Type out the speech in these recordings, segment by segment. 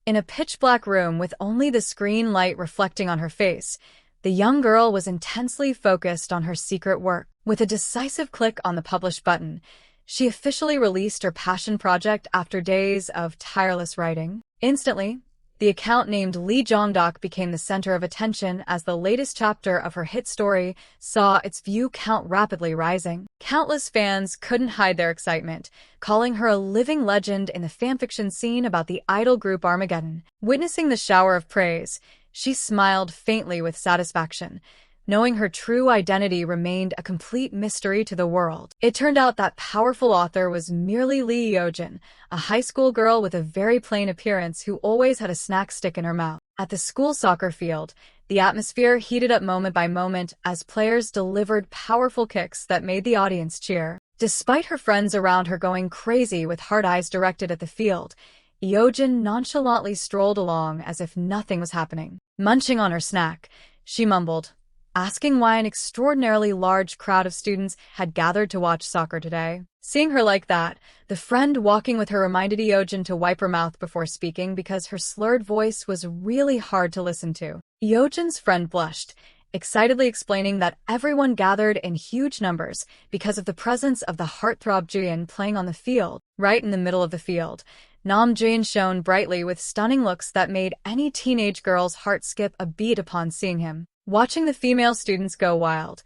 In a pitch-black room with only the screen light reflecting on her face, the young girl was intensely focused on her secret work. With a decisive click on the publish button, she officially released her passion project after days of tireless writing. Instantly, the account named Jeongdok became the center of attention as the latest chapter of her hit story saw its view count rapidly rising. Countless fans couldn't hide their excitement, calling her a living legend in the fanfiction scene about the idol group Armageddon. Witnessing the shower of praise, she smiled faintly with satisfaction, knowing her true identity remained a complete mystery to the world. It turned out that powerful author was merely Eojin, a high school girl with a very plain appearance who always had a snack stick in her mouth. At the school soccer field, the atmosphere heated up moment by moment as players delivered powerful kicks that made the audience cheer. Despite her friends around her going crazy with hard eyes directed at the field, Eojin nonchalantly strolled along as if nothing was happening. Munching on her snack, she mumbled, asking why an extraordinarily large crowd of students had gathered to watch soccer today. Seeing her like that, the friend walking with her reminded Eojin to wipe her mouth before speaking because her slurred voice was really hard to listen to. Eojin's friend blushed, excitedly explaining that everyone gathered in huge numbers because of the presence of the heartthrob Juyeon playing on the field. Right in the middle of the field, Nam Juyeon shone brightly with stunning looks that made any teenage girl's heart skip a beat upon seeing him. Watching the female students go wild,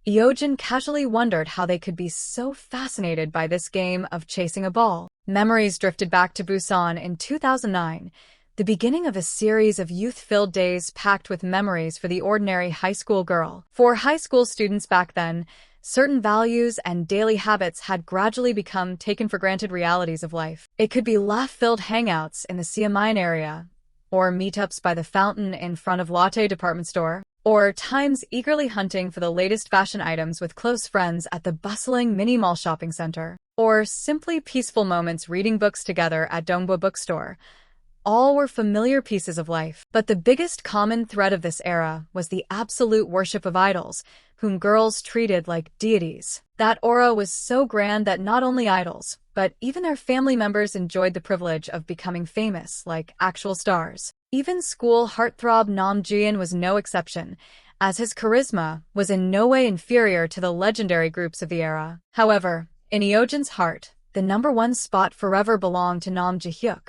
Eojin casually wondered how they could be so fascinated by this game of chasing a ball. Memories drifted back to Busan in 2009, the beginning of a series of youth-filled days packed with memories for the ordinary high school girl. For high school students back then, certain values and daily habits had gradually become taken-for-granted realities of life. It could be laugh-filled hangouts in the Siamine area, or meetups by the fountain in front of Latte department store, or times eagerly hunting for the latest fashion items with close friends at the bustling mini-mall shopping center, or simply peaceful moments reading books together at Dongbo bookstore. All were familiar pieces of life. But the biggest common thread of this era was the absolute worship of idols, whom girls treated like deities. That aura was so grand that not only idols, but even their family members enjoyed the privilege of becoming famous, like actual stars. Even school heartthrob Nam Juyeon was no exception, as his charisma was in no way inferior to the legendary groups of the era. However, in Eojin's heart, the #1 spot forever belonged to Nam Juyeon,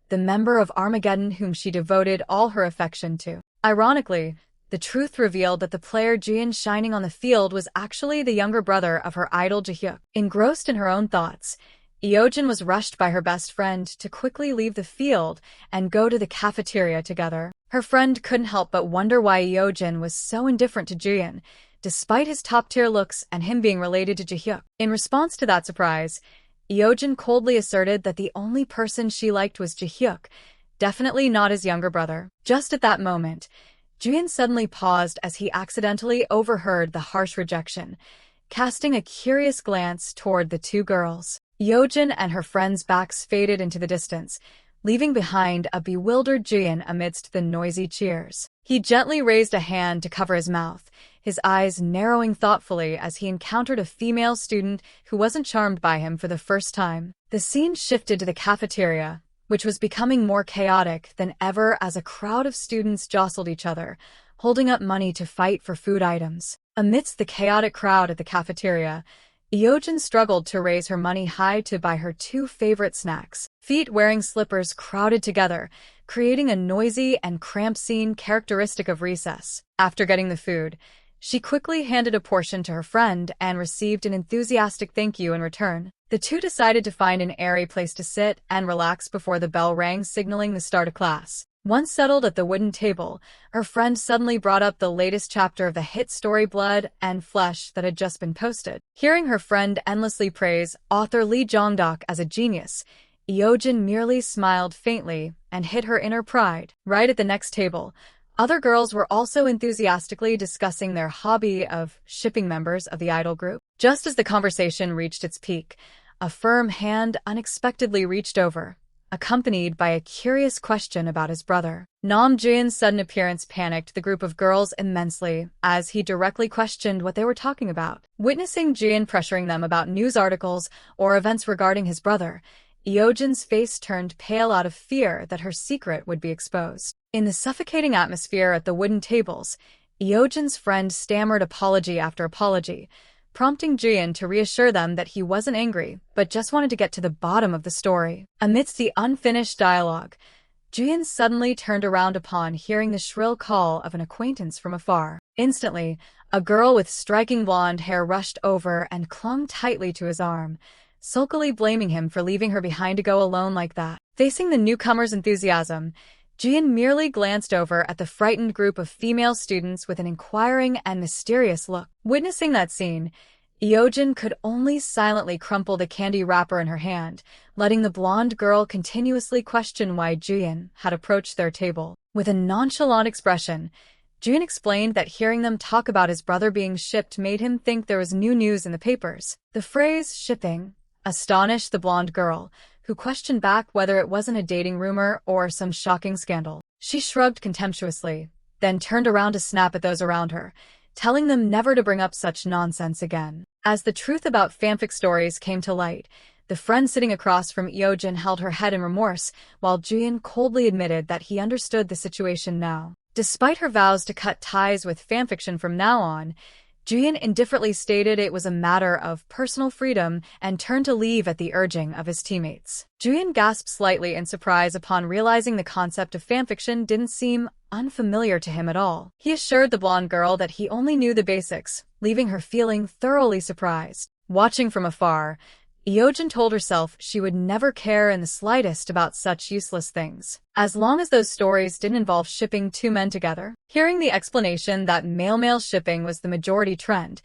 the member of Armageddon whom she devoted all her affection to. Ironically, the truth revealed that the player Juyeon shining on the field was actually the younger brother of her idol Juyeon. Engrossed in her own thoughts, Eojin was rushed by her best friend to quickly leave the field and go to the cafeteria together. Her friend couldn't help but wonder why Eojin was so indifferent to Juyeon, despite his top-tier looks and him being related to Juyeon. In response to that surprise, Eojin coldly asserted that the only person she liked was Juyeon, definitely not his younger brother. Just at that moment, Juyeon suddenly paused as he accidentally overheard the harsh rejection, casting a curious glance toward the two girls. Eojin and her friends' backs faded into the distance, leaving behind a bewildered Juyeon amidst the noisy cheers. He gently raised a hand to cover his mouth, his eyes narrowing thoughtfully as he encountered a female student who wasn't charmed by him for the first time. The scene shifted to the cafeteria, which was becoming more chaotic than ever as a crowd of students jostled each other, holding up money to fight for food items. Amidst the chaotic crowd at the cafeteria, Eojin struggled to raise her money high to buy her two favorite snacks. Feet-wearing slippers crowded together, creating a noisy and cramped scene characteristic of recess. After getting the food, she quickly handed a portion to her friend and received an enthusiastic thank you in return. The two decided to find an airy place to sit and relax before the bell rang, signaling the start of class. Once settled at the wooden table, her friend suddenly brought up the latest chapter of the hit story Blood and Flesh that had just been posted. Hearing her friend endlessly praise author Jeongdok as a genius, Eojin merely smiled faintly and hid her inner pride. Right at the next table, other girls were also enthusiastically discussing their hobby of shipping members of the idol group. Just as the conversation reached its peak, a firm hand unexpectedly reached over, accompanied by a curious question about his brother. Nam Juyeon's sudden appearance panicked the group of girls immensely, as he directly questioned what they were talking about. Witnessing Juyeon pressuring them about news articles or events regarding his brother, Eojin's face turned pale out of fear that her secret would be exposed. In the suffocating atmosphere at the wooden tables, Eojin's friend stammered apology after apology, prompting Juyeon to reassure them that he wasn't angry, but just wanted to get to the bottom of the story. Amidst the unfinished dialogue, Juyeon suddenly turned around upon hearing the shrill call of an acquaintance from afar. Instantly, a girl with striking blonde hair rushed over and clung tightly to his arm, sulkily blaming him for leaving her behind to go alone like that. Facing the newcomer's enthusiasm, Juyeon merely glanced over at the frightened group of female students with an inquiring and mysterious look. Witnessing that scene, Eojin could only silently crumple the candy wrapper in her hand, letting the blonde girl continuously question why Juyeon had approached their table. With a nonchalant expression, Juyeon explained that hearing them talk about his brother being shipped made him think there was new news in the papers. The phrase shipping astonished the blonde girl, who questioned back whether it wasn't a dating rumor or some shocking scandal. She shrugged contemptuously, then turned around to snap at those around her, telling them never to bring up such nonsense again. As the truth about fanfic stories came to light, the friend sitting across from Eojin held her head in remorse, while Juyeon coldly admitted that he understood the situation now. Despite her vows to cut ties with fanfiction from now on, Juyeon indifferently stated it was a matter of personal freedom and turned to leave at the urging of his teammates. Juyeon gasped slightly in surprise upon realizing the concept of fanfiction didn't seem unfamiliar to him at all. He assured the blonde girl that he only knew the basics, leaving her feeling thoroughly surprised. Watching from afar, Eojin told herself she would never care in the slightest about such useless things, as long as those stories didn't involve shipping two men together. Hearing the explanation that male-male shipping was the majority trend,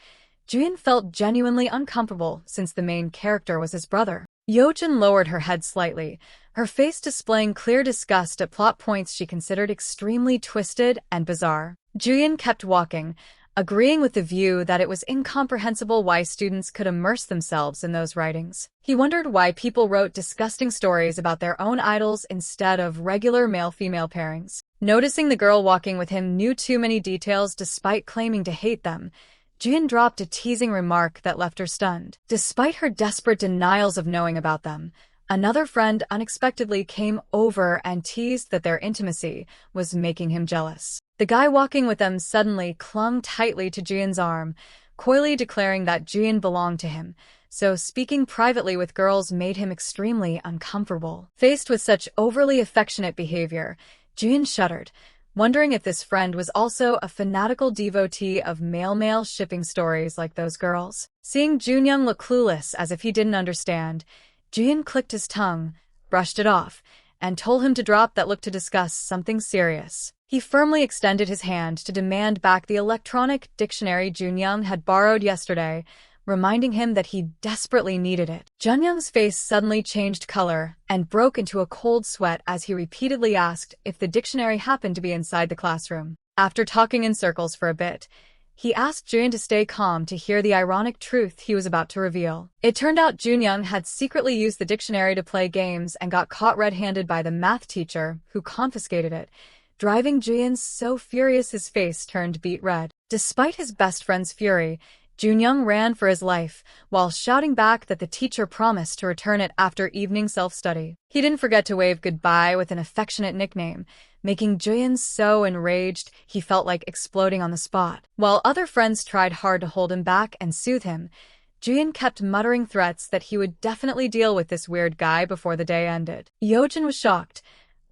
Juyeon felt genuinely uncomfortable since the main character was his brother. Eojin lowered her head slightly, her face displaying clear disgust at plot points she considered extremely twisted and bizarre. Juyeon kept walking, agreeing with the view that it was incomprehensible why students could immerse themselves in those writings. He wondered why people wrote disgusting stories about their own idols instead of regular male-female pairings. Noticing the girl walking with him knew too many details despite claiming to hate them, Juyeon dropped a teasing remark that left her stunned. Despite her desperate denials of knowing about them, another friend unexpectedly came over and teased that their intimacy was making him jealous. The guy walking with them suddenly clung tightly to Juyeon's arm, coyly declaring that Juyeon belonged to him, so speaking privately with girls made him extremely uncomfortable. Faced with such overly affectionate behavior, Juyeon shuddered, wondering if this friend was also a fanatical devotee of male-male shipping stories like those girls. Seeing Junyoung look clueless as if he didn't understand, Juyeon clicked his tongue, brushed it off, and told him to drop that look to discuss something serious. He firmly extended his hand to demand back the electronic dictionary Junyoung had borrowed yesterday, reminding him that he desperately needed it. Junyoung's face suddenly changed color and broke into a cold sweat as he repeatedly asked if the dictionary happened to be inside the classroom. After talking in circles for a bit, he asked Juyeon to stay calm to hear the ironic truth he was about to reveal. It turned out Junyoung had secretly used the dictionary to play games and got caught red-handed by the math teacher, who confiscated it, driving Juyeon so furious his face turned beet red. Despite his best friend's fury, Junyoung ran for his life, while shouting back that the teacher promised to return it after evening self-study. He didn't forget to wave goodbye with an affectionate nickname, making Juyeon so enraged he felt like exploding on the spot. While other friends tried hard to hold him back and soothe him, Juyeon kept muttering threats that he would definitely deal with this weird guy before the day ended. Eojin was shocked,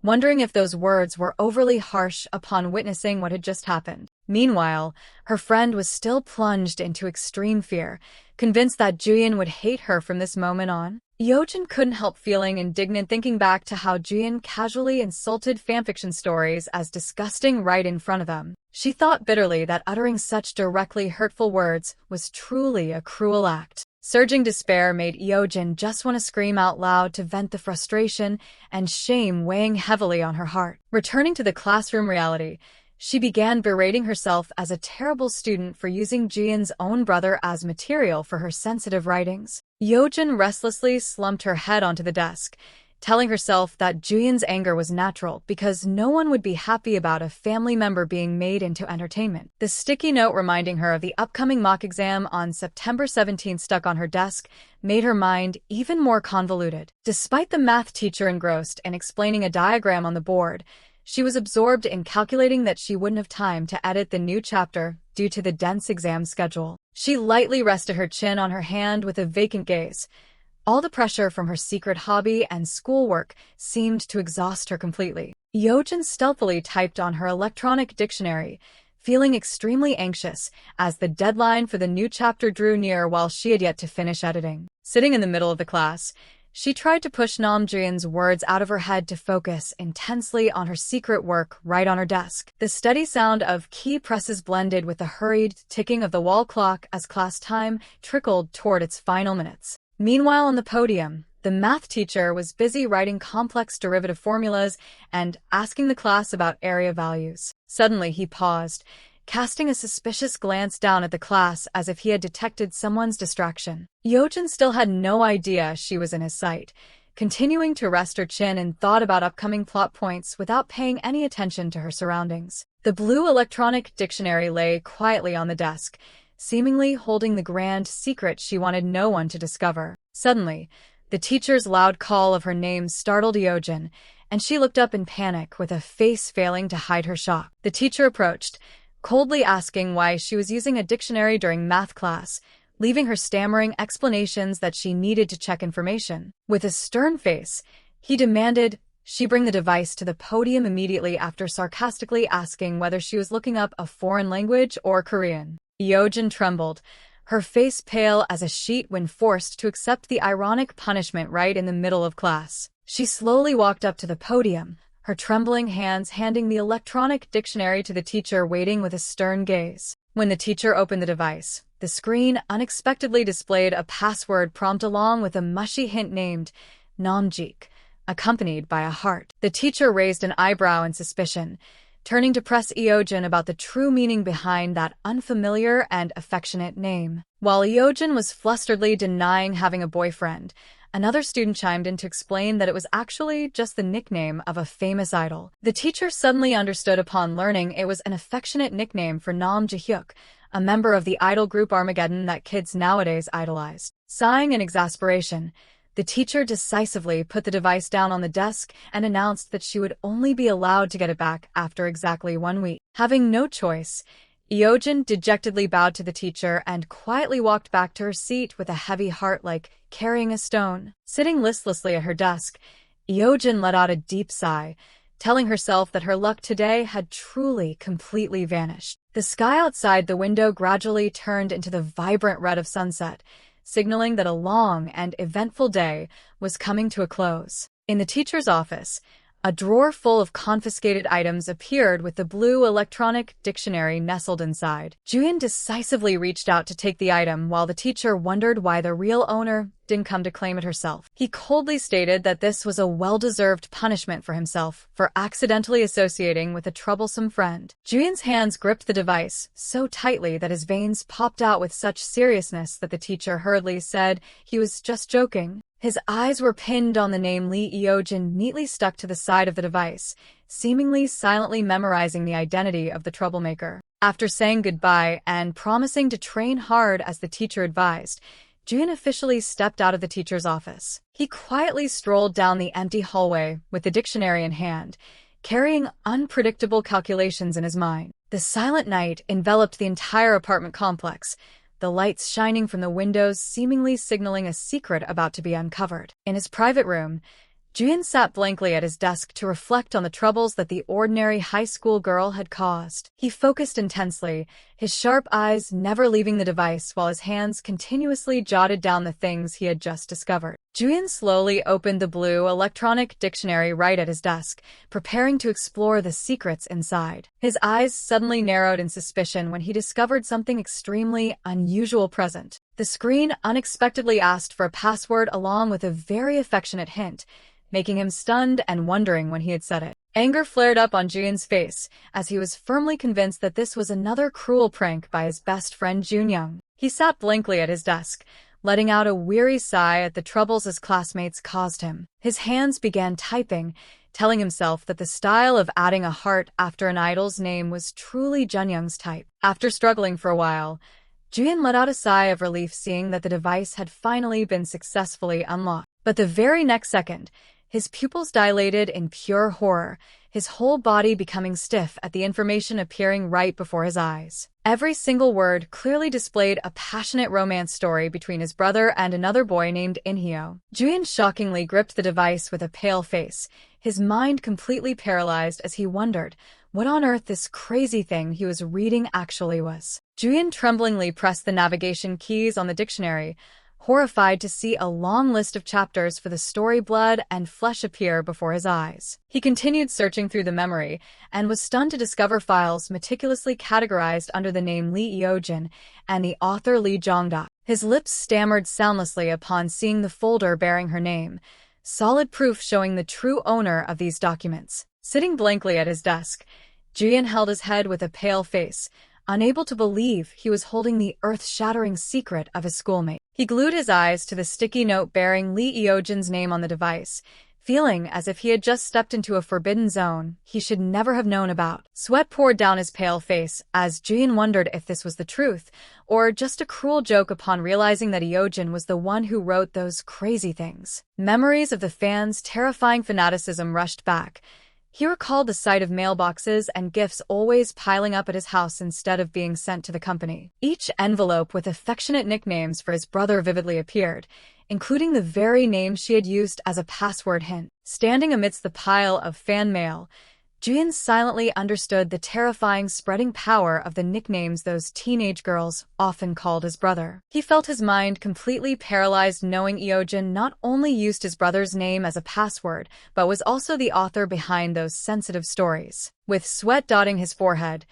wondering if those words were overly harsh upon witnessing what had just happened. Meanwhile, her friend was still plunged into extreme fear, convinced that Juyeon would hate her from this moment on. Eojin couldn't help feeling indignant thinking back to how Juyeon casually insulted fanfiction stories as disgusting right in front of them. She thought bitterly that uttering such directly hurtful words was truly a cruel act. Surging despair made Eojin just want to scream out loud to vent the frustration and shame weighing heavily on her heart. Returning to the classroom reality, she began berating herself as a terrible student for using Juyeon's own brother as material for her sensitive writings. Eojin restlessly slumped her head onto the desk, telling herself that Juyeon's anger was natural because no one would be happy about a family member being made into entertainment. The sticky note reminding her of the upcoming mock exam on September 17th stuck on her desk made her mind even more convoluted. Despite the math teacher engrossed in explaining a diagram on the board, she was absorbed in calculating that she wouldn't have time to edit the new chapter due to the dense exam schedule. She lightly rested her chin on her hand with a vacant gaze. All the pressure from her secret hobby and schoolwork seemed to exhaust her completely. Eojin stealthily typed on her electronic dictionary, feeling extremely anxious as the deadline for the new chapter drew near while she had yet to finish editing. Sitting in the middle of the class, she tried to push Nam Juyeon's words out of her head to focus intensely on her secret work right on her desk. The steady sound of key presses blended with the hurried ticking of the wall clock as class time trickled toward its final minutes. Meanwhile, on the podium, the math teacher was busy writing complex derivative formulas and asking the class about area values. Suddenly, he paused, casting a suspicious glance down at the class as if he had detected someone's distraction. Eojin still had no idea she was in his sight, continuing to rest her chin in thought about upcoming plot points without paying any attention to her surroundings. The blue electronic dictionary lay quietly on the desk, seemingly holding the grand secret she wanted no one to discover. Suddenly, the teacher's loud call of her name startled Eojin, and she looked up in panic with a face failing to hide her shock. The teacher approached, coldly asking why she was using a dictionary during math class, leaving her stammering explanations that she needed to check information. With a stern face, he demanded she bring the device to the podium immediately after sarcastically asking whether she was looking up a foreign language or Korean. Eojin trembled, her face pale as a sheet when forced to accept the ironic punishment right in the middle of class. She slowly walked up to the podium, her trembling hands handing the electronic dictionary to the teacher waiting with a stern gaze. When the teacher opened the device, the screen unexpectedly displayed a password prompt along with a mushy hint named Nam Juyeon, accompanied by a heart. The teacher raised an eyebrow in suspicion, turning to press Eojin about the true meaning behind that unfamiliar and affectionate name. While Eojin was flusteredly denying having a boyfriend, another student chimed in to explain that it was actually just the nickname of a famous idol. The teacher suddenly understood upon learning it was an affectionate nickname for Nam Juyeon, a member of the idol group Armageddon that kids nowadays idolize. Sighing in exasperation, the teacher decisively put the device down on the desk and announced that she would only be allowed to get it back after exactly 1 week. Having no choice, Eojin dejectedly bowed to the teacher and quietly walked back to her seat with a heavy heart like carrying a stone. Sitting listlessly at her desk, Eojin let out a deep sigh, telling herself that her luck today had truly, completely vanished. The sky outside the window gradually turned into the vibrant red of sunset, signaling that a long and eventful day was coming to a close. In the teacher's office, a drawer full of confiscated items appeared with the blue electronic dictionary nestled inside. Juyeon decisively reached out to take the item while the teacher wondered why the real owner didn't come to claim it herself. He coldly stated that this was a well-deserved punishment for himself for accidentally associating with a troublesome friend. Juyeon's hands gripped the device so tightly that his veins popped out with such seriousness that the teacher hurriedly said he was just joking. His eyes were pinned on the name Lee Eojin neatly stuck to the side of the device, seemingly silently memorizing the identity of the troublemaker. After saying goodbye and promising to train hard as the teacher advised, Juyeon officially stepped out of the teacher's office. He quietly strolled down the empty hallway with the dictionary in hand, carrying unpredictable calculations in his mind. The silent night enveloped the entire apartment complex, the lights shining from the windows seemingly signaling a secret about to be uncovered. In his private room, Juyeon sat blankly at his desk to reflect on the troubles that the ordinary high school girl had caused. He focused intensely, his sharp eyes never leaving the device while his hands continuously jotted down the things he had just discovered. Juyeon slowly opened the blue electronic dictionary right at his desk, preparing to explore the secrets inside. His eyes suddenly narrowed in suspicion when he discovered something extremely unusual present. The screen unexpectedly asked for a password along with a very affectionate hint, making him stunned and wondering when he had said it. Anger flared up on Juyeon's face, as he was firmly convinced that this was another cruel prank by his best friend Junyoung. He sat blankly at his desk, letting out a weary sigh at the troubles his classmates caused him. His hands began typing, telling himself that the style of adding a heart after an idol's name was truly Junyoung's type. After struggling for a while, Juyeon let out a sigh of relief seeing that the device had finally been successfully unlocked. But the very next second, his pupils dilated in pure horror, his whole body becoming stiff at the information appearing right before his eyes. Every single word clearly displayed a passionate romance story between his brother and another boy named Inhyo. Juyeon shockingly gripped the device with a pale face, his mind completely paralyzed as he wondered what on earth this crazy thing he was reading actually was. Juyeon tremblingly pressed the navigation keys on the dictionary, horrified to see a long list of chapters for the story Blood and Flesh appear before his eyes. He continued searching through the memory and was stunned to discover files meticulously categorized under the name Lee Eojin and the author Lee Jeongdok. His lips stammered soundlessly upon seeing the folder bearing her name, solid proof showing the true owner of these documents. Sitting blankly at his desk, Juyeon held his head with a pale face, unable to believe he was holding the earth-shattering secret of his schoolmate. He glued his eyes to the sticky note bearing Lee Eojin's name on the device, feeling as if he had just stepped into a forbidden zone he should never have known about. Sweat poured down his pale face as Juyeon wondered if this was the truth, or just a cruel joke upon realizing that Eojin was the one who wrote those crazy things. Memories of the fans' terrifying fanaticism rushed back. He recalled the sight of mailboxes and gifts always piling up at his house instead of being sent to the company. Each envelope with affectionate nicknames for his brother vividly appeared, including the very name she had used as a password hint. Standing amidst the pile of fan mail, Juyeon silently understood the terrifying spreading power of the nicknames those teenage girls often called his brother. He felt his mind completely paralyzed knowing Eojin not only used his brother's name as a password, but was also the author behind those sensitive stories. With sweat dotting his forehead,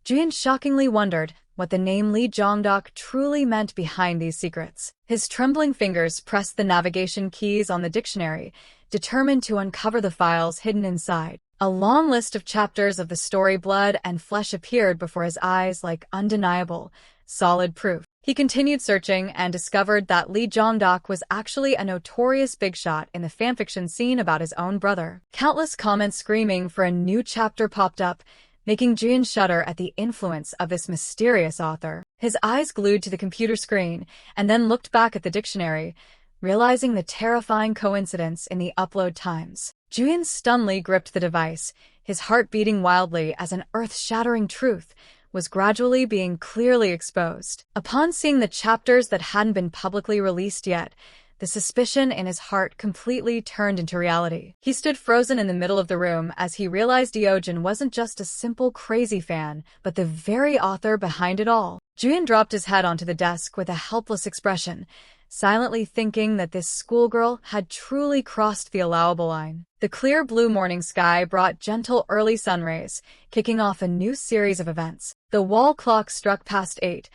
Juyeon shockingly wondered what the name Lee Jeongdok truly meant behind these secrets. His trembling fingers pressed the navigation keys on the dictionary, determined to uncover the files hidden inside. A long list of chapters of the story Blood and Flesh appeared before his eyes like undeniable, solid proof. He continued searching and discovered that Lee Jeongdok was actually a notorious big shot in the fanfiction scene about his own brother. Countless comments screaming for a new chapter popped up, making Juyeon shudder at the influence of this mysterious author. His eyes glued to the computer screen and then looked back at the dictionary, realizing the terrifying coincidence in the upload times. Juyeon stunnedly gripped the device, his heart beating wildly as an earth-shattering truth was gradually being clearly exposed. Upon seeing the chapters that hadn't been publicly released yet, the suspicion in his heart completely turned into reality. He stood frozen in the middle of the room as he realized Eojin wasn't just a simple crazy fan, but the very author behind it all. Juyeon dropped his head onto the desk with a helpless expression, silently thinking that this schoolgirl had truly crossed the allowable line. The clear blue morning sky brought gentle early sun rays, kicking off a new series of events. The wall clock struck past 8,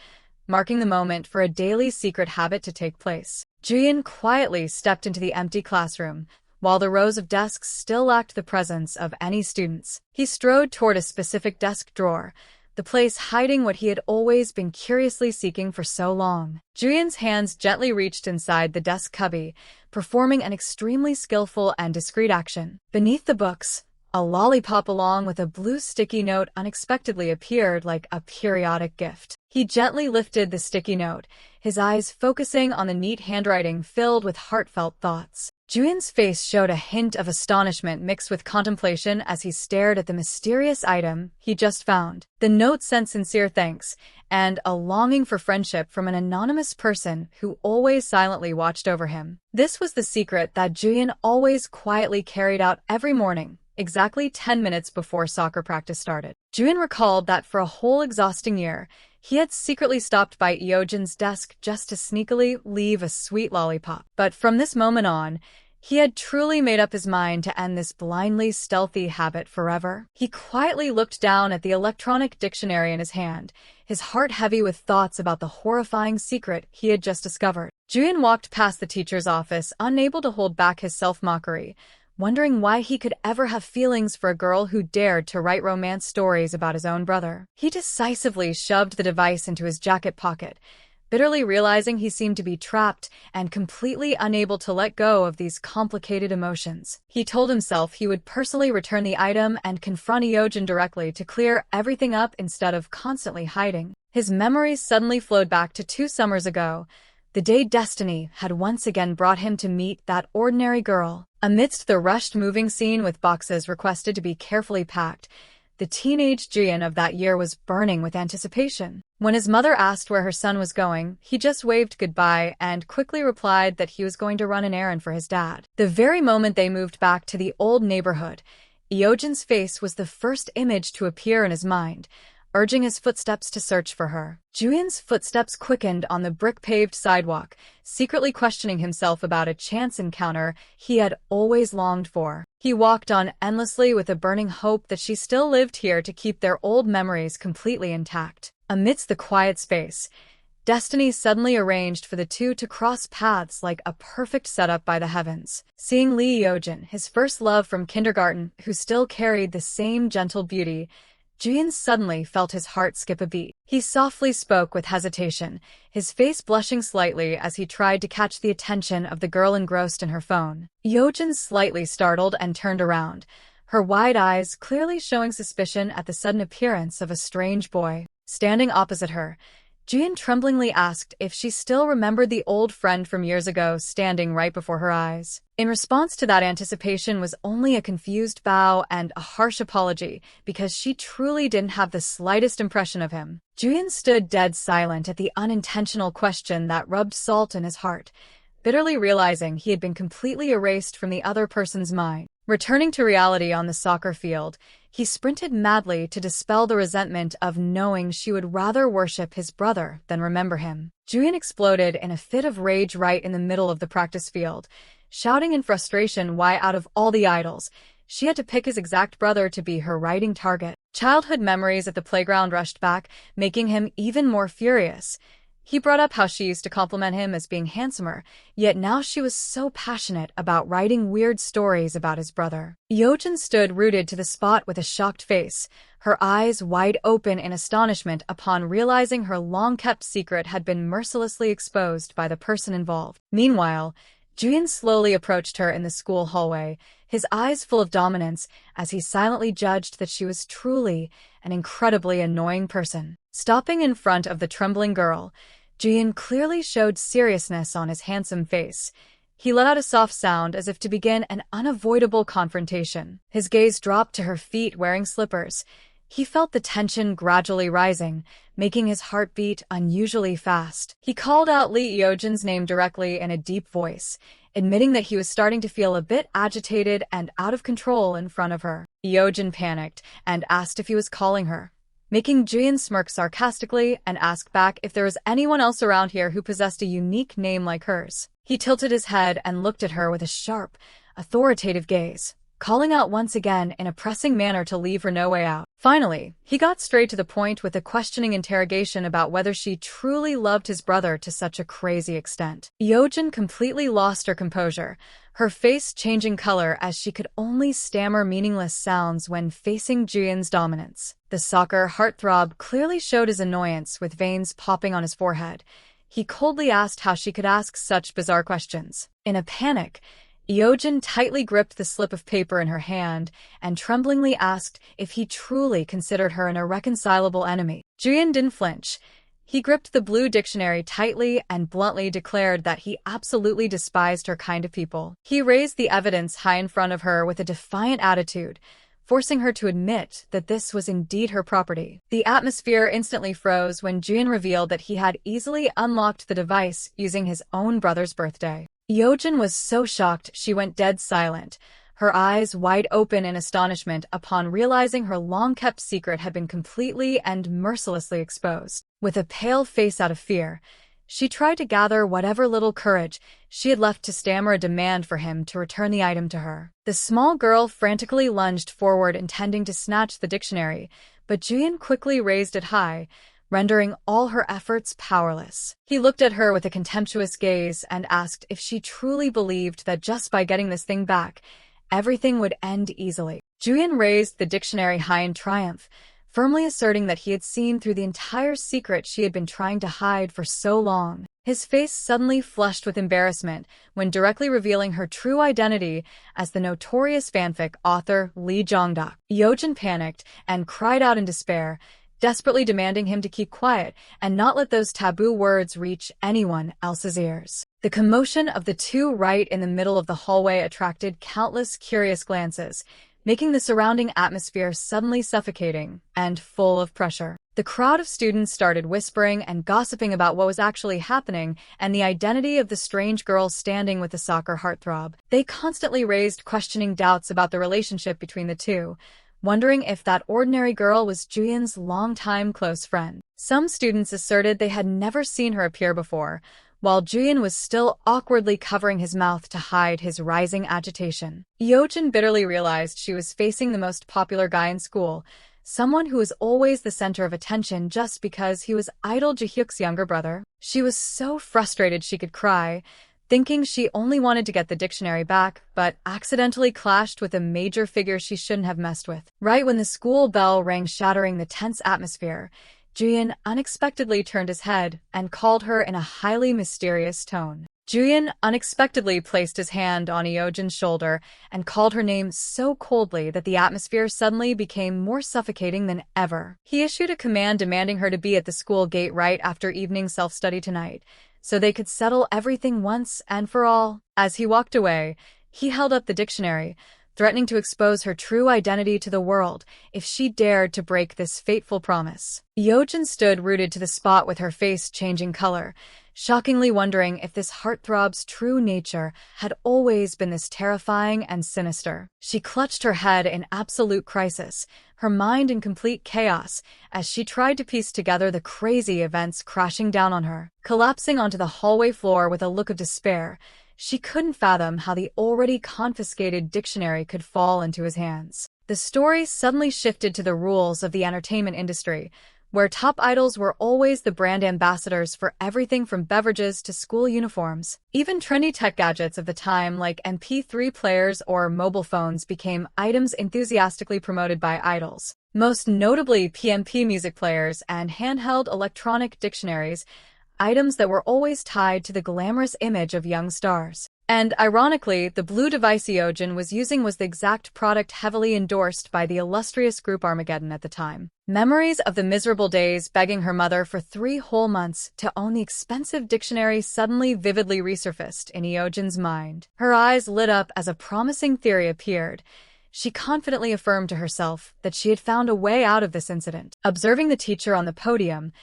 marking the moment for a daily secret habit to take place. Juyeon quietly stepped into the empty classroom, while the rows of desks still lacked the presence of any students. He strode toward a specific desk drawer, the place hiding what he had always been curiously seeking for so long. Juyeon's hands gently reached inside the desk cubby, performing an extremely skillful and discreet action. Beneath the books, a lollipop along with a blue sticky note unexpectedly appeared like a periodic gift. He gently lifted the sticky note, his eyes focusing on the neat handwriting filled with heartfelt thoughts. Juyeon's face showed a hint of astonishment mixed with contemplation as he stared at the mysterious item he just found. The note sent sincere thanks and a longing for friendship from an anonymous person who always silently watched over him. This was the secret that Juyeon always quietly carried out every morning, exactly 10 minutes before soccer practice started. Juyeon recalled that for a whole exhausting year, he had secretly stopped by Eojin's desk just to sneakily leave a sweet lollipop. But from this moment on, he had truly made up his mind to end this blindly stealthy habit forever. He quietly looked down at the electronic dictionary in his hand, his heart heavy with thoughts about the horrifying secret he had just discovered. Juyeon walked past the teacher's office, unable to hold back his self-mockery, wondering why he could ever have feelings for a girl who dared to write romance stories about his own brother. He decisively shoved the device into his jacket pocket, bitterly realizing he seemed to be trapped and completely unable to let go of these complicated emotions. He told himself he would personally return the item and confront Eojin directly to clear everything up instead of constantly hiding. His memories suddenly flowed back to 2 summers ago, the day destiny had once again brought him to meet that ordinary girl. Amidst the rushed moving scene with boxes requested to be carefully packed, the teenage Jeon of that year was burning with anticipation. When his mother asked where her son was going, he just waved goodbye and quickly replied that he was going to run an errand for his dad. The very moment they moved back to the old neighborhood, Eojin's face was the first image to appear in his mind, urging his footsteps to search for her. Juyeon's footsteps quickened on the brick-paved sidewalk, secretly questioning himself about a chance encounter he had always longed for. He walked on endlessly with a burning hope that she still lived here to keep their old memories completely intact. Amidst the quiet space, destiny suddenly arranged for the two to cross paths like a perfect setup by the heavens. Seeing Lee Eojin, his first love from kindergarten, who still carried the same gentle beauty, Jeon suddenly felt his heart skip a beat. He softly spoke with hesitation, his face blushing slightly as he tried to catch the attention of the girl engrossed in her phone. Eojin slightly startled and turned around, her wide eyes clearly showing suspicion at the sudden appearance of a strange boy. Standing opposite her, Jeon tremblingly asked if she still remembered the old friend from years ago standing right before her eyes. In response to that, anticipation was only a confused bow and a harsh apology, because she truly didn't have the slightest impression of him. Jeon stood dead silent at the unintentional question that rubbed salt in his heart, bitterly realizing he had been completely erased from the other person's mind. Returning to reality on the soccer field, he sprinted madly to dispel the resentment of knowing she would rather worship his brother than remember him. Jeon exploded in a fit of rage right in the middle of the practice field, shouting in frustration why out of all the idols, she had to pick his exact brother to be her writing target. Childhood memories at the playground rushed back, making him even more furious. He brought up how she used to compliment him as being handsomer, yet now she was so passionate about writing weird stories about his brother. Eojin stood rooted to the spot with a shocked face, her eyes wide open in astonishment upon realizing her long-kept secret had been mercilessly exposed by the person involved. Meanwhile, Jeon slowly approached her in the school hallway, his eyes full of dominance as he silently judged that she was truly an incredibly annoying person. Stopping in front of the trembling girl, Jeon clearly showed seriousness on his handsome face. He let out a soft sound as if to begin an unavoidable confrontation. His gaze dropped to her feet wearing slippers. He felt the tension gradually rising, making his heart beat unusually fast. He called out Lee Eojin's name directly in a deep voice, admitting that he was starting to feel a bit agitated and out of control in front of her. Eojin panicked and asked if he was calling her, making Jeon smirk sarcastically and ask back if there was anyone else around here who possessed a unique name like hers. He tilted his head and looked at her with a sharp, authoritative gaze, calling out once again in a pressing manner to leave her no way out. Finally, he got straight to the point with a questioning interrogation about whether she truly loved his brother to such a crazy extent. Eojin completely lost her composure, her face changing color as she could only stammer meaningless sounds when facing Jeon's dominance. The soccer heartthrob clearly showed his annoyance with veins popping on his forehead. He coldly asked how she could ask such bizarre questions. In a panic, Eojin tightly gripped the slip of paper in her hand and tremblingly asked if he truly considered her an irreconcilable enemy. Jeon didn't flinch. He gripped the blue dictionary tightly and bluntly declared that he absolutely despised her kind of people. He raised the evidence high in front of her with a defiant attitude, forcing her to admit that this was indeed her property. The atmosphere instantly froze when Jeon revealed that he had easily unlocked the device using his own brother's birthday. Eojin was so shocked she went dead silent, her eyes wide open in astonishment upon realizing her long-kept secret had been completely and mercilessly exposed. With a pale face out of fear, she tried to gather whatever little courage she had left to stammer a demand for him to return the item to her. The small girl frantically lunged forward intending to snatch the dictionary, but Jeon quickly raised it high, rendering all her efforts powerless. He looked at her with a contemptuous gaze and asked if she truly believed that just by getting this thing back, everything would end easily. Jeon raised the dictionary high in triumph, firmly asserting that he had seen through the entire secret she had been trying to hide for so long. His face suddenly flushed with embarrassment when directly revealing her true identity as the notorious fanfic author Lee Jeongdok. Eojin panicked and cried out in despair, desperately demanding him to keep quiet and not let those taboo words reach anyone else's ears. The commotion of the two right in the middle of the hallway attracted countless curious glances, making the surrounding atmosphere suddenly suffocating and full of pressure. The crowd of students started whispering and gossiping about what was actually happening and the identity of the strange girl standing with the soccer heartthrob. They constantly raised questioning doubts about the relationship between the two, wondering if that ordinary girl was Juyeon's longtime close friend. Some students asserted they had never seen her appear before, while Juyeon was still awkwardly covering his mouth to hide his rising agitation. Eojin bitterly realized she was facing the most popular guy in school, someone who was always the center of attention just because he was idol Jaehyuk's younger brother. She was so frustrated she could cry, thinking she only wanted to get the dictionary back, but accidentally clashed with a major figure she shouldn't have messed with. Right when the school bell rang, shattering the tense atmosphere, Juyeon unexpectedly turned his head and called her in a highly mysterious tone. Juyeon unexpectedly placed his hand on Eojin's shoulder and called her name so coldly that the atmosphere suddenly became more suffocating than ever. He issued a command demanding her to be at the school gate right after evening self-study tonight, so they could settle everything once and for all. As he walked away, he held up the dictionary, threatening to expose her true identity to the world if she dared to break this fateful promise. Eojin stood rooted to the spot with her face changing color, shockingly wondering if this heartthrob's true nature had always been this terrifying and sinister. She clutched her head in absolute crisis, her mind in complete chaos, as she tried to piece together the crazy events crashing down on her. Collapsing onto the hallway floor with a look of despair, she couldn't fathom how the already confiscated dictionary could fall into his hands. The story suddenly shifted to the rules of the entertainment industry, where top idols were always the brand ambassadors for everything from beverages to school uniforms. Even trendy tech gadgets of the time like MP3 players or mobile phones became items enthusiastically promoted by idols. Most notably PMP music players and handheld electronic dictionaries, items that were always tied to the glamorous image of young stars. And ironically, the blue device Eojin was using was the exact product heavily endorsed by the illustrious group Armageddon at the time. Memories of the miserable days begging her mother for 3 whole months to own the expensive dictionary suddenly vividly resurfaced in Eojin's mind. Her eyes lit up as a promising theory appeared. She confidently affirmed to herself that she had found a way out of this incident. Observing the teacher on the podium,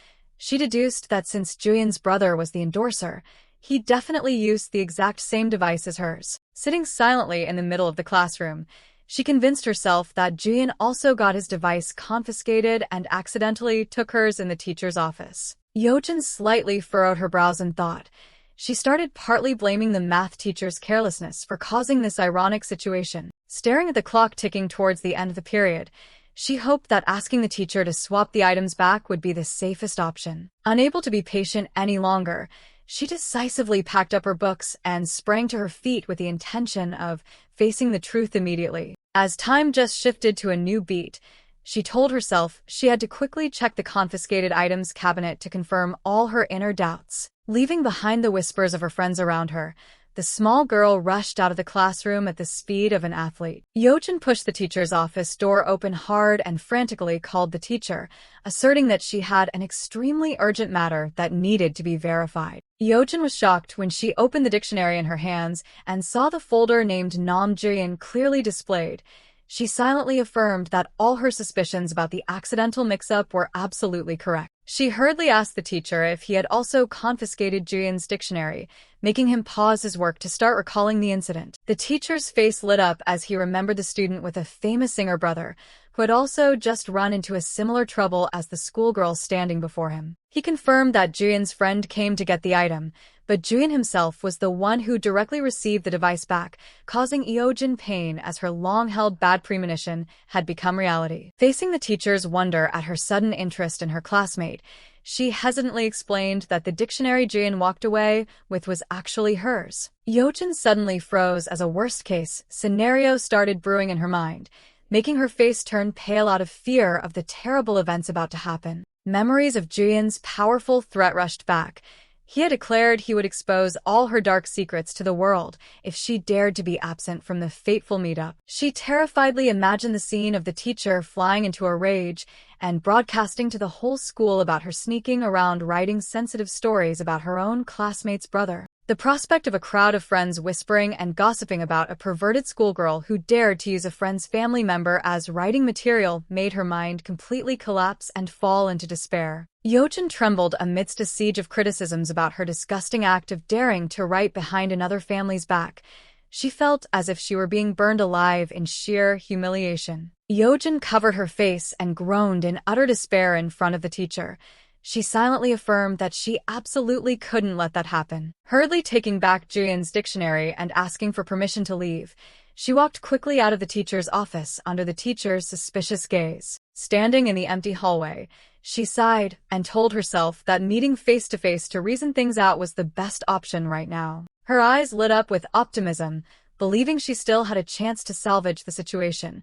she deduced that since Juyeon's brother was the endorser, he definitely used the exact same device as hers. Sitting silently in the middle of the classroom, she convinced herself that Juyeon also got his device confiscated and accidentally took hers in the teacher's office. Eojin slightly furrowed her brows in thought. She started partly blaming the math teacher's carelessness for causing this ironic situation. Staring at the clock ticking towards the end of the period, she hoped that asking the teacher to swap the items back would be the safest option. Unable to be patient any longer, she decisively packed up her books and sprang to her feet with the intention of facing the truth immediately. As time just shifted to a new beat, she told herself she had to quickly check the confiscated items cabinet to confirm all her inner doubts. Leaving behind the whispers of her friends around her, the small girl rushed out of the classroom at the speed of an athlete. Eojin pushed the teacher's office door open hard and frantically called the teacher, asserting that she had an extremely urgent matter that needed to be verified. Eojin was shocked when she opened the dictionary in her hands and saw the folder named Nam Juyeon clearly displayed. She silently affirmed that all her suspicions about the accidental mix-up were absolutely correct. She hurriedly asked the teacher if he had also confiscated Juyeon's dictionary, making him pause his work to start recalling the incident. The teacher's face lit up as he remembered the student with a famous singer brother, who had also just run into a similar trouble as the schoolgirl standing before him. He confirmed that Juyeon's friend came to get the item, but Juyeon himself was the one who directly received the device back, causing Eojin pain as her long-held bad premonition had become reality. Facing the teacher's wonder at her sudden interest in her classmate, she hesitantly explained that the dictionary Juyeon walked away with was actually hers. Eojin suddenly froze as a worst-case scenario started brewing in her mind, making her face turn pale out of fear of the terrible events about to happen. Memories of Juyeon's powerful threat rushed back. He had declared he would expose all her dark secrets to the world if she dared to be absent from the fateful meetup. She terrifiedly imagined the scene of the teacher flying into a rage and broadcasting to the whole school about her sneaking around writing sensitive stories about her own classmate's brother. The prospect of a crowd of friends whispering and gossiping about a perverted schoolgirl who dared to use a friend's family member as writing material made her mind completely collapse and fall into despair. Eojin trembled amidst a siege of criticisms about her disgusting act of daring to write behind another family's back. She felt as if she were being burned alive in sheer humiliation. Eojin covered her face and groaned in utter despair in front of the teacher. She silently affirmed that she absolutely couldn't let that happen. Hurriedly taking back Juyeon's dictionary and asking for permission to leave, she walked quickly out of the teacher's office under the teacher's suspicious gaze. Standing in the empty hallway, she sighed and told herself that meeting face-to-face to reason things out was the best option right now. Her eyes lit up with optimism, believing she still had a chance to salvage the situation.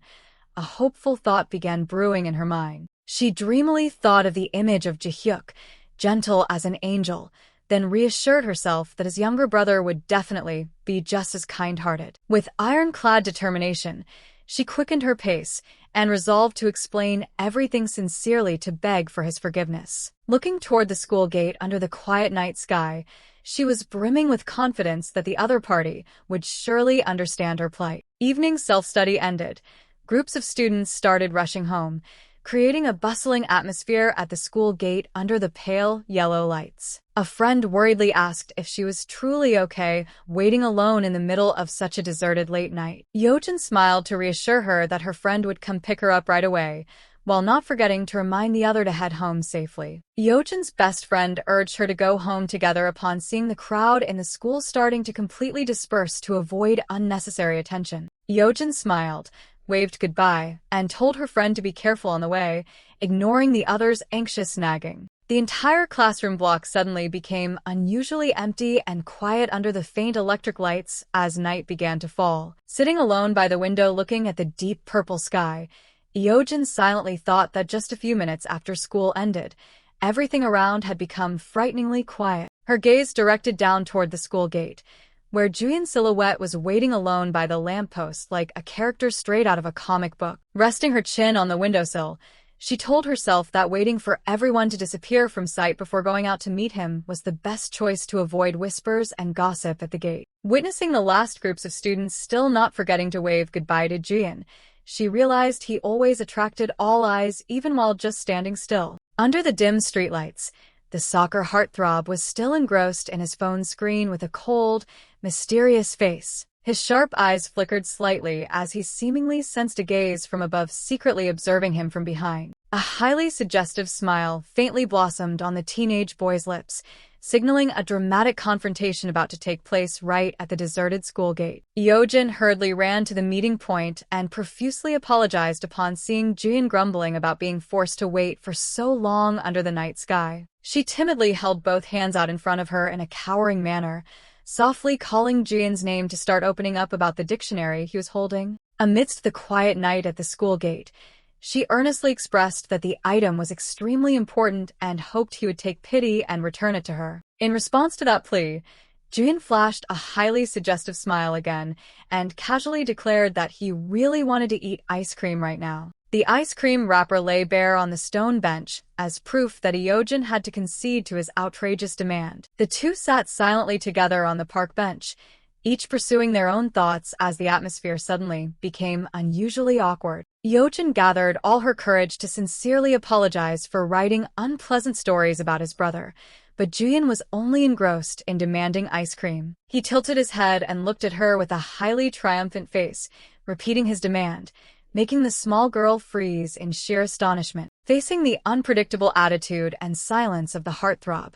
A hopeful thought began brewing in her mind. She dreamily thought of the image of Jaehyuk, gentle as an angel, then reassured herself that his younger brother would definitely be just as kind-hearted. With ironclad determination, she quickened her pace and resolved to explain everything sincerely to beg for his forgiveness. Looking toward the school gate under the quiet night sky, she was brimming with confidence that the other party would surely understand her plight. Evening self-study ended. Groups of students started rushing home, creating a bustling atmosphere at the school gate under the pale yellow lights. A friend worriedly asked if she was truly okay waiting alone in the middle of such a deserted late night. Eojin smiled to reassure her that her friend would come pick her up right away, while not forgetting to remind the other to head home safely. Eojin's best friend urged her to go home together upon seeing the crowd in the school starting to completely disperse to avoid unnecessary attention. Eojin smiled, waved goodbye, and told her friend to be careful on the way, ignoring the other's anxious nagging. The entire classroom block suddenly became unusually empty and quiet under the faint electric lights as night began to fall. Sitting alone by the window looking at the deep purple sky, Eojin silently thought that just a few minutes after school ended, everything around had become frighteningly quiet. Her gaze directed down toward the school gate, where Juyeon's silhouette was waiting alone by the lamppost like a character straight out of a comic book. Resting her chin on the windowsill, she told herself that waiting for everyone to disappear from sight before going out to meet him was the best choice to avoid whispers and gossip at the gate. Witnessing the last groups of students still not forgetting to wave goodbye to Juyeon, she realized he always attracted all eyes even while just standing still. Under the dim streetlights, the soccer heartthrob was still engrossed in his phone screen with a cold, mysterious face. His sharp eyes flickered slightly as he seemingly sensed a gaze from above secretly observing him from behind. A highly suggestive smile faintly blossomed on the teenage boy's lips, signaling a dramatic confrontation about to take place right at the deserted school gate. Eojin hurriedly ran to the meeting point and profusely apologized upon seeing Juyeon grumbling about being forced to wait for so long under the night sky. She timidly held both hands out in front of her in a cowering manner, softly calling Juyeon's name to start opening up about the dictionary he was holding. Amidst the quiet night at the school gate, she earnestly expressed that the item was extremely important and hoped he would take pity and return it to her. In response to that plea, Juyeon flashed a highly suggestive smile again and casually declared that he really wanted to eat ice cream right now. The ice cream wrapper lay bare on the stone bench as proof that Eojin had to concede to his outrageous demand. The two sat silently together on the park bench, each pursuing their own thoughts as the atmosphere suddenly became unusually awkward. Eojin gathered all her courage to sincerely apologize for writing unpleasant stories about his brother, but Juyeon was only engrossed in demanding ice cream. He tilted his head and looked at her with a highly triumphant face, repeating his demand, making the small girl freeze in sheer astonishment. Facing the unpredictable attitude and silence of the heartthrob,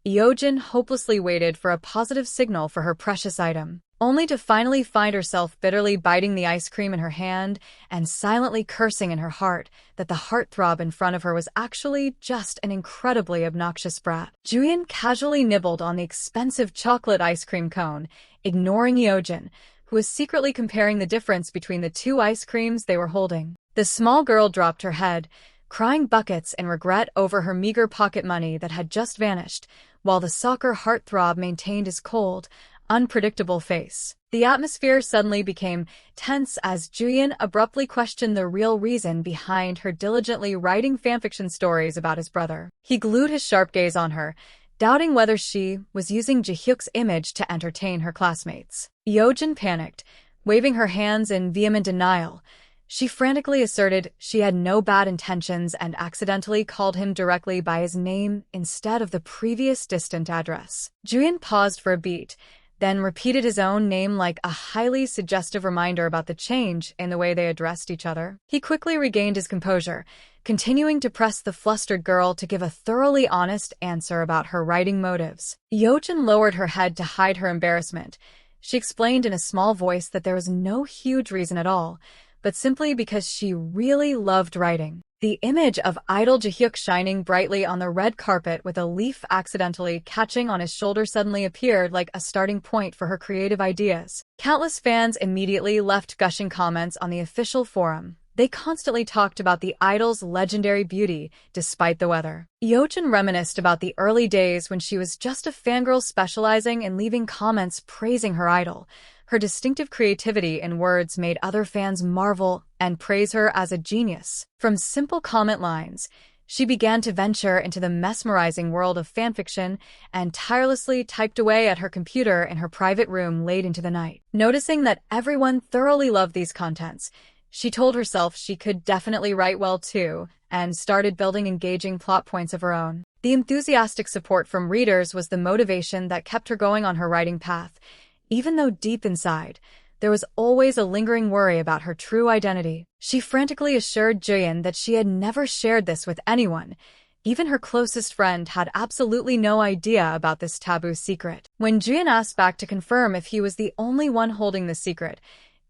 Eojin hopelessly waited for a positive signal for her precious item, only to finally find herself bitterly biting the ice cream in her hand and silently cursing in her heart that the heartthrob in front of her was actually just an incredibly obnoxious brat. Juyeon casually nibbled on the expensive chocolate ice cream cone, ignoring Eojin, who was secretly comparing the difference between the two ice creams they were holding. The small girl dropped her head, crying buckets in regret over her meager pocket money that had just vanished, while the soccer heartthrob maintained his cold, unpredictable face. The atmosphere suddenly became tense as Juyeon abruptly questioned the real reason behind her diligently writing fanfiction stories about his brother. He glued his sharp gaze on her, doubting whether she was using Jaehyuk's image to entertain her classmates. Eojin panicked, waving her hands in vehement denial. She frantically asserted she had no bad intentions and accidentally called him directly by his name instead of the previous distant address. Juyeon paused for a beat, then repeated his own name like a highly suggestive reminder about the change in the way they addressed each other. He quickly regained his composure, continuing to press the flustered girl to give a thoroughly honest answer about her writing motives. Eojin lowered her head to hide her embarrassment. She explained in a small voice that there was no huge reason at all, but simply because she really loved writing. The image of idol Jaehyuk shining brightly on the red carpet with a leaf accidentally catching on his shoulder suddenly appeared like a starting point for her creative ideas. Countless fans immediately left gushing comments on the official forum. They constantly talked about the idol's legendary beauty, despite the weather. Eojin reminisced about the early days when she was just a fangirl specializing in leaving comments praising her idol. Her distinctive creativity in words made other fans marvel and praise her as a genius. From simple comment lines, she began to venture into the mesmerizing world of fanfiction and tirelessly typed away at her computer in her private room late into the night. Noticing that everyone thoroughly loved these contents, she told herself she could definitely write well too, and started building engaging plot points of her own. The enthusiastic support from readers was the motivation that kept her going on her writing path, even though deep inside, there was always a lingering worry about her true identity. She frantically assured Juyeon that she had never shared this with anyone. Even her closest friend had absolutely no idea about this taboo secret. When Juyeon asked back to confirm if he was the only one holding the secret,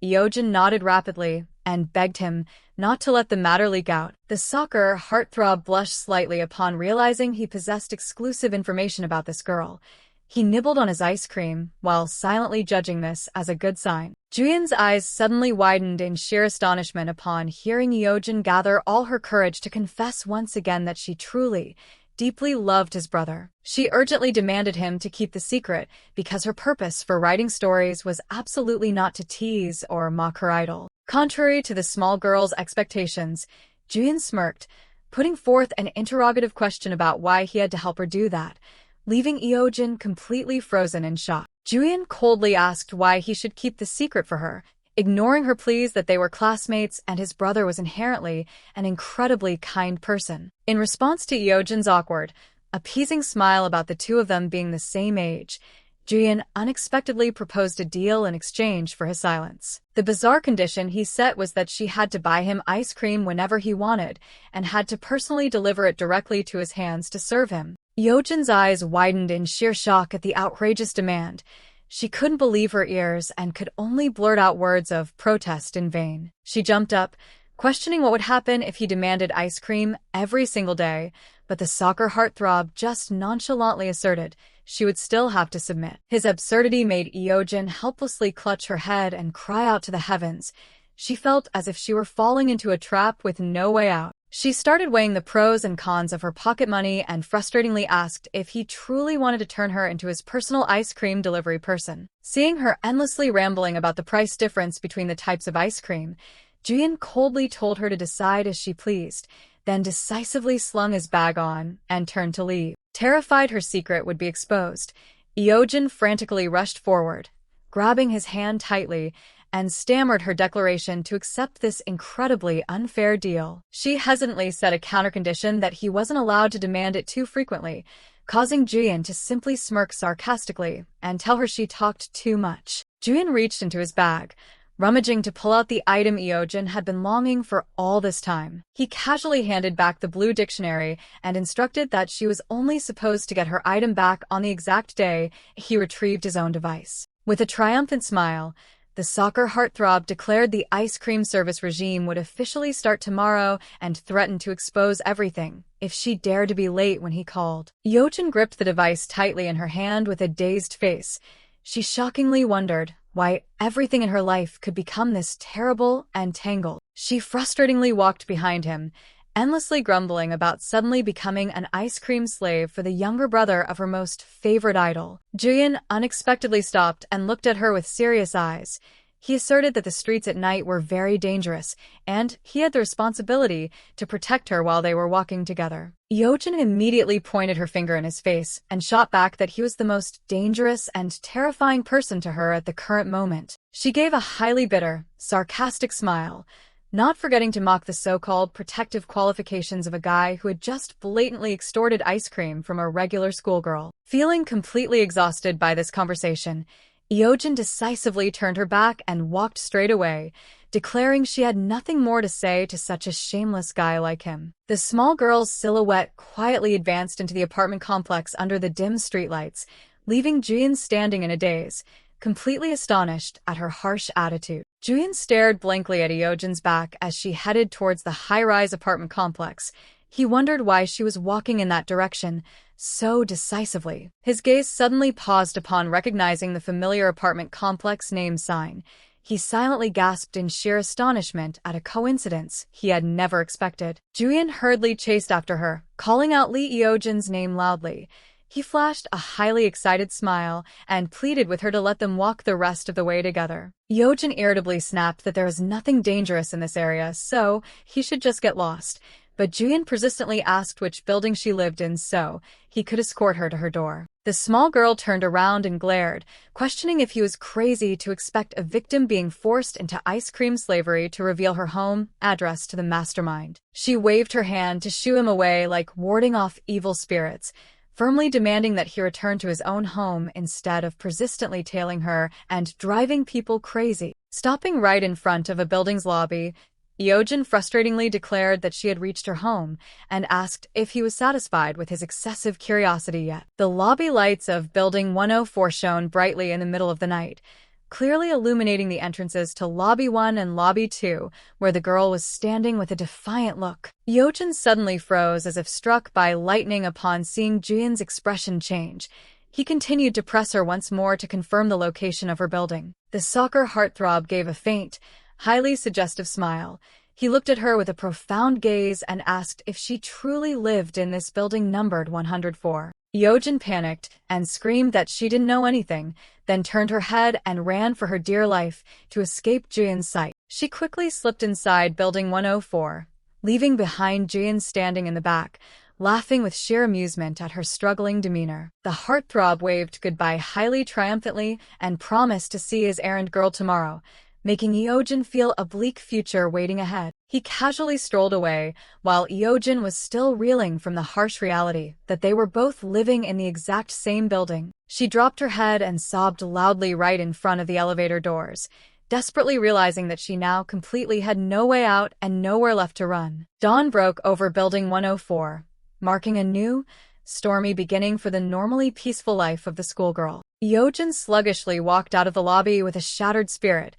Eojin nodded rapidly and begged him not to let the matter leak out. The soccer heartthrob blushed slightly upon realizing he possessed exclusive information about this girl. He nibbled on his ice cream, while silently judging this as a good sign. Juyeon's eyes suddenly widened in sheer astonishment upon hearing Eojin gather all her courage to confess once again that she truly, deeply loved his brother. She urgently demanded him to keep the secret because her purpose for writing stories was absolutely not to tease or mock her idol. Contrary to the small girl's expectations, Juyeon smirked, putting forth an interrogative question about why he had to help her do that, leaving Eojin completely frozen in shock. Juyeon coldly asked why he should keep the secret for her, ignoring her pleas that they were classmates and his brother was inherently an incredibly kind person. In response to Eojin's awkward, appeasing smile about the two of them being the same age, Juyeon unexpectedly proposed a deal in exchange for his silence. The bizarre condition he set was that she had to buy him ice cream whenever he wanted, and had to personally deliver it directly to his hands to serve him. Eojin's eyes widened in sheer shock at the outrageous demand. She couldn't believe her ears and could only blurt out words of protest in vain. She jumped up, questioning what would happen if he demanded ice cream every single day, but the soccer heartthrob just nonchalantly asserted she would still have to submit. His absurdity made Eojin helplessly clutch her head and cry out to the heavens. She felt as if she were falling into a trap with no way out. She started weighing the pros and cons of her pocket money and frustratingly asked if he truly wanted to turn her into his personal ice cream delivery person. Seeing her endlessly rambling about the price difference between the types of ice cream, Juyeon coldly told her to decide as she pleased, then decisively slung his bag on and turned to leave. Terrified her secret would be exposed, Eojin frantically rushed forward, grabbing his hand tightly, and stammered her declaration to accept this incredibly unfair deal. She hesitantly set a countercondition that he wasn't allowed to demand it too frequently, causing Juyeon to simply smirk sarcastically and tell her she talked too much. Juyeon reached into his bag, rummaging to pull out the item Eojin had been longing for all this time. He casually handed back the blue dictionary and instructed that she was only supposed to get her item back on the exact day he retrieved his own device. With a triumphant smile, the soccer heartthrob declared the ice cream service regime would officially start tomorrow and threatened to expose everything if she dared to be late when he called. Eojin gripped the device tightly in her hand with a dazed face. She shockingly wondered why everything in her life could become this terrible and tangled. She frustratingly walked behind him, endlessly grumbling about suddenly becoming an ice cream slave for the younger brother of her most favorite idol. Juyeon unexpectedly stopped and looked at her with serious eyes. He asserted that the streets at night were very dangerous, and he had the responsibility to protect her while they were walking together. Eojin immediately pointed her finger in his face and shot back that he was the most dangerous and terrifying person to her at the current moment. She gave a highly bitter, sarcastic smile, not forgetting to mock the so-called protective qualifications of a guy who had just blatantly extorted ice cream from a regular schoolgirl. Feeling completely exhausted by this conversation, Eojin decisively turned her back and walked straight away, declaring she had nothing more to say to such a shameless guy like him. The small girl's silhouette quietly advanced into the apartment complex under the dim streetlights, leaving Juyeon standing in a daze, completely astonished at her harsh attitude. Juyeon stared blankly at Eojin's back as she headed towards the high-rise apartment complex. He wondered why she was walking in that direction so decisively. His gaze suddenly paused upon recognizing the familiar apartment complex name sign. He silently gasped in sheer astonishment at a coincidence he had never expected. Juyeon hurriedly chased after her, calling out Lee Eojin's name loudly. He flashed a highly excited smile and pleaded with her to let them walk the rest of the way together. Eojin irritably snapped that there was nothing dangerous in this area, so he should just get lost. But Juyeon persistently asked which building she lived in so he could escort her to her door. The small girl turned around and glared, questioning if he was crazy to expect a victim being forced into ice cream slavery to reveal her home address to the mastermind. She waved her hand to shoo him away like warding off evil spirits, firmly demanding that he return to his own home instead of persistently tailing her and driving people crazy. Stopping right in front of a building's lobby, Eojin frustratingly declared that she had reached her home and asked if he was satisfied with his excessive curiosity yet. The lobby lights of Building 104 shone brightly in the middle of the night, clearly illuminating the entrances to Lobby 1 and Lobby 2, where the girl was standing with a defiant look. Eojin suddenly froze as if struck by lightning upon seeing Juyeon's expression change. He continued to press her once more to confirm the location of her building. The soccer heartthrob gave a faint, highly suggestive smile. He looked at her with a profound gaze and asked if she truly lived in this building numbered 104. Eojin panicked and screamed that she didn't know anything, then turned her head and ran for her dear life to escape Juyeon's sight. She quickly slipped inside Building 104, leaving behind Juyeon standing in the back, laughing with sheer amusement at her struggling demeanor. The heartthrob waved goodbye highly triumphantly and promised to see his errand girl tomorrow, making Eojin feel a bleak future waiting ahead. He casually strolled away, while Eojin was still reeling from the harsh reality that they were both living in the exact same building. She dropped her head and sobbed loudly right in front of the elevator doors, desperately realizing that she now completely had no way out and nowhere left to run. Dawn broke over Building 104, marking a new, stormy beginning for the normally peaceful life of the schoolgirl. Eojin sluggishly walked out of the lobby with a shattered spirit.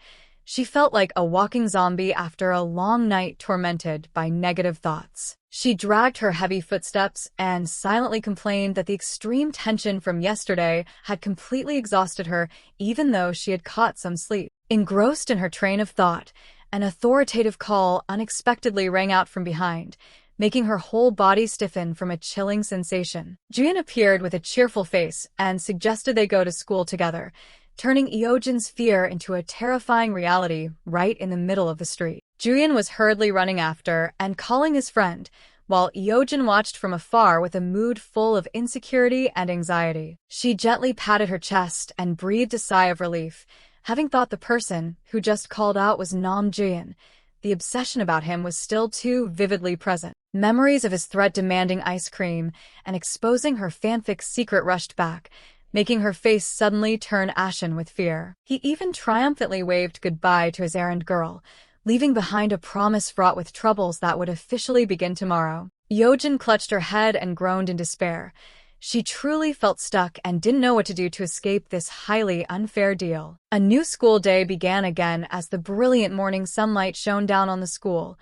She felt like a walking zombie after a long night tormented by negative thoughts. She dragged her heavy footsteps and silently complained that the extreme tension from yesterday had completely exhausted her, even though she had caught some sleep. Engrossed in her train of thought, an authoritative call unexpectedly rang out from behind, making her whole body stiffen from a chilling sensation. Juyeon appeared with a cheerful face and suggested they go to school together, turning Eojin's fear into a terrifying reality right in the middle of the street. Juyeon was hurriedly running after and calling his friend, while Eojin watched from afar with a mood full of insecurity and anxiety. She gently patted her chest and breathed a sigh of relief, having thought the person who just called out was Nam Juyeon. The obsession about him was still too vividly present. Memories of his threat demanding ice cream and exposing her fanfic secret rushed back, making her face suddenly turn ashen with fear. He even triumphantly waved goodbye to his errand girl, leaving behind a promise fraught with troubles that would officially begin tomorrow. Eojin clutched her head and groaned in despair. She truly felt stuck and didn't know what to do to escape this highly unfair deal. A new school day began again as the brilliant morning sunlight shone down on the school,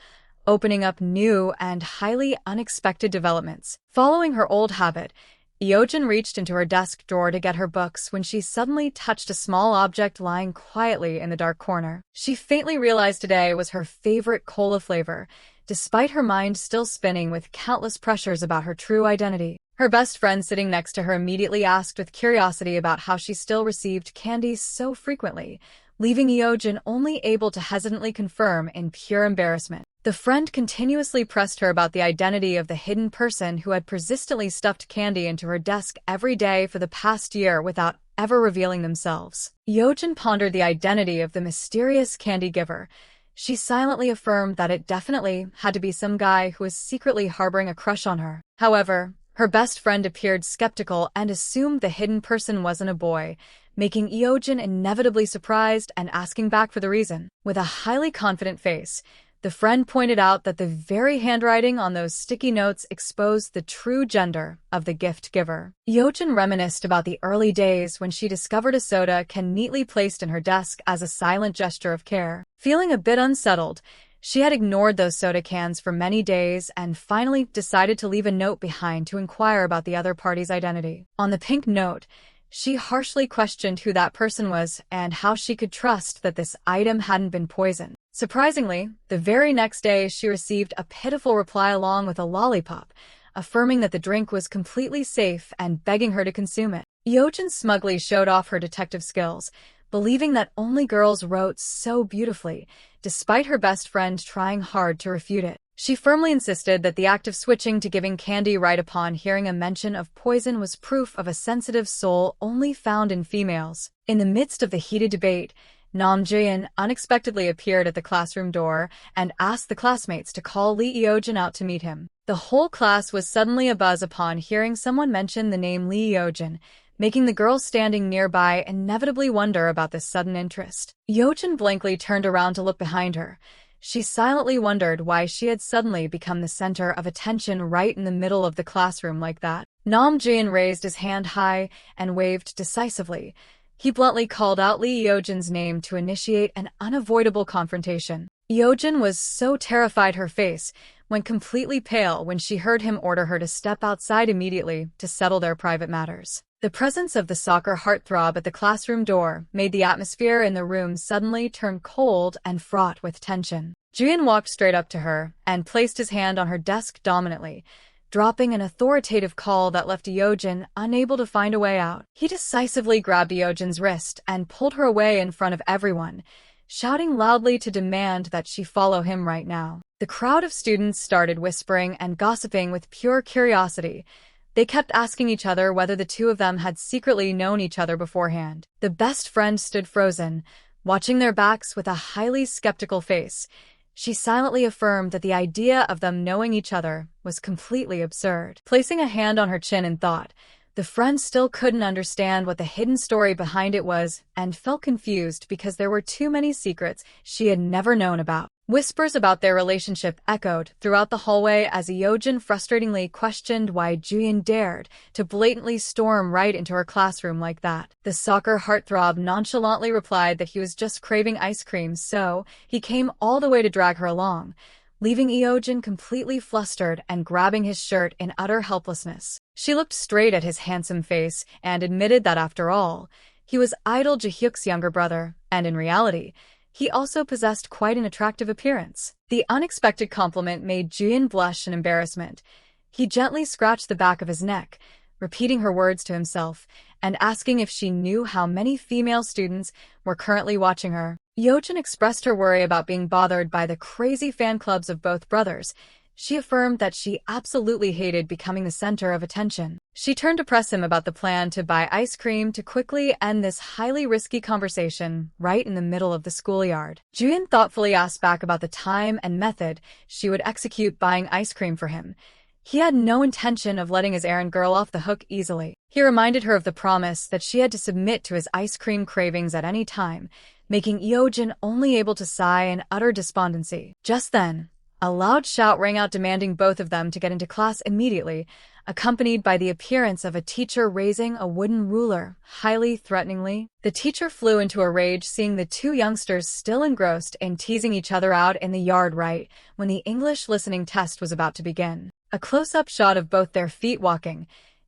opening up new and highly unexpected developments. Following her old habit, Eojin reached into her desk drawer to get her books when she suddenly touched a small object lying quietly in the dark corner. She faintly realized today was her favorite cola flavor, despite her mind still spinning with countless pressures about her true identity. Her best friend sitting next to her immediately asked with curiosity about how she still received candy so frequently, leaving Eojin only able to hesitantly confirm in pure embarrassment. The friend continuously pressed her about the identity of the hidden person who had persistently stuffed candy into her desk every day for the past year without ever revealing themselves. Eojin pondered the identity of the mysterious candy giver. She silently affirmed that it definitely had to be some guy who was secretly harboring a crush on her. However, her best friend appeared skeptical and assumed the hidden person wasn't a boy, making Eojin inevitably surprised and asking back for the reason. With a highly confident face, the friend pointed out that the very handwriting on those sticky notes exposed the true gender of the gift giver. Eojin reminisced about the early days when she discovered a soda can neatly placed in her desk as a silent gesture of care. Feeling a bit unsettled, she had ignored those soda cans for many days and finally decided to leave a note behind to inquire about the other party's identity. On the pink note, she harshly questioned who that person was and how she could trust that this item hadn't been poisoned. Surprisingly, the very next day she received a pitiful reply along with a lollipop, affirming that the drink was completely safe and begging her to consume it. Eojin smugly showed off her detective skills, believing that only girls wrote so beautifully, despite her best friend trying hard to refute it. She firmly insisted that the act of switching to giving candy right upon hearing a mention of poison was proof of a sensitive soul only found in females. In the midst of the heated debate, Nam Juyeon unexpectedly appeared at the classroom door and asked the classmates to call Lee Eojin out to meet him. The whole class was suddenly abuzz upon hearing someone mention the name Lee Eojin, making the girls standing nearby inevitably wonder about this sudden interest. Eojin blankly turned around to look behind her. She silently wondered why she had suddenly become the center of attention right in the middle of the classroom like that. Nam Juyeon raised his hand high and waved decisively. He bluntly called out Lee Eojin's name to initiate an unavoidable confrontation. Eojin was so terrified her face went completely pale when she heard him order her to step outside immediately to settle their private matters. The presence of the soccer heartthrob at the classroom door made the atmosphere in the room suddenly turn cold and fraught with tension. Juyeon walked straight up to her and placed his hand on her desk dominantly, dropping an authoritative call that left Eojin unable to find a way out. He decisively grabbed Eojin's wrist and pulled her away in front of everyone, shouting loudly to demand that she follow him right now. The crowd of students started whispering and gossiping with pure curiosity. They kept asking each other whether the two of them had secretly known each other beforehand. The best friend stood frozen, watching their backs with a highly skeptical face. She silently affirmed that the idea of them knowing each other was completely absurd. Placing a hand on her chin in thought, the friend still couldn't understand what the hidden story behind it was and felt confused because there were too many secrets she had never known about. Whispers about their relationship echoed throughout the hallway as Eojin frustratingly questioned why Juyeon dared to blatantly storm right into her classroom like that. The soccer heartthrob nonchalantly replied that he was just craving ice cream, so he came all the way to drag her along, leaving Eojin completely flustered and grabbing his shirt in utter helplessness. She looked straight at his handsome face and admitted that after all, he was Idol Jaehyuk's younger brother, and in reality, he also possessed quite an attractive appearance. The unexpected compliment made Juyeon blush in embarrassment. He gently scratched the back of his neck, repeating her words to himself, and asking if she knew how many female students were currently watching her. Eojin expressed her worry about being bothered by the crazy fan clubs of both brothers. She affirmed that she absolutely hated becoming the center of attention. She turned to press him about the plan to buy ice cream to quickly end this highly risky conversation right in the middle of the schoolyard. Juyeon thoughtfully asked back about the time and method she would execute buying ice cream for him. He had no intention of letting his errand girl off the hook easily. He reminded her of the promise that she had to submit to his ice cream cravings at any time, making Eojin only able to sigh in utter despondency. Just then, a loud shout rang out demanding both of them to get into class immediately, accompanied by the appearance of a teacher raising a wooden ruler, highly threateningly. The teacher flew into a rage seeing the two youngsters still engrossed in teasing each other out in the yard right when the English listening test was about to begin. A close-up shot of both their feet walking,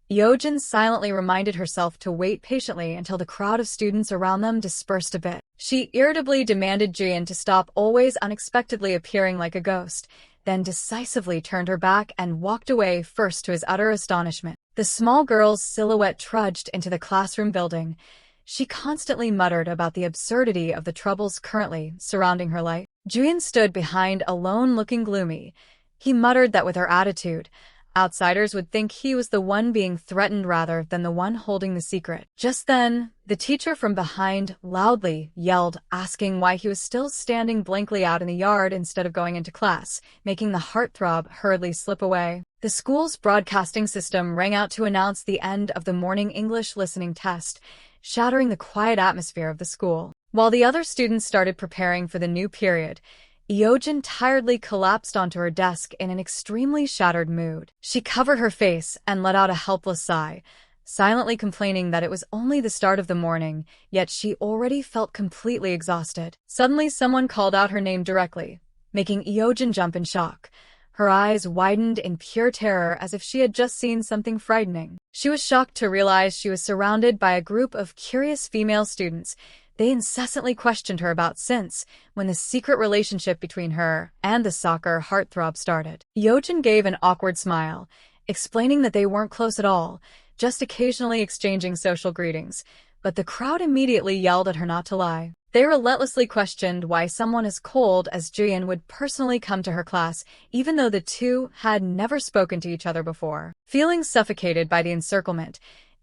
Eojin silently reminded herself to wait patiently until the crowd of students around them dispersed a bit. She irritably demanded Juyeon to stop always unexpectedly appearing like a ghost, then decisively turned her back and walked away, first to his utter astonishment. The small girl's silhouette trudged into the classroom building. She constantly muttered about the absurdity of the troubles currently surrounding her life. Juyeon stood behind alone, looking gloomy. He muttered that with her attitude, outsiders would think he was the one being threatened rather than the one holding the secret. Just then, the teacher from behind loudly yelled, asking why he was still standing blankly out in the yard instead of going into class, making the heartthrob hurriedly slip away. The school's broadcasting system rang out to announce the end of the morning English listening test, shattering the quiet atmosphere of the school. While the other students started preparing for the new period, Eojin tiredly collapsed onto her desk in an extremely shattered mood. She covered her face and let out a helpless sigh, silently complaining that it was only the start of the morning, yet she already felt completely exhausted. Suddenly, someone called out her name directly, making Eojin jump in shock. Her eyes widened in pure terror as if she had just seen something frightening. She was shocked to realize she was surrounded by a group of curious female students. They incessantly questioned her about since when the secret relationship between her and the soccer heartthrob started. Eojin gave an awkward smile, explaining that they weren't close at all, just occasionally exchanging social greetings, but the crowd immediately yelled at her not to lie. They relentlessly questioned why someone as cold as Juyeon would personally come to her class, even though the two had never spoken to each other before. Feeling suffocated by the encirclement,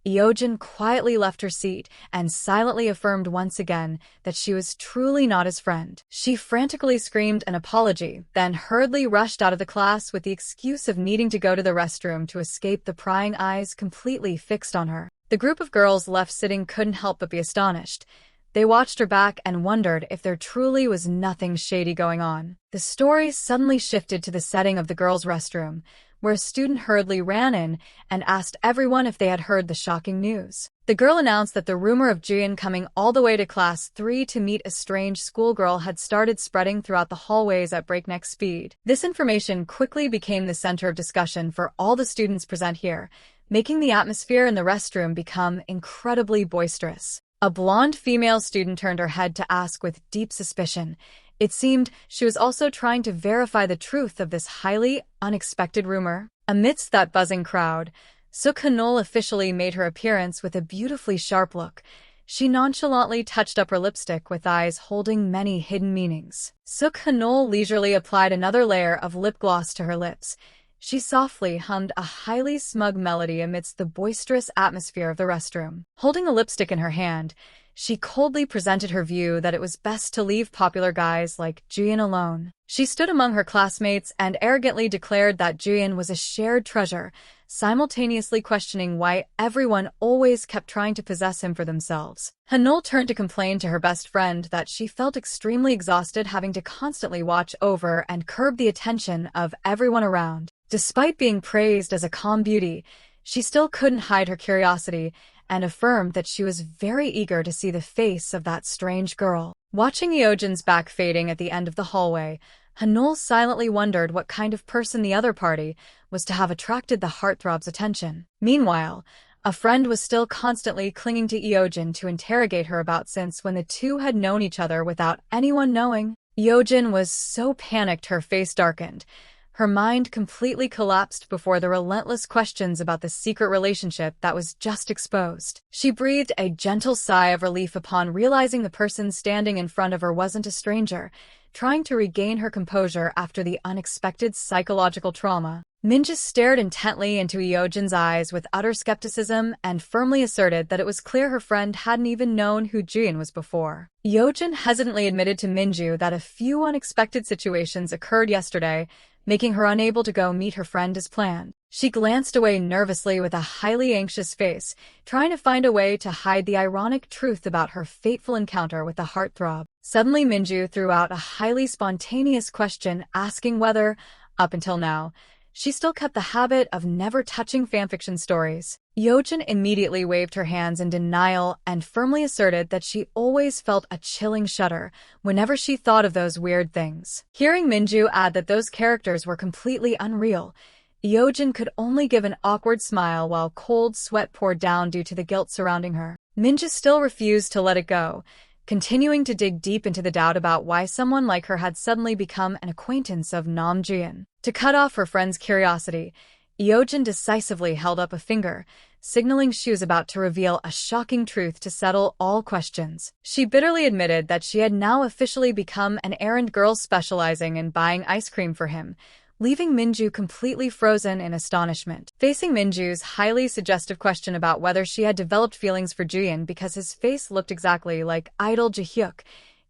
Eojin quietly left her seat and silently affirmed once again that she was truly not his friend. She frantically screamed an apology, then hurriedly rushed out of the class with the excuse of needing to go to the restroom to escape the prying eyes completely fixed on her. The group of girls left sitting couldn't help but be astonished. They watched her back and wondered if there truly was nothing shady going on. The story suddenly shifted to the setting of the girls' restroom, where a student hurriedly ran in and asked everyone if they had heard the shocking news. The girl announced that the rumor of Juyeon coming all the way to class 3 to meet a strange schoolgirl had started spreading throughout the hallways at breakneck speed. This information quickly became the center of discussion for all the students present here, making the atmosphere in the restroom become incredibly boisterous. A blonde female student turned her head to ask with deep suspicion. It seemed she was also trying to verify the truth of this highly unexpected rumor. Amidst that buzzing crowd, Suk-hanul officially made her appearance with a beautifully sharp look. She nonchalantly touched up her lipstick with eyes holding many hidden meanings. Suk-hanul leisurely applied another layer of lip gloss to her lips. She softly hummed a highly smug melody amidst the boisterous atmosphere of the restroom. Holding a lipstick in her hand, she coldly presented her view that it was best to leave popular guys like Juyeon alone. She stood among her classmates and arrogantly declared that Juyeon was a shared treasure, simultaneously questioning why everyone always kept trying to possess him for themselves. Hanul turned to complain to her best friend that she felt extremely exhausted having to constantly watch over and curb the attention of everyone around. Despite being praised as a calm beauty, she still couldn't hide her curiosity and affirmed that she was very eager to see the face of that strange girl. Watching Eojin's back fading at the end of the hallway, Hanul silently wondered what kind of person the other party was to have attracted the heartthrob's attention. Meanwhile, a friend was still constantly clinging to Eojin to interrogate her about since when the two had known each other without anyone knowing. Eojin was so panicked her face darkened. Her mind completely collapsed before the relentless questions about the secret relationship that was just exposed. She breathed a gentle sigh of relief upon realizing the person standing in front of her wasn't a stranger, trying to regain her composure after the unexpected psychological trauma. Minju stared intently into Eojin's eyes with utter skepticism and firmly asserted that it was clear her friend hadn't even known who Juyeon was before. Eojin hesitantly admitted to Minju that a few unexpected situations occurred yesterday, making her unable to go meet her friend as planned. She glanced away nervously with a highly anxious face, trying to find a way to hide the ironic truth about her fateful encounter with the heartthrob. Suddenly, Minju threw out a highly spontaneous question, asking whether, up until now, she still kept the habit of never touching fanfiction stories. Eojin immediately waved her hands in denial and firmly asserted that she always felt a chilling shudder whenever she thought of those weird things. Hearing Minju add that those characters were completely unreal, Eojin could only give an awkward smile while cold sweat poured down due to the guilt surrounding her. Minju still refused to let it go, continuing to dig deep into the doubt about why someone like her had suddenly become an acquaintance of Nam Juyeon. To cut off her friend's curiosity, Eojin decisively held up a finger, signaling she was about to reveal a shocking truth to settle all questions. She bitterly admitted that she had now officially become an errand girl specializing in buying ice cream for him, leaving Minju completely frozen in astonishment. Facing Minju's highly suggestive question about whether she had developed feelings for Juyeon because his face looked exactly like idol Jaehyuk,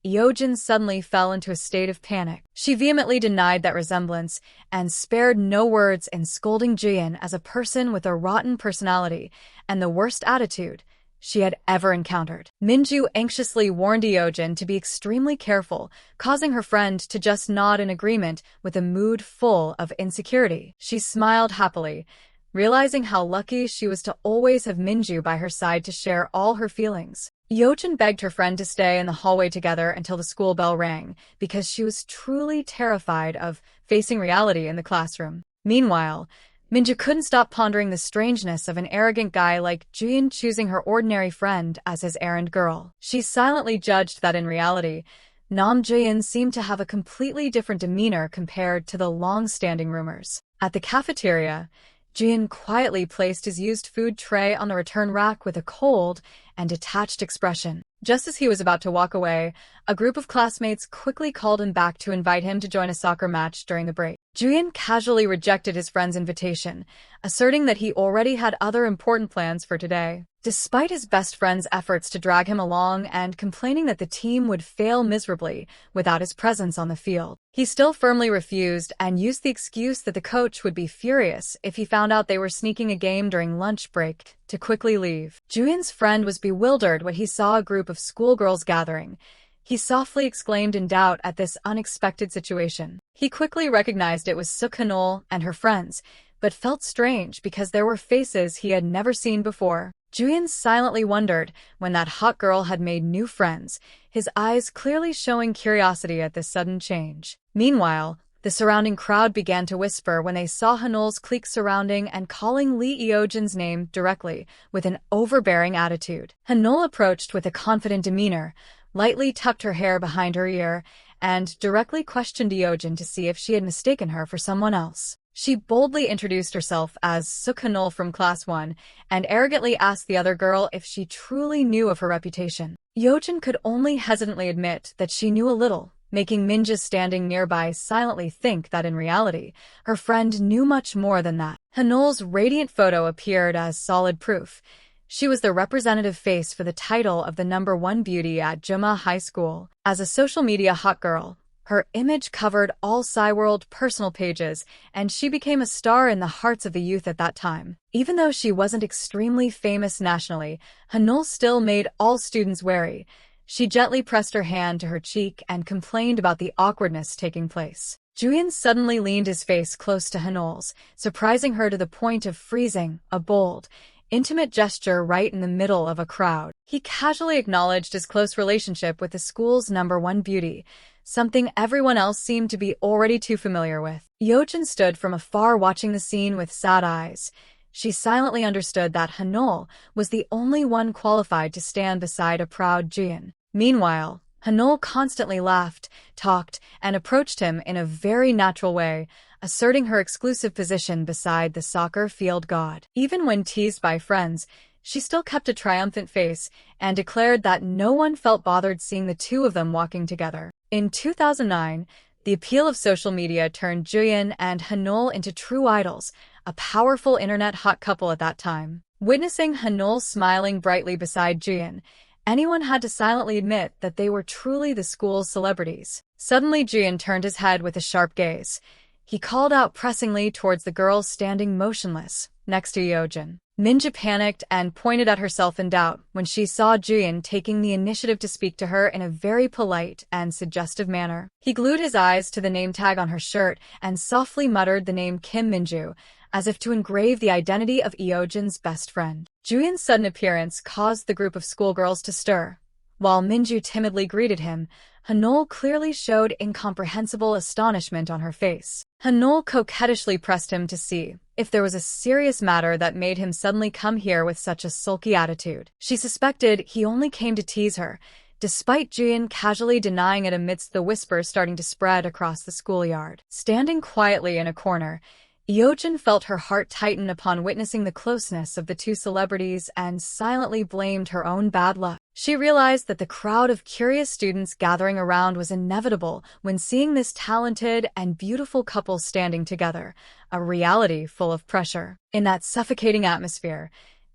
Eojin suddenly fell into a state of panic. She vehemently denied that resemblance and spared no words in scolding Juyeon as a person with a rotten personality and the worst attitude she had ever encountered. Minju anxiously warned Eojin to be extremely careful, causing her friend to just nod in agreement with a mood full of insecurity. She smiled happily, realizing how lucky she was to always have Minju by her side to share all her feelings. Eojin begged her friend to stay in the hallway together until the school bell rang, because she was truly terrified of facing reality in the classroom. Meanwhile, Minju couldn't stop pondering the strangeness of an arrogant guy like Juyeon choosing her ordinary friend as his errand girl. She silently judged that in reality, Nam Juyeon seemed to have a completely different demeanor compared to the long-standing rumors. At the cafeteria, Juyeon quietly placed his used food tray on the return rack with a cold and detached expression. Just as he was about to walk away, a group of classmates quickly called him back to invite him to join a soccer match during the break. Juyeon casually rejected his friend's invitation, asserting that he already had other important plans for today. Despite his best friend's efforts to drag him along and complaining that the team would fail miserably without his presence on the field, he still firmly refused and used the excuse that the coach would be furious if he found out they were sneaking a game during lunch break to quickly leave. Juyeon's friend was bewildered when he saw a group of schoolgirls gathering. He softly exclaimed in doubt at this unexpected situation. He quickly recognized it was Suk-hanol and her friends, but felt strange because there were faces he had never seen before. Juyeon silently wondered when that hot girl had made new friends, his eyes clearly showing curiosity at this sudden change. Meanwhile, the surrounding crowd began to whisper when they saw Hanol's clique surrounding and calling Lee Eojin's name directly, with an overbearing attitude. Hanol approached with a confident demeanor, lightly tucked her hair behind her ear, and directly questioned Eojin to see if she had mistaken her for someone else. She boldly introduced herself as Suk-hanol from Class 1 and arrogantly asked the other girl if she truly knew of her reputation. Eojin could only hesitantly admit that she knew a little, making Minja standing nearby silently think that in reality, her friend knew much more than that. Hanol's radiant photo appeared as solid proof. She was the representative face for the title of the #1 beauty at Jeongdok High School. As a social media hot girl, her image covered all Psyworld personal pages, and she became a star in the hearts of the youth at that time. Even though she wasn't extremely famous nationally, Hanol still made all students wary. She gently pressed her hand to her cheek and complained about the awkwardness taking place. Juyeon suddenly leaned his face close to Hanol's, surprising her to the point of freezing, a bold, intimate gesture right in the middle of a crowd. He casually acknowledged his close relationship with the school's #1 beauty, something everyone else seemed to be already too familiar with. Eojin stood from afar watching the scene with sad eyes. She silently understood that Hanol was the only one qualified to stand beside a proud Juyeon. Meanwhile, Hanol constantly laughed, talked, and approached him in a very natural way, asserting her exclusive position beside the soccer field god. Even when teased by friends, she still kept a triumphant face and declared that no one felt bothered seeing the two of them walking together. In 2009, the appeal of social media turned Juyeon and Hanol into true idols, a powerful internet hot couple at that time. Witnessing Hanol smiling brightly beside Juyeon, anyone had to silently admit that they were truly the school's celebrities. Suddenly Juyeon turned his head with a sharp gaze. He called out pressingly towards the girl standing motionless, next to Eojin. Minja panicked and pointed at herself in doubt when she saw Juyeon taking the initiative to speak to her in a very polite and suggestive manner. He glued his eyes to the name tag on her shirt and softly muttered the name Kim Minju, as if to engrave the identity of Eojin's best friend. Juyeon's sudden appearance caused the group of schoolgirls to stir. While Minju timidly greeted him, Hanol clearly showed incomprehensible astonishment on her face. Hanol coquettishly pressed him to see if there was a serious matter that made him suddenly come here with such a sulky attitude. She suspected he only came to tease her, despite Juyeon casually denying it amidst the whispers starting to spread across the schoolyard. Standing quietly in a corner, Eojin felt her heart tighten upon witnessing the closeness of the two celebrities and silently blamed her own bad luck. She realized that the crowd of curious students gathering around was inevitable when seeing this talented and beautiful couple standing together, a reality full of pressure. In that suffocating atmosphere,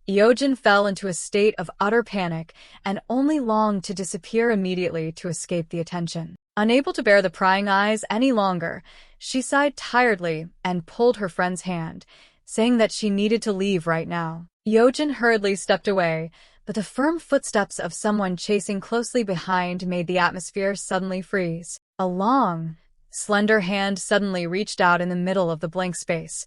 Eojin fell into a state of utter panic and only longed to disappear immediately to escape the attention. Unable to bear the prying eyes any longer, she sighed tiredly and pulled her friend's hand, saying that she needed to leave right now. Eojin hurriedly stepped away, but the firm footsteps of someone chasing closely behind made the atmosphere suddenly freeze. A long, slender hand suddenly reached out in the middle of the blank space.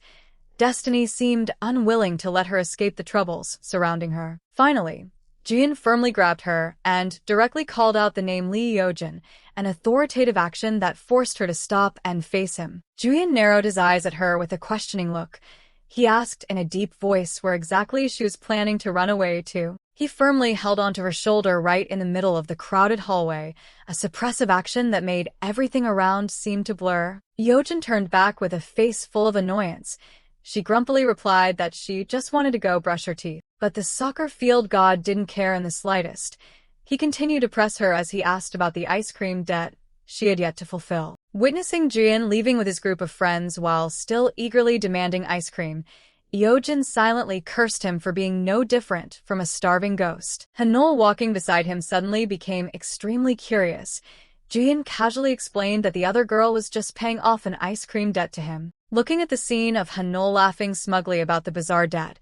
Destiny seemed unwilling to let her escape the troubles surrounding her. Finally, Juyeon firmly grabbed her and directly called out the name Lee Eojin, an authoritative action that forced her to stop and face him. Juyeon narrowed his eyes at her with a questioning look. He asked in a deep voice where exactly she was planning to run away to. He firmly held onto her shoulder right in the middle of the crowded hallway, a suppressive action that made everything around seem to blur. Eojin turned back with a face full of annoyance. She grumpily replied that she just wanted to go brush her teeth. But the soccer field god didn't care in the slightest. He continued to press her as he asked about the ice cream debt she had yet to fulfill. Witnessing Juyeon leaving with his group of friends while still eagerly demanding ice cream, Eojin silently cursed him for being no different from a starving ghost. Hanol walking beside him suddenly became extremely curious. Juyeon casually explained that the other girl was just paying off an ice cream debt to him. Looking at the scene of Hanol laughing smugly about the bizarre debt,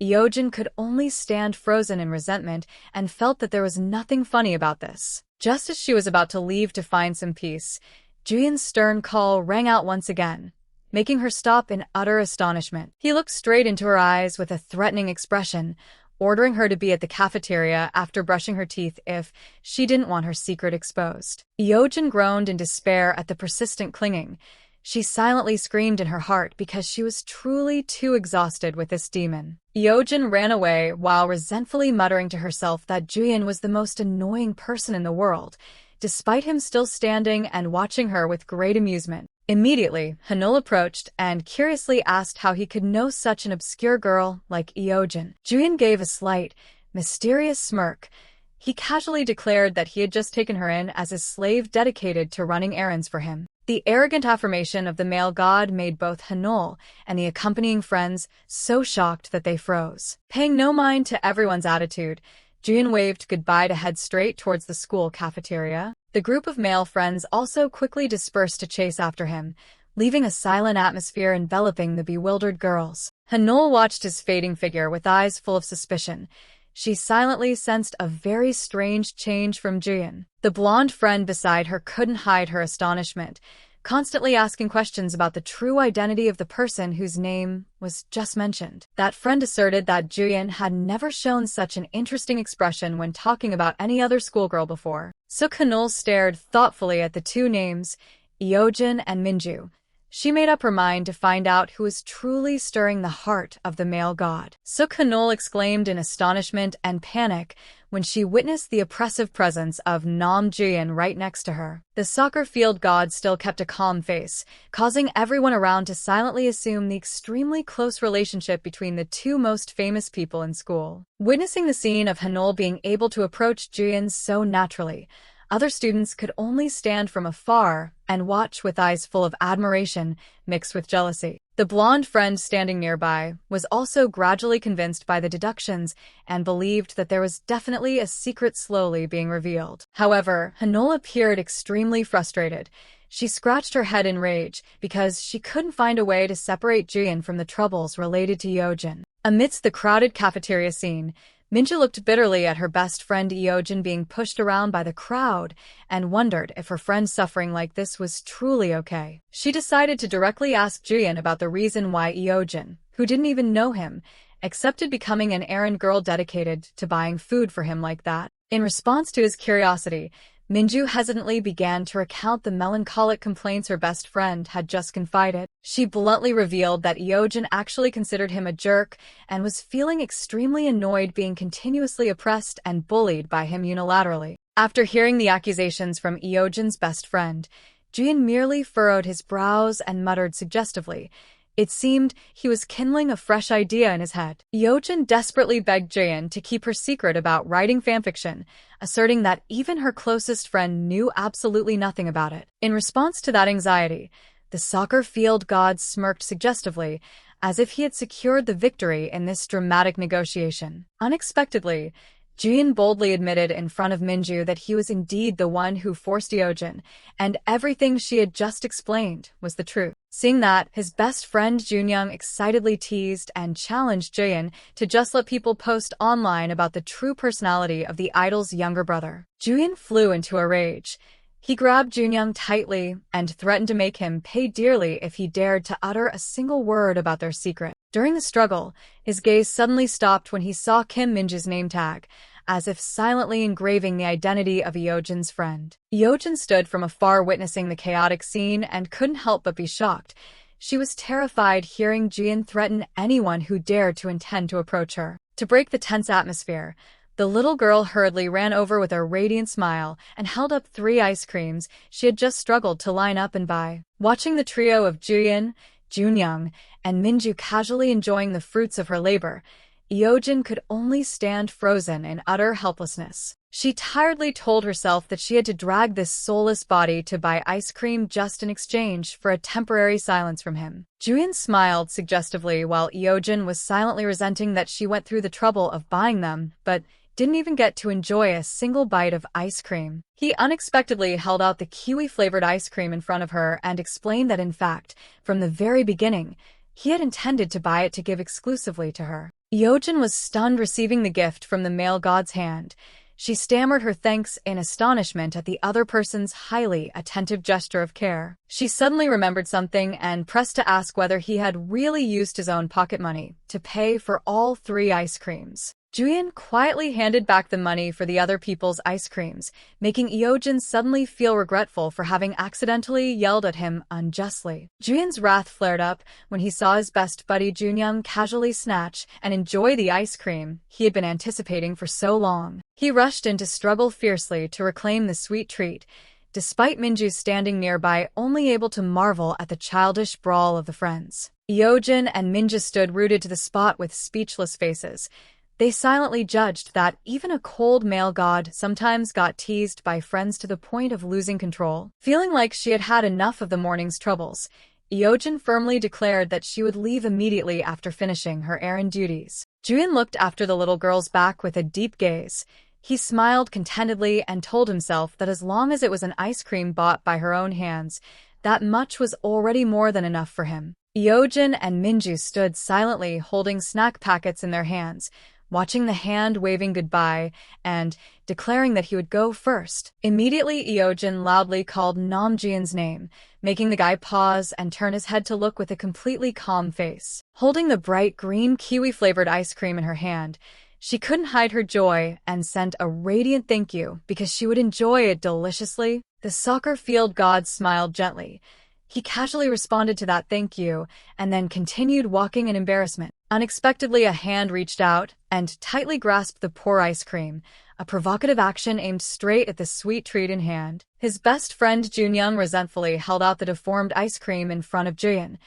Eojin could only stand frozen in resentment and felt that there was nothing funny about this. Just as she was about to leave to find some peace, Juyeon's stern call rang out once again, making her stop in utter astonishment. He looked straight into her eyes with a threatening expression, ordering her to be at the cafeteria after brushing her teeth if she didn't want her secret exposed. Eojin groaned in despair at the persistent clinging. She silently screamed in her heart because she was truly too exhausted with this demon. Eojin ran away while resentfully muttering to herself that Juyeon was the most annoying person in the world, despite him still standing and watching her with great amusement. Immediately, Hanol approached and curiously asked how he could know such an obscure girl like Eojin. Juyeon gave a slight, mysterious smirk. He casually declared that he had just taken her in as a slave dedicated to running errands for him. The arrogant affirmation of the male god made both Hanol and the accompanying friends so shocked that they froze. Paying no mind to everyone's attitude, Juyeon waved goodbye to head straight towards the school cafeteria. The group of male friends also quickly dispersed to chase after him, leaving a silent atmosphere enveloping the bewildered girls. Hanol watched his fading figure with eyes full of suspicion. She silently sensed a very strange change from Juyeon. The blonde friend beside her couldn't hide her astonishment, constantly asking questions about the true identity of the person whose name was just mentioned. That friend asserted that Juyeon had never shown such an interesting expression when talking about any other schoolgirl before. Suk Hanol stared thoughtfully at the two names, Eojin and Minju. She made up her mind to find out who was truly stirring the heart of the male god. Suk Hanol exclaimed in astonishment and panic when she witnessed the oppressive presence of Nam Juyeon right next to her. The soccer field god still kept a calm face, causing everyone around to silently assume the extremely close relationship between the two most famous people in school. Witnessing the scene of Hanol being able to approach Juyeon so naturally, other students could only stand from afar and watch with eyes full of admiration mixed with jealousy. The blonde friend standing nearby was also gradually convinced by the deductions and believed that there was definitely a secret slowly being revealed. However, Hanol appeared extremely frustrated. She scratched her head in rage because she couldn't find a way to separate Juyeon from the troubles related to Eojin. Amidst the crowded cafeteria scene, Minju looked bitterly at her best friend Eojin being pushed around by the crowd and wondered if her friend's suffering like this was truly okay. She decided to directly ask Juyeon about the reason why Eojin, who didn't even know him, accepted becoming an errand girl dedicated to buying food for him like that. In response to his curiosity, Minju hesitantly began to recount the melancholic complaints her best friend had just confided. She bluntly revealed that Eojin actually considered him a jerk and was feeling extremely annoyed being continuously oppressed and bullied by him unilaterally. After hearing the accusations from Eojin's best friend, Juyeon merely furrowed his brows and muttered suggestively. It seemed he was kindling a fresh idea in his head. Eojin desperately begged Juyeon to keep her secret about writing fanfiction, asserting that even her closest friend knew absolutely nothing about it. In response to that anxiety, the soccer field god smirked suggestively, as if he had secured the victory in this dramatic negotiation. Unexpectedly, Juyeon boldly admitted in front of Minju that he was indeed the one who forced Eojin, and everything she had just explained was the truth. Seeing that, his best friend Junyoung excitedly teased and challenged Juyeon to just let people post online about the true personality of the idol's younger brother. Juyeon flew into a rage. He grabbed Junyoung tightly and threatened to make him pay dearly if he dared to utter a single word about their secret. During the struggle, his gaze suddenly stopped when he saw Kim Minju's name tag, as if silently engraving the identity of Eojin's friend. Eojin stood from afar witnessing the chaotic scene and couldn't help but be shocked. She was terrified hearing Juyeon threaten anyone who dared to intend to approach her. To break the tense atmosphere, the little girl hurriedly ran over with a radiant smile and held up 3 ice creams she had just struggled to line up and buy. Watching the trio of Juyeon, Junyoung, and Minju casually enjoying the fruits of her labor, Eojin could only stand frozen in utter helplessness. She tiredly told herself that she had to drag this soulless body to buy ice cream just in exchange for a temporary silence from him. Juyeon smiled suggestively while Eojin was silently resenting that she went through the trouble of buying them, but didn't even get to enjoy a single bite of ice cream. He unexpectedly held out the kiwi-flavored ice cream in front of her and explained that in fact, from the very beginning, he had intended to buy it to give exclusively to her. Eojin was stunned receiving the gift from the male god's hand. She stammered her thanks in astonishment at the other person's highly attentive gesture of care. She suddenly remembered something and pressed to ask whether he had really used his own pocket money to pay for all 3 ice creams. Juyeon quietly handed back the money for the other people's ice creams, making Eojin suddenly feel regretful for having accidentally yelled at him unjustly. Juyeon's wrath flared up when he saw his best buddy Junyoung casually snatch and enjoy the ice cream he had been anticipating for so long. He rushed in to struggle fiercely to reclaim the sweet treat, despite Minju standing nearby only able to marvel at the childish brawl of the friends. Eojin and Minju stood rooted to the spot with speechless faces. They silently judged that even a cold male god sometimes got teased by friends to the point of losing control. Feeling like she had had enough of the morning's troubles, Eojin firmly declared that she would leave immediately after finishing her errand duties. Juyeon looked after the little girl's back with a deep gaze. He smiled contentedly and told himself that as long as it was an ice cream bought by her own hands, that much was already more than enough for him. Eojin and Minju stood silently holding snack packets in their hands, watching the hand waving goodbye and declaring that he would go first. Immediately, Eojin loudly called Nam Juyeon's name, making the guy pause and turn his head to look with a completely calm face. Holding the bright green kiwi-flavored ice cream in her hand, she couldn't hide her joy and sent a radiant thank you because she would enjoy it deliciously. The soccer field god smiled gently. He casually responded to that thank you and then continued walking in embarrassment. Unexpectedly, a hand reached out and tightly grasped the poor ice cream, a provocative action aimed straight at the sweet treat in hand. His best friend Junyoung resentfully held out the deformed ice cream in front of Juyeon,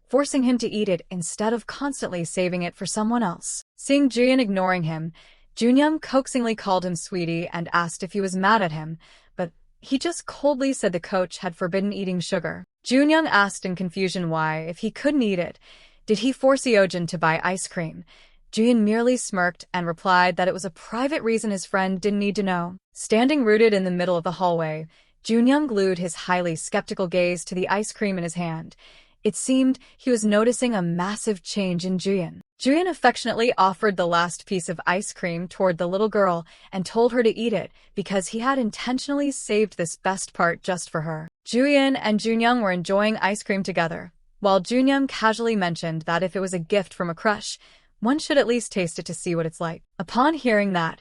forcing him to eat it instead of constantly saving it for someone else. Seeing Juyeon ignoring him, Junyoung coaxingly called him sweetie and asked if he was mad at him, but he just coldly said the coach had forbidden eating sugar. Junyoung asked in confusion why, if he couldn't eat it, did he force Eojin to buy ice cream? Juyeon merely smirked and replied that it was a private reason his friend didn't need to know. Standing rooted in the middle of the hallway, Junyoung glued his highly skeptical gaze to the ice cream in his hand. It seemed he was noticing a massive change in Juyeon. Juyeon affectionately offered the last piece of ice cream toward the little girl and told her to eat it because he had intentionally saved this best part just for her. Juyeon and Junyoung were enjoying ice cream together, while Junyoung casually mentioned that if it was a gift from a crush, one should at least taste it to see what it's like. Upon hearing that,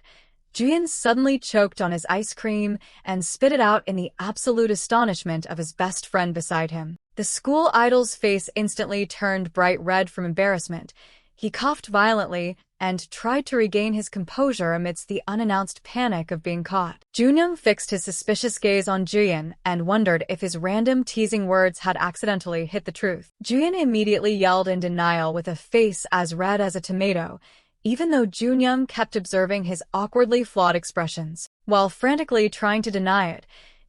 Juyeon suddenly choked on his ice cream and spit it out in the absolute astonishment of his best friend beside him. The school idol's face instantly turned bright red from embarrassment. He coughed violently and tried to regain his composure amidst the unannounced panic of being caught. Junyoung fixed his suspicious gaze on Juyeon and wondered if his random teasing words had accidentally hit the truth. Juyeon immediately yelled in denial with a face as red as a tomato, even though Junyoung kept observing his awkwardly flawed expressions. While frantically trying to deny it,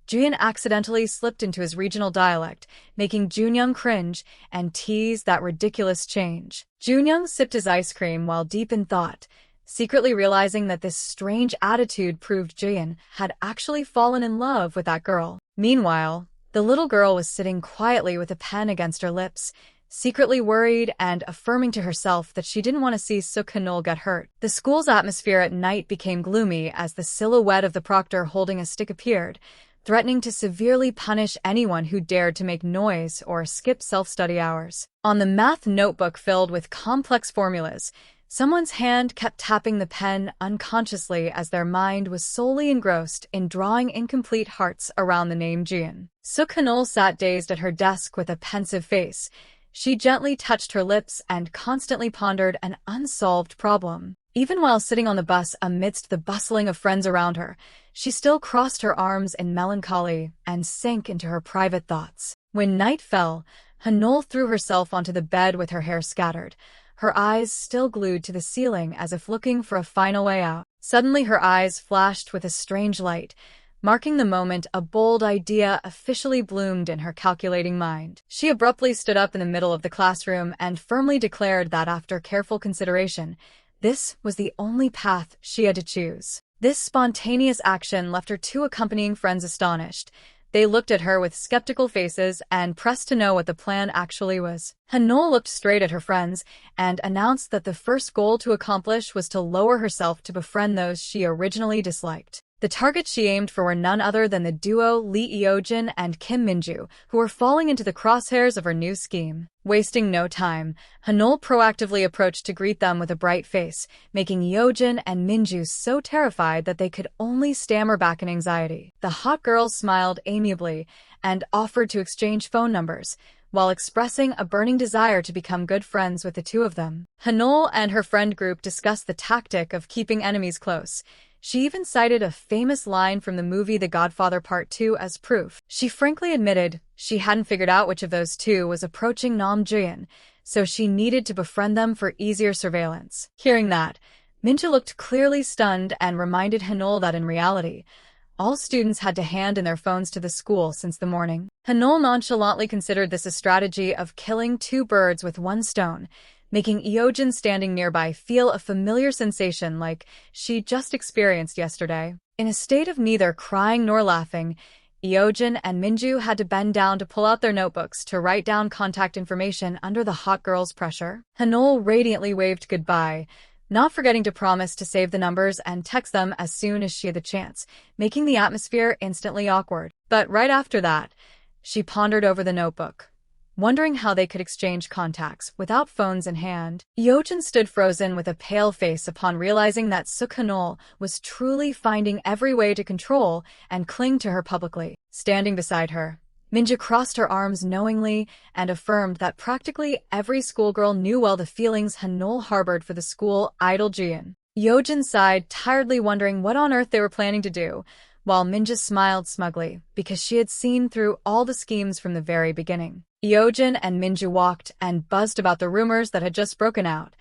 Juyeon accidentally slipped into his regional dialect, making Junyoung cringe and tease that ridiculous change. Junyoung sipped his ice cream while deep in thought, secretly realizing that this strange attitude proved Juyeon had actually fallen in love with that girl. Meanwhile, the little girl was sitting quietly with a pen against her lips, secretly worried and affirming to herself that she didn't want to see Suk-hanul get hurt. The school's atmosphere at night became gloomy as the silhouette of the proctor holding a stick appeared, threatening to severely punish anyone who dared to make noise or skip self-study hours. On the math notebook filled with complex formulas, someone's hand kept tapping the pen unconsciously as their mind was solely engrossed in drawing incomplete hearts around the name Juyeon. Suk-hanul sat dazed at her desk with a pensive face. She gently touched her lips and constantly pondered an unsolved problem. Even while sitting on the bus amidst the bustling of friends around her, she still crossed her arms in melancholy and sank into her private thoughts. When night fell, Hanul threw herself onto the bed with her hair scattered, her eyes still glued to the ceiling as if looking for a final way out. Suddenly her eyes flashed with a strange light, marking the moment a bold idea officially bloomed in her calculating mind. She abruptly stood up in the middle of the classroom and firmly declared that after careful consideration, this was the only path she had to choose. This spontaneous action left her two accompanying friends astonished. They looked at her with skeptical faces and pressed to know what the plan actually was. Hanul looked straight at her friends and announced that the first goal to accomplish was to lower herself to befriend those she originally disliked. The targets she aimed for were none other than the duo Lee Eojin and Kim Minju, who were falling into the crosshairs of her new scheme. Wasting no time, Hanul proactively approached to greet them with a bright face, making Eojin and Minju so terrified that they could only stammer back in anxiety. The hot girl smiled amiably and offered to exchange phone numbers, while expressing a burning desire to become good friends with the two of them. Hanul and her friend group discussed the tactic of keeping enemies close. She even cited a famous line from the movie The Godfather Part 2 as proof. She frankly admitted she hadn't figured out which of those two was approaching Nam Juyeon, so she needed to befriend them for easier surveillance. Hearing that, Minju looked clearly stunned and reminded Hanul that in reality, all students had to hand in their phones to the school since the morning. Hanul nonchalantly considered this a strategy of killing two birds with one stone, making Eojin standing nearby feel a familiar sensation like she just experienced yesterday. In a state of neither crying nor laughing, Eojin and Minju had to bend down to pull out their notebooks to write down contact information under the hot girl's pressure. Hanul radiantly waved goodbye, not forgetting to promise to save the numbers and text them as soon as she had the chance, making the atmosphere instantly awkward. But right after that, she pondered over the notebook, wondering how they could exchange contacts without phones in hand. Eojin stood frozen with a pale face upon realizing that Suk-hanul was truly finding every way to control and cling to her publicly. Standing beside her, Minju crossed her arms knowingly and affirmed that practically every schoolgirl knew well the feelings Hanul harbored for the school idol Juyeon. Eojin sighed, tiredly wondering what on earth they were planning to do, while Minju smiled smugly because she had seen through all the schemes from the very beginning. Eojin and Minju walked and buzzed about the rumors that had just broken out.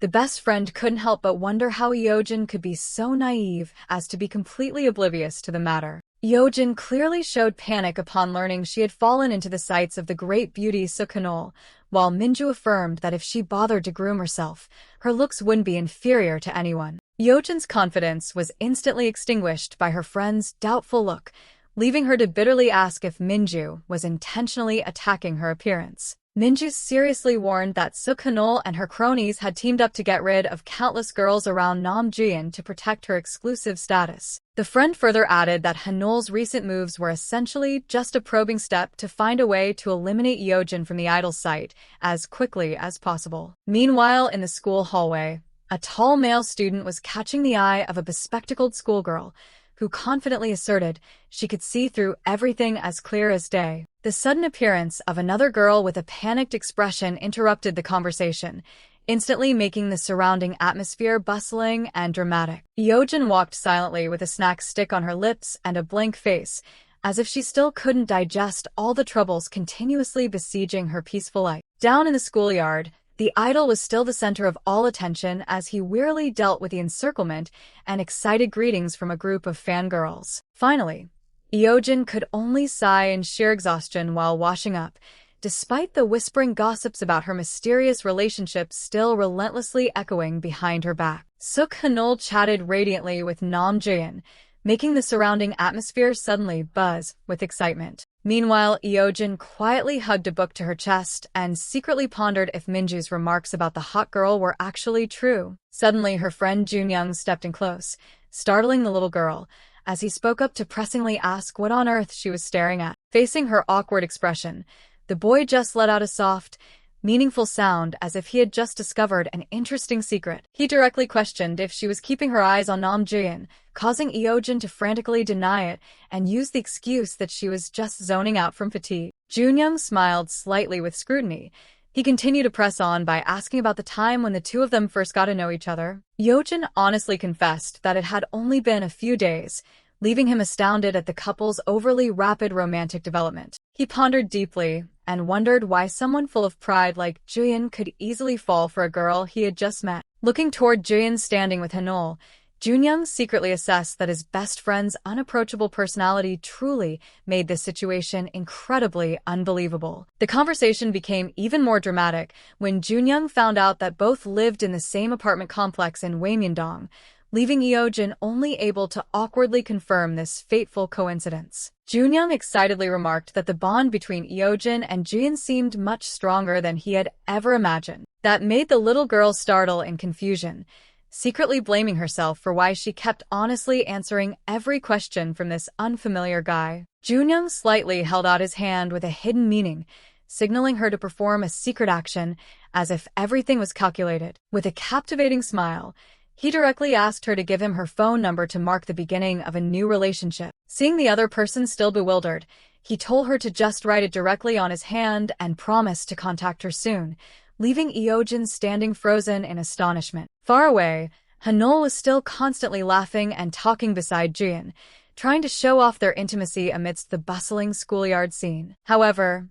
The best friend couldn't help but wonder how Eojin could be so naive as to be completely oblivious to the matter. Eojin clearly showed panic upon learning she had fallen into the sights of the great beauty Suk-hanul, while Minju affirmed that if she bothered to groom herself, her looks wouldn't be inferior to anyone. Eojin's confidence was instantly extinguished by her friend's doubtful look, leaving her to bitterly ask if Minju was intentionally attacking her appearance. Minju seriously warned that Suk-hanul and her cronies had teamed up to get rid of countless girls around Nam Juyeon to protect her exclusive status. The friend further added that Hanul's recent moves were essentially just a probing step to find a way to eliminate Eojin from the idol's sight as quickly as possible. Meanwhile, in the school hallway, A tall male student was catching the eye of a bespectacled schoolgirl, who confidently asserted she could see through everything as clear as day. The sudden appearance of another girl with a panicked expression interrupted the conversation, instantly making the surrounding atmosphere bustling and dramatic. Eojin walked silently with a snack stick on her lips and a blank face, as if she still couldn't digest all the troubles continuously besieging her peaceful life. Down in the schoolyard, the idol was still the center of all attention as he wearily dealt with the encirclement and excited greetings from a group of fangirls. Finally, Eojin could only sigh in sheer exhaustion while washing up, despite the whispering gossips about her mysterious relationship still relentlessly echoing behind her back. Suk Hanul chatted radiantly with Nam Juyeon, making the surrounding atmosphere suddenly buzz with excitement. Meanwhile, Eojin quietly hugged a book to her chest and secretly pondered if Minju's remarks about the hot girl were actually true. Suddenly, her friend Junyoung stepped in close, startling the little girl, as he spoke up to pressingly ask what on earth she was staring at. Facing her awkward expression, the boy just let out a soft, meaningful sound as if he had just discovered an interesting secret. He directly questioned if she was keeping her eyes on Nam Juyeon, causing Eojin to frantically deny it and use the excuse that she was just zoning out from fatigue. Junyoung smiled slightly with scrutiny. He continued to press on by asking about the time when the two of them first got to know each other. Eojin honestly confessed that it had only been a few days, leaving him astounded at the couple's overly rapid romantic development. He pondered deeply and wondered why someone full of pride like Juyeon could easily fall for a girl he had just met. Looking toward Juyeon standing with Hanul, Junyoung secretly assessed that his best friend's unapproachable personality truly made this situation incredibly unbelievable. The conversation became even more dramatic when Junyoung found out that both lived in the same apartment complex in Wamyeondong, leaving Eojin only able to awkwardly confirm this fateful coincidence. Junyoung excitedly remarked that the bond between Eojin and Juyeon seemed much stronger than he had ever imagined. That made the little girl startle in confusion, secretly blaming herself for why she kept honestly answering every question from this unfamiliar guy. Junyoung slightly held out his hand with a hidden meaning, signaling her to perform a secret action as if everything was calculated. With a captivating smile, he directly asked her to give him her phone number to mark the beginning of a new relationship. Seeing the other person still bewildered, he told her to just write it directly on his hand and promised to contact her soon, leaving Eojin standing frozen in astonishment. Far away, Hanul was still constantly laughing and talking beside Juyeon, trying to show off their intimacy amidst the bustling schoolyard scene. However,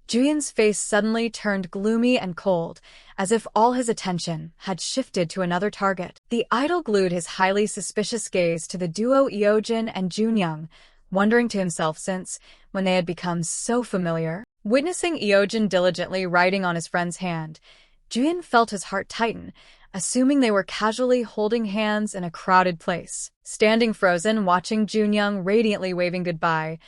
Juyeon's face suddenly turned gloomy and cold, as if all his attention had shifted to another target. The idol glued his highly suspicious gaze to the duo Eojin and Junyoung, wondering to himself since when they had become so familiar. Witnessing Eojin diligently writing on his friend's hand, Juyeon felt his heart tighten, assuming they were casually holding hands in a crowded place. Standing frozen, watching Junyoung radiantly waving goodbye,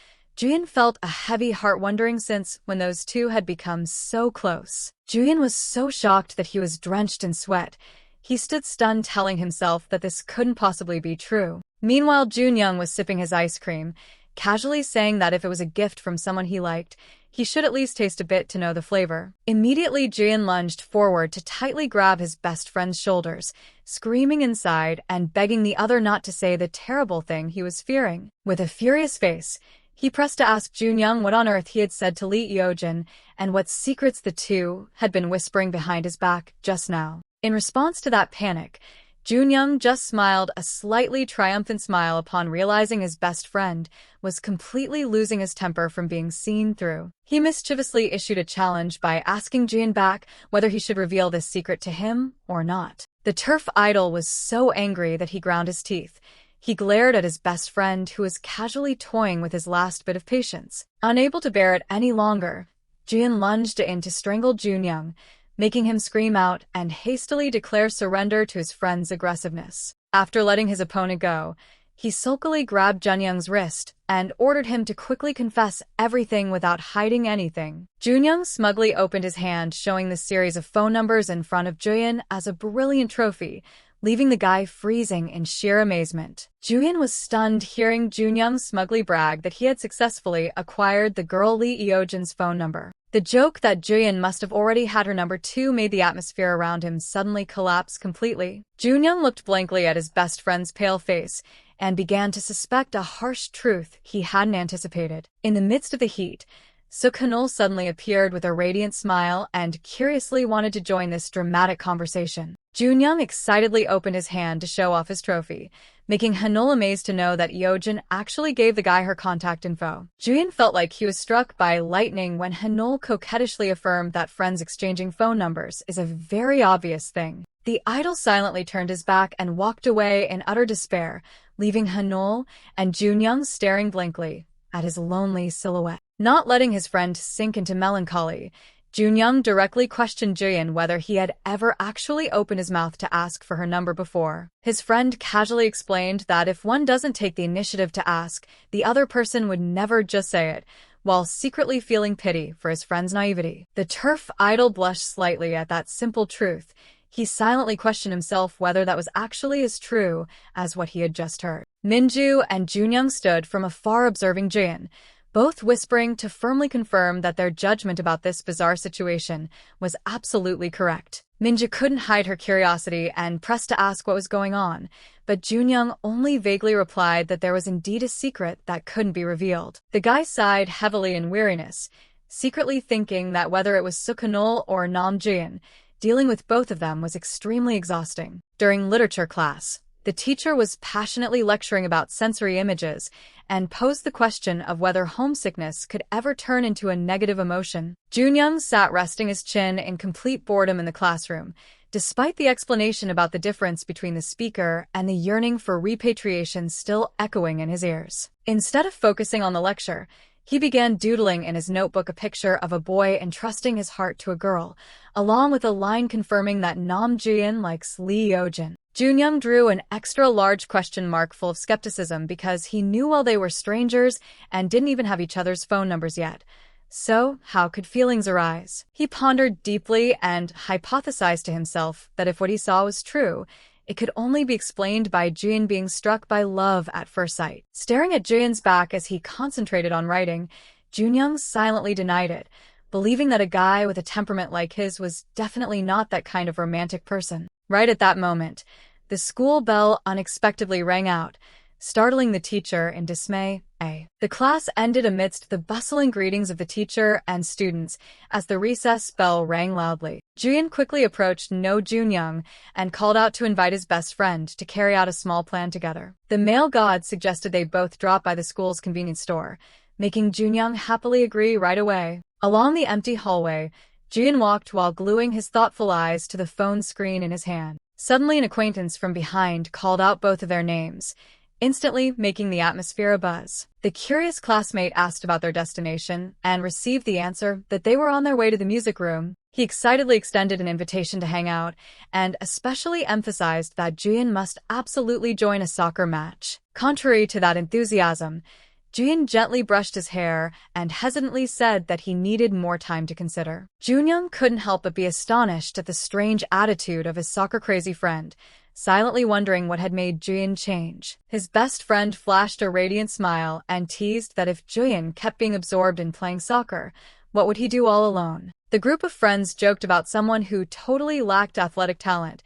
Juyeon felt a heavy heart wondering since when those two had become so close. Juyeon was so shocked that he was drenched in sweat. He stood stunned, telling himself that this couldn't possibly be true. Meanwhile, Junyoung was sipping his ice cream, casually saying that if it was a gift from someone he liked, he should at least taste a bit to know the flavor. Immediately, Juyeon lunged forward to tightly grab his best friend's shoulders, screaming inside and begging the other not to say the terrible thing he was fearing. With a furious face, he pressed to ask Junyoung what on earth he had said to Lee Eojin and what secrets the two had been whispering behind his back just now. In response to that panic, Junyoung just smiled a slightly triumphant smile upon realizing his best friend was completely losing his temper from being seen through. He mischievously issued a challenge by asking Juyeon back whether he should reveal this secret to him or not. The turf idol was so angry that he ground his teeth. He glared at his best friend, who was casually toying with his last bit of patience. Unable to bear it any longer, Juyeon lunged in to strangle Junyoung, making him scream out and hastily declare surrender to his friend's aggressiveness. After letting his opponent go, he sulkily grabbed Junyoung's wrist and ordered him to quickly confess everything without hiding anything. Junyoung smugly opened his hand, showing the series of phone numbers in front of Juyeon as a brilliant trophy, leaving the guy freezing in sheer amazement. Juyeon was stunned hearing Junyoung smugly brag that he had successfully acquired the girl Lee Eojin's phone number. The joke that Juyeon must have already had her number 2 made the atmosphere around him suddenly collapse completely. Junyoung looked blankly at his best friend's pale face and began to suspect a harsh truth he hadn't anticipated. In the midst of the heat, Suk-hanul suddenly appeared with a radiant smile and curiously wanted to join this dramatic conversation. Junyoung excitedly opened his hand to show off his trophy, making Hanul amazed to know that Eojin actually gave the guy her contact info. Juyeon felt like he was struck by lightning when Hanul coquettishly affirmed that friends exchanging phone numbers is a very obvious thing. The idol silently turned his back and walked away in utter despair, leaving Hanul and Junyoung staring blankly at his lonely silhouette. Not letting his friend sink into melancholy, Junyoung directly questioned Juyeon whether he had ever actually opened his mouth to ask for her number before. His friend casually explained that if one doesn't take the initiative to ask, the other person would never just say it, while secretly feeling pity for his friend's naivety. The turf idol blushed slightly at that simple truth. He silently questioned himself whether that was actually as true as what he had just heard. Minju and Junyoung stood from afar observing Juyeon, both whispering to firmly confirm that their judgment about this bizarre situation was absolutely correct. Minju couldn't hide her curiosity and pressed to ask what was going on, but Junyoung only vaguely replied that there was indeed a secret that couldn't be revealed. The guy sighed heavily in weariness, secretly thinking that whether it was Suk-hanul or Nam Juyeon, dealing with both of them was extremely exhausting. During literature class, the teacher was passionately lecturing about sensory images and posed the question of whether homesickness could ever turn into a negative emotion. Junyoung sat resting his chin in complete boredom in the classroom, despite the explanation about the difference between the speaker and the yearning for repatriation still echoing in his ears. Instead of focusing on the lecture, he began doodling in his notebook a picture of a boy entrusting his heart to a girl, along with a line confirming that Nam Juyeon likes Lee Eojin. Junyoung drew an extra-large question mark full of skepticism because he knew while they were strangers and didn't even have each other's phone numbers yet. So, how could feelings arise? He pondered deeply and hypothesized to himself that if what he saw was true, it could only be explained by Juyeon being struck by love at first sight. Staring at Juyeon's back as he concentrated on writing, Junyoung silently denied it, believing that a guy with a temperament like his was definitely not that kind of romantic person. Right at that moment, the school bell unexpectedly rang out, startling the teacher in dismay. The class ended amidst the bustling greetings of the teacher and students as the recess bell rang loudly. Juyeon quickly approached No Junyoung and called out to invite his best friend to carry out a small plan together. The male god suggested they both drop by the school's convenience store, making Junyoung happily agree right away. Along the empty hallway, Juyeon walked while gluing his thoughtful eyes to the phone screen in his hand. Suddenly, an acquaintance from behind called out both of their names, instantly making the atmosphere abuzz. The curious classmate asked about their destination and received the answer that they were on their way to the music room. He excitedly extended an invitation to hang out and especially emphasized that Juyeon must absolutely join a soccer match. Contrary to that enthusiasm, Juyeon gently brushed his hair and hesitantly said that he needed more time to consider. Junyoung couldn't help but be astonished at the strange attitude of his soccer-crazy friend, silently wondering what had made Juyeon change. His best friend flashed a radiant smile and teased that if Juyeon kept being absorbed in playing soccer, what would he do all alone? The group of friends joked about someone who totally lacked athletic talent,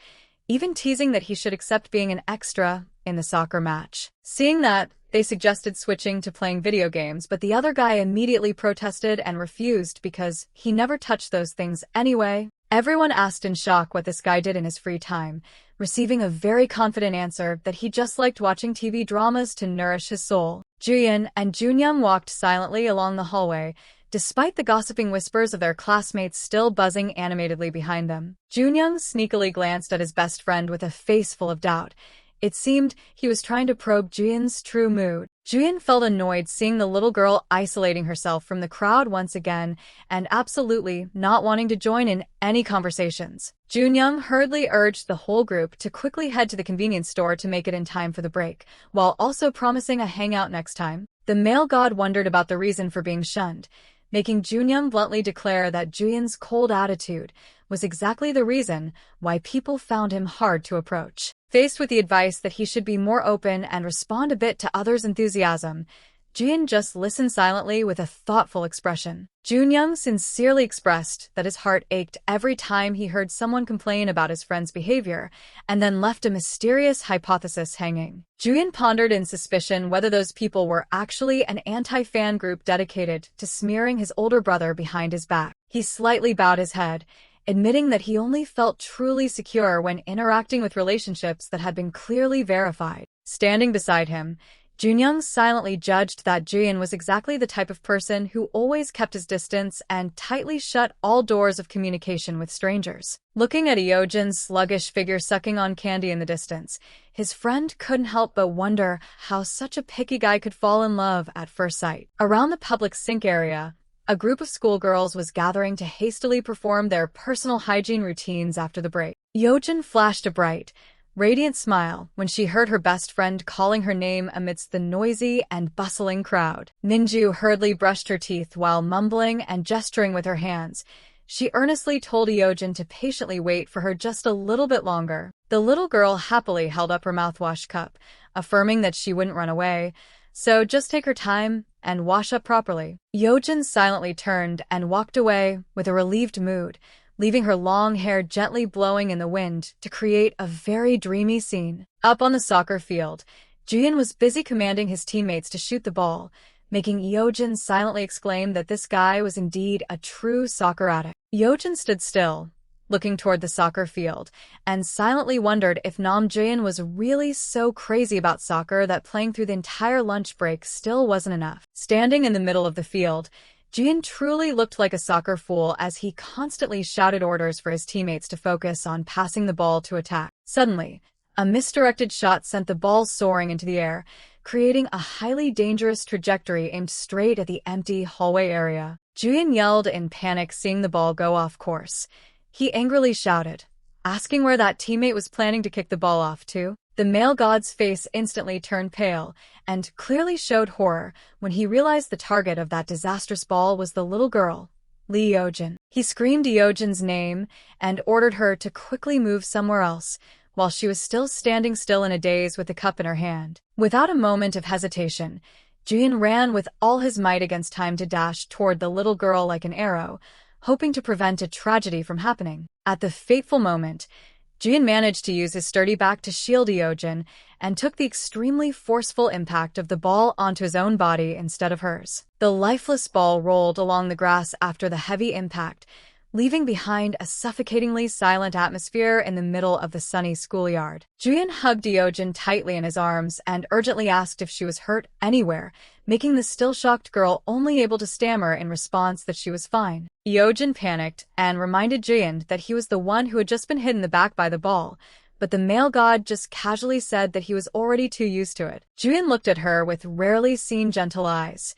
even teasing that he should accept being an extra in the soccer match. Seeing that, they suggested switching to playing video games, but the other guy immediately protested and refused because he never touched those things anyway. Everyone asked in shock what this guy did in his free time, receiving a very confident answer that he just liked watching TV dramas to nourish his soul. Juyeon and Junyoung walked silently along the hallway, despite the gossiping whispers of their classmates still buzzing animatedly behind them. Junyoung sneakily glanced at his best friend with a face full of doubt. It seemed he was trying to probe Juyeon's true mood. Juyeon felt annoyed seeing the little girl isolating herself from the crowd once again and absolutely not wanting to join in any conversations. Junyoung hurriedly urged the whole group to quickly head to the convenience store to make it in time for the break, while also promising a hangout next time. The male god wondered about the reason for being shunned, making Junyoung bluntly declare that Juyeon's cold attitude was exactly the reason why people found him hard to approach. Faced with the advice that he should be more open and respond a bit to others' enthusiasm, Jian just listened silently with a thoughtful expression. Junyoung sincerely expressed that his heart ached every time he heard someone complain about his friend's behavior, and then left a mysterious hypothesis hanging. Juyeon pondered in suspicion whether those people were actually an anti-fan group dedicated to smearing his older brother behind his back. He slightly bowed his head, admitting that he only felt truly secure when interacting with relationships that had been clearly verified. Standing beside him, Junyoung silently judged that Juyeon was exactly the type of person who always kept his distance and tightly shut all doors of communication with strangers. Looking at Eojin's sluggish figure sucking on candy in the distance, his friend couldn't help but wonder how such a picky guy could fall in love at first sight. Around the public sink area, a group of schoolgirls was gathering to hastily perform their personal hygiene routines after the break. Eojin flashed a bright, radiant smile when she heard her best friend calling her name amidst the noisy and bustling crowd. Minju hurriedly brushed her teeth while mumbling and gesturing with her hands. She earnestly told Eojin to patiently wait for her just a little bit longer. The little girl happily held up her mouthwash cup, affirming that she wouldn't run away, so just take her time and wash up properly. Eojin silently turned and walked away with a relieved mood, leaving her long hair gently blowing in the wind to create a very dreamy scene. Up on the soccer field, Juyeon was busy commanding his teammates to shoot the ball, making Eojin silently exclaim that this guy was indeed a true soccer addict. Eojin stood still, looking toward the soccer field, and silently wondered if Nam Juyeon was really so crazy about soccer that playing through the entire lunch break still wasn't enough. Standing in the middle of the field, Juyeon truly looked like a soccer fool as he constantly shouted orders for his teammates to focus on passing the ball to attack. Suddenly, a misdirected shot sent the ball soaring into the air, creating a highly dangerous trajectory aimed straight at the empty hallway area. Juyeon yelled in panic, seeing the ball go off course. He angrily shouted, asking where that teammate was planning to kick the ball off to. The male god's face instantly turned pale and clearly showed horror when he realized the target of that disastrous ball was the little girl, Eojin. He screamed Eojin's name and ordered her to quickly move somewhere else, while she was still standing still in a daze with the cup in her hand. Without a moment of hesitation, Juyeon ran with all his might against time to dash toward the little girl like an arrow, hoping to prevent a tragedy from happening. At the fateful moment, Juyeon managed to use his sturdy back to shield Eojin and took the extremely forceful impact of the ball onto his own body instead of hers. The lifeless ball rolled along the grass after the heavy impact, leaving behind a suffocatingly silent atmosphere in the middle of the sunny schoolyard. Juyeon hugged Eojin tightly in his arms and urgently asked if she was hurt anywhere, making the still-shocked girl only able to stammer in response that she was fine. Eojin panicked and reminded Juyeon that he was the one who had just been hit in the back by the ball, but the male god just casually said that he was already too used to it. Juyeon looked at her with rarely seen gentle eyes.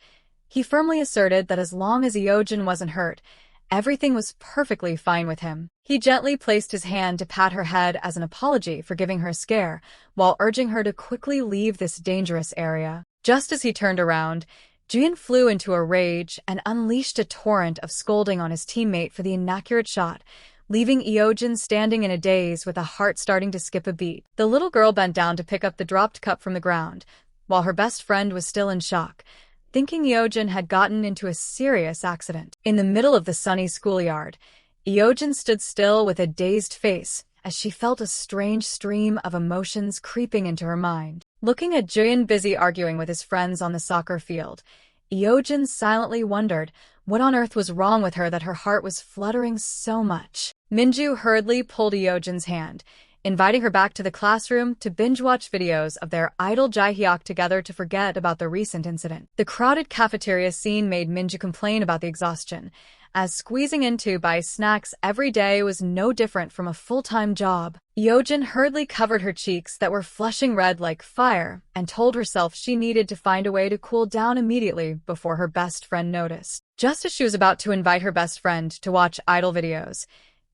He firmly asserted that as long as Eojin wasn't hurt, everything was perfectly fine with him. He gently placed his hand to pat her head as an apology for giving her a scare, while urging her to quickly leave this dangerous area. Just as he turned around, Juyeon flew into a rage and unleashed a torrent of scolding on his teammate for the inaccurate shot, leaving Eojin standing in a daze with a heart starting to skip a beat. The little girl bent down to pick up the dropped cup from the ground, while her best friend was still in shock, thinking Eojin had gotten into a serious accident. In the middle of the sunny schoolyard, Eojin stood still with a dazed face as she felt a strange stream of emotions creeping into her mind. Looking at Juyeon busy arguing with his friends on the soccer field, Eojin silently wondered what on earth was wrong with her that her heart was fluttering so much. Minju hurriedly pulled Eojin's hand, inviting her back to the classroom to binge-watch videos of their idol Jaehyuk together to forget about the recent incident. The crowded cafeteria scene made Minju complain about the exhaustion, as squeezing in to buy snacks every day was no different from a full-time job. Eojin hurriedly covered her cheeks that were flushing red like fire and told herself she needed to find a way to cool down immediately before her best friend noticed. Just as she was about to invite her best friend to watch idol videos,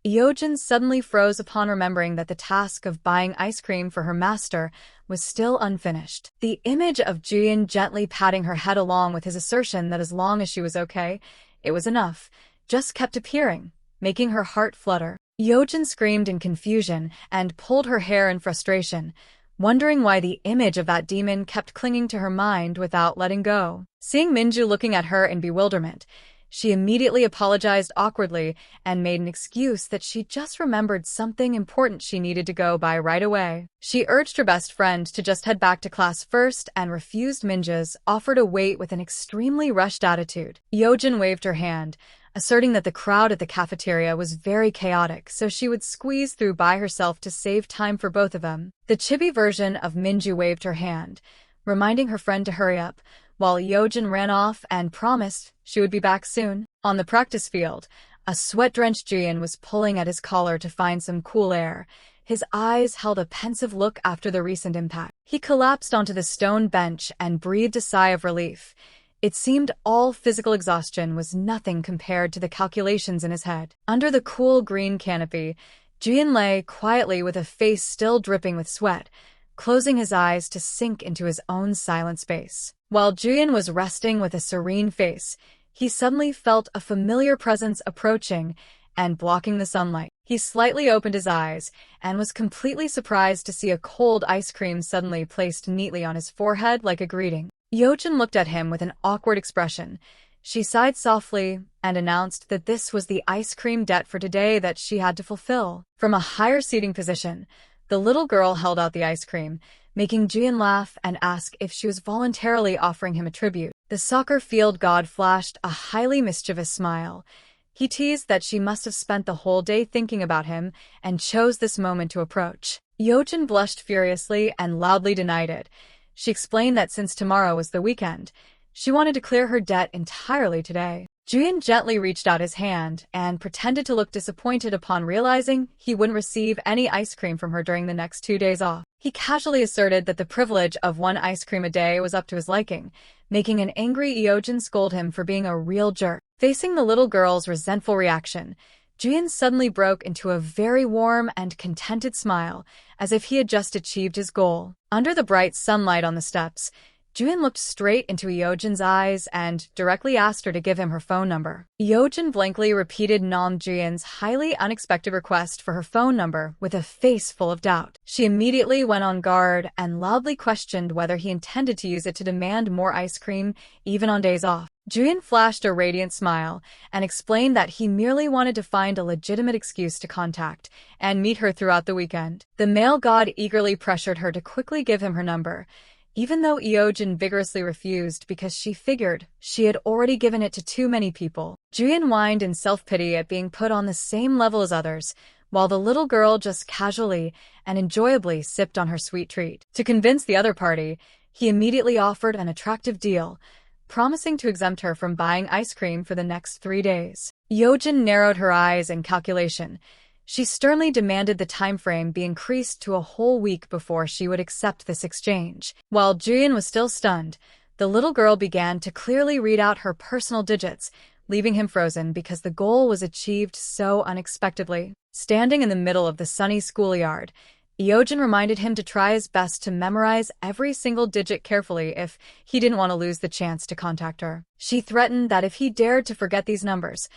Eojin suddenly froze upon remembering that the task of buying ice cream for her master was still unfinished. The image of Juyeon gently patting her head along with his assertion that as long as she was okay, it was enough, just kept appearing, making her heart flutter. Eojin screamed in confusion and pulled her hair in frustration, wondering why the image of that demon kept clinging to her mind without letting go. Seeing Minju looking at her in bewilderment, she immediately apologized awkwardly and made an excuse that she just remembered something important she needed to go by right away. She urged her best friend to just head back to class first and refused Minju's offer to wait with an extremely rushed attitude. Eojin waved her hand, asserting that the crowd at the cafeteria was very chaotic, so she would squeeze through by herself to save time for both of them. The chibi version of Minju waved her hand, reminding her friend to hurry up, while Eojin ran off and promised she would be back soon. On the practice field, a sweat-drenched Juyeon was pulling at his collar to find some cool air. His eyes held a pensive look after the recent impact. He collapsed onto the stone bench and breathed a sigh of relief. It seemed all physical exhaustion was nothing compared to the calculations in his head. Under the cool green canopy, Juyeon lay quietly with a face still dripping with sweat, closing his eyes to sink into his own silent space. While Juyeon was resting with a serene face, he suddenly felt a familiar presence approaching and blocking the sunlight. He slightly opened his eyes and was completely surprised to see a cold ice cream suddenly placed neatly on his forehead like a greeting. Eojin looked at him with an awkward expression. She sighed softly and announced that this was the ice cream debt for today that she had to fulfill. From a higher seating position, the little girl held out the ice cream, making Juyeon laugh and ask if she was voluntarily offering him a tribute. The soccer field god flashed a highly mischievous smile. He teased that she must have spent the whole day thinking about him and chose this moment to approach. Eojin blushed furiously and loudly denied it. She explained that since tomorrow was the weekend, she wanted to clear her debt entirely today. Juyeon gently reached out his hand and pretended to look disappointed upon realizing he wouldn't receive any ice cream from her during the next 2 days off. He casually asserted that the privilege of one ice cream a day was up to his liking, making an angry Eojin scold him for being a real jerk. Facing the little girl's resentful reaction, Juyeon suddenly broke into a very warm and contented smile, as if he had just achieved his goal. Under the bright sunlight on the steps, Juyeon looked straight into Eojin's eyes and directly asked her to give him her phone number. Eojin blankly repeated Nam Juyeon's highly unexpected request for her phone number with a face full of doubt. She immediately went on guard and loudly questioned whether he intended to use it to demand more ice cream, even on days off. Juyeon flashed a radiant smile and explained that he merely wanted to find a legitimate excuse to contact and meet her throughout the weekend. The male god eagerly pressured her to quickly give him her number, even though Eojin vigorously refused because she figured she had already given it to too many people. Juyeon whined in self-pity at being put on the same level as others, while the little girl just casually and enjoyably sipped on her sweet treat. To convince the other party, he immediately offered an attractive deal, promising to exempt her from buying ice cream for the next 3 days. Eojin narrowed her eyes in calculation. She sternly demanded the time frame be increased to a whole week before she would accept this exchange. While Juyeon was still stunned, the little girl began to clearly read out her personal digits, leaving him frozen because the goal was achieved so unexpectedly. Standing in the middle of the sunny schoolyard, Eojin reminded him to try his best to memorize every single digit carefully if he didn't want to lose the chance to contact her. She threatened that if he dared to forget these numbers,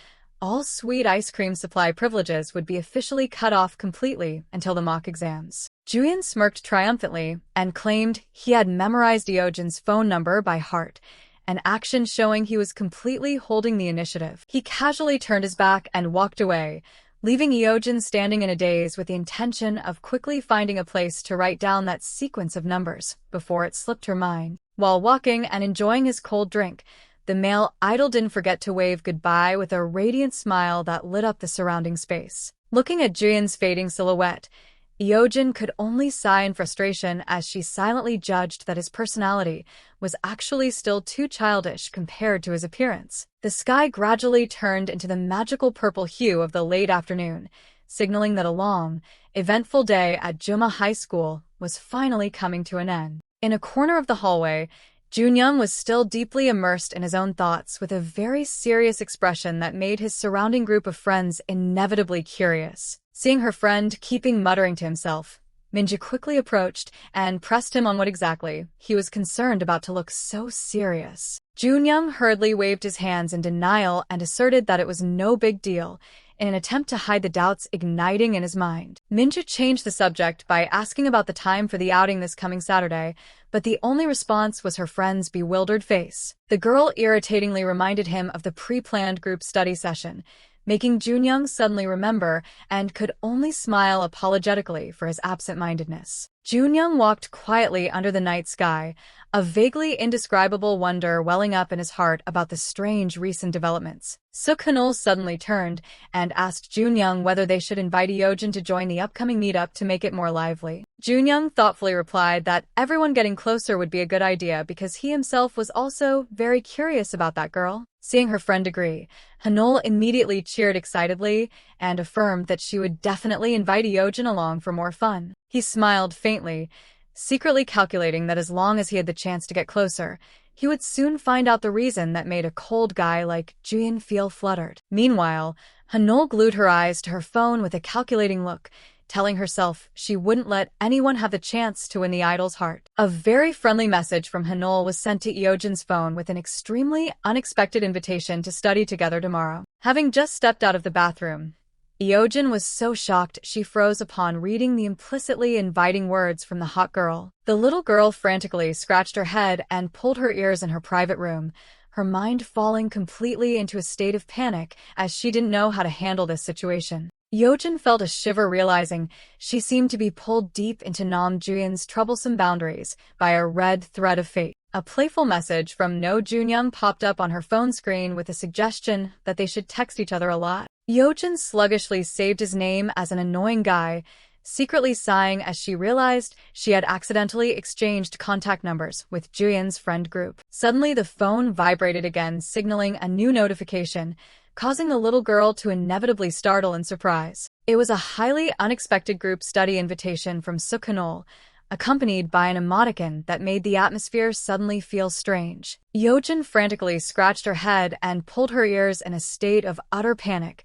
all sweet ice cream supply privileges would be officially cut off completely until the mock exams. Juyeon smirked triumphantly and claimed he had memorized Eojin's phone number by heart, an action showing he was completely holding the initiative. He casually turned his back and walked away, leaving Eojin standing in a daze with the intention of quickly finding a place to write down that sequence of numbers before it slipped her mind. While walking and enjoying his cold drink, the male idol didn't forget to wave goodbye with a radiant smile that lit up the surrounding space. Looking at Juyeon's fading silhouette, Eojin could only sigh in frustration as she silently judged that his personality was actually still too childish compared to his appearance. The sky gradually turned into the magical purple hue of the late afternoon, signaling that a long, eventful day at Juma High School was finally coming to an end. In a corner of the hallway, Junyoung was still deeply immersed in his own thoughts with a very serious expression that made his surrounding group of friends inevitably curious. Seeing her friend keeping muttering to himself, Minju quickly approached and pressed him on what exactly he was concerned about to look so serious. Junyoung hurriedly waved his hands in denial and asserted that it was no big deal, in an attempt to hide the doubts igniting in his mind. Minju changed the subject by asking about the time for the outing this coming Saturday, but the only response was her friend's bewildered face. The girl irritatingly reminded him of the pre-planned group study session, making Junyoung suddenly remember and could only smile apologetically for his absent-mindedness. Junyoung walked quietly under the night sky, a vaguely indescribable wonder welling up in his heart about the strange recent developments. Suk-hanul suddenly turned and asked Junyoung whether they should invite Eojin to join the upcoming meetup to make it more lively. Junyoung thoughtfully replied that everyone getting closer would be a good idea because he himself was also very curious about that girl. Seeing her friend agree, Hanul immediately cheered excitedly and affirmed that she would definitely invite Eojin along for more fun. He smiled faintly, secretly calculating that as long as he had the chance to get closer, he would soon find out the reason that made a cold guy like Juyeon feel fluttered. Meanwhile, Hanul glued her eyes to her phone with a calculating look, telling herself she wouldn't let anyone have the chance to win the idol's heart. A very friendly message from Hanul was sent to Eojin's phone with an extremely unexpected invitation to study together tomorrow. Having just stepped out of the bathroom, Eojin was so shocked she froze upon reading the implicitly inviting words from the hot girl. The little girl frantically scratched her head and pulled her ears in her private room, her mind falling completely into a state of panic as she didn't know how to handle this situation. Eojin felt a shiver realizing she seemed to be pulled deep into Nam Juyeon's troublesome boundaries by a red thread of fate. A playful message from No Junyoung popped up on her phone screen with a suggestion that they should text each other a lot. Eojin sluggishly saved his name as an annoying guy, secretly sighing as she realized she had accidentally exchanged contact numbers with Juyeon's friend group. Suddenly, the phone vibrated again, signaling a new notification, causing the little girl to inevitably startle in surprise. It was a highly unexpected group study invitation from Suk-hanul, accompanied by an emoticon that made the atmosphere suddenly feel strange. Eojin frantically scratched her head and pulled her ears in a state of utter panic,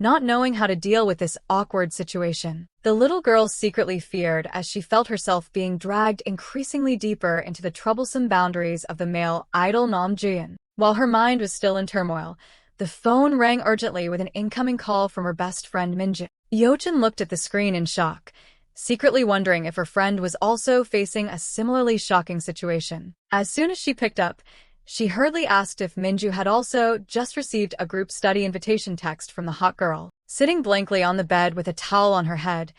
not knowing how to deal with this awkward situation. The little girl secretly feared as she felt herself being dragged increasingly deeper into the troublesome boundaries of the male idol Nam Juyeon. While her mind was still in turmoil, the phone rang urgently with an incoming call from her best friend Minju. Eojin looked at the screen in shock, secretly wondering if her friend was also facing a similarly shocking situation. As soon as she picked up, she hurriedly asked if Minju had also just received a group study invitation text from the hot girl. Sitting blankly on the bed with a towel on her head,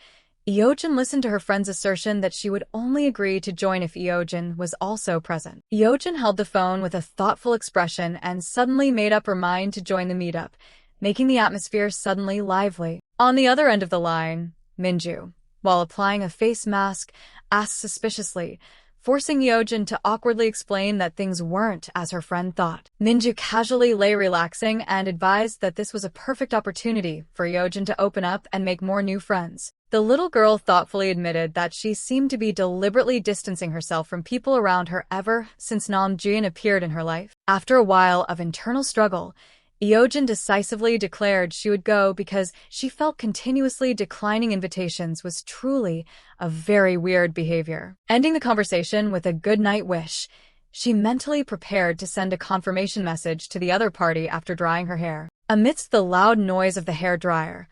Eojin listened to her friend's assertion that she would only agree to join if Eojin was also present. Eojin held the phone with a thoughtful expression and suddenly made up her mind to join the meetup, making the atmosphere suddenly lively. On the other end of the line, Minju, while applying a face mask, asked suspiciously, forcing Eojin to awkwardly explain that things weren't as her friend thought. Minju casually lay relaxing and advised that this was a perfect opportunity for Eojin to open up and make more new friends. The little girl thoughtfully admitted that she seemed to be deliberately distancing herself from people around her ever since Nam Juyeon appeared in her life. After a while of internal struggle, Eojin decisively declared she would go because she felt continuously declining invitations was truly a very weird behavior. Ending the conversation with a good night wish, she mentally prepared to send a confirmation message to the other party after drying her hair. Amidst the loud noise of the hair dryer,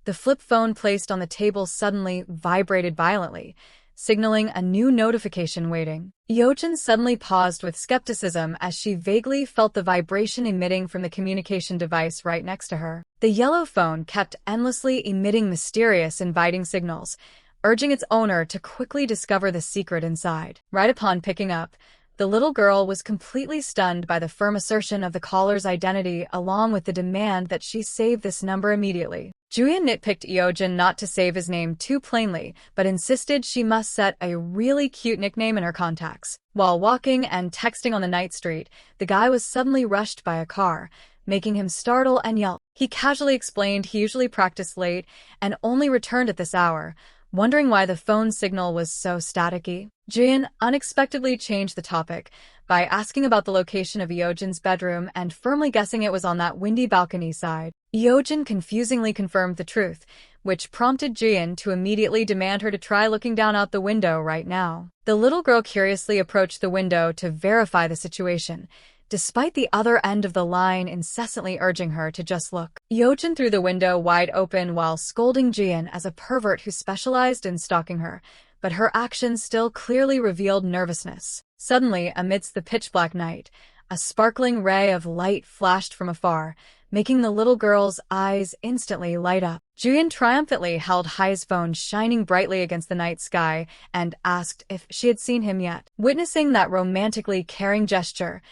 the flip phone placed on the table suddenly vibrated violently, signaling a new notification waiting. Eojin suddenly paused with skepticism as she vaguely felt the vibration emitting from the communication device right next to her. The yellow phone kept endlessly emitting mysterious, inviting signals, urging its owner to quickly discover the secret inside. Right upon picking up, the little girl was completely stunned by the firm assertion of the caller's identity along with the demand that she save this number immediately. Juyeon nitpicked Eojin not to save his name too plainly, but insisted she must set a really cute nickname in her contacts. While walking and texting on the night street, the guy was suddenly rushed by a car, making him startle and yelp. He casually explained he usually practiced late and only returned at this hour, wondering why the phone signal was so staticky. Juyeon unexpectedly changed the topic by asking about the location of Eojin's bedroom and firmly guessing it was on that windy balcony side. Eojin confusingly confirmed the truth, which prompted Juyeon to immediately demand her to try looking down out the window right now. The little girl curiously approached the window to verify the situation, despite the other end of the line incessantly urging her to just look. Eojin threw the window wide open while scolding Jian as a pervert who specialized in stalking her, but her actions still clearly revealed nervousness. Suddenly, amidst the pitch-black night, a sparkling ray of light flashed from afar, making the little girl's eyes instantly light up. Juyeon triumphantly held high his phone shining brightly against the night sky and asked if she had seen him yet. Witnessing that romantically caring gesture,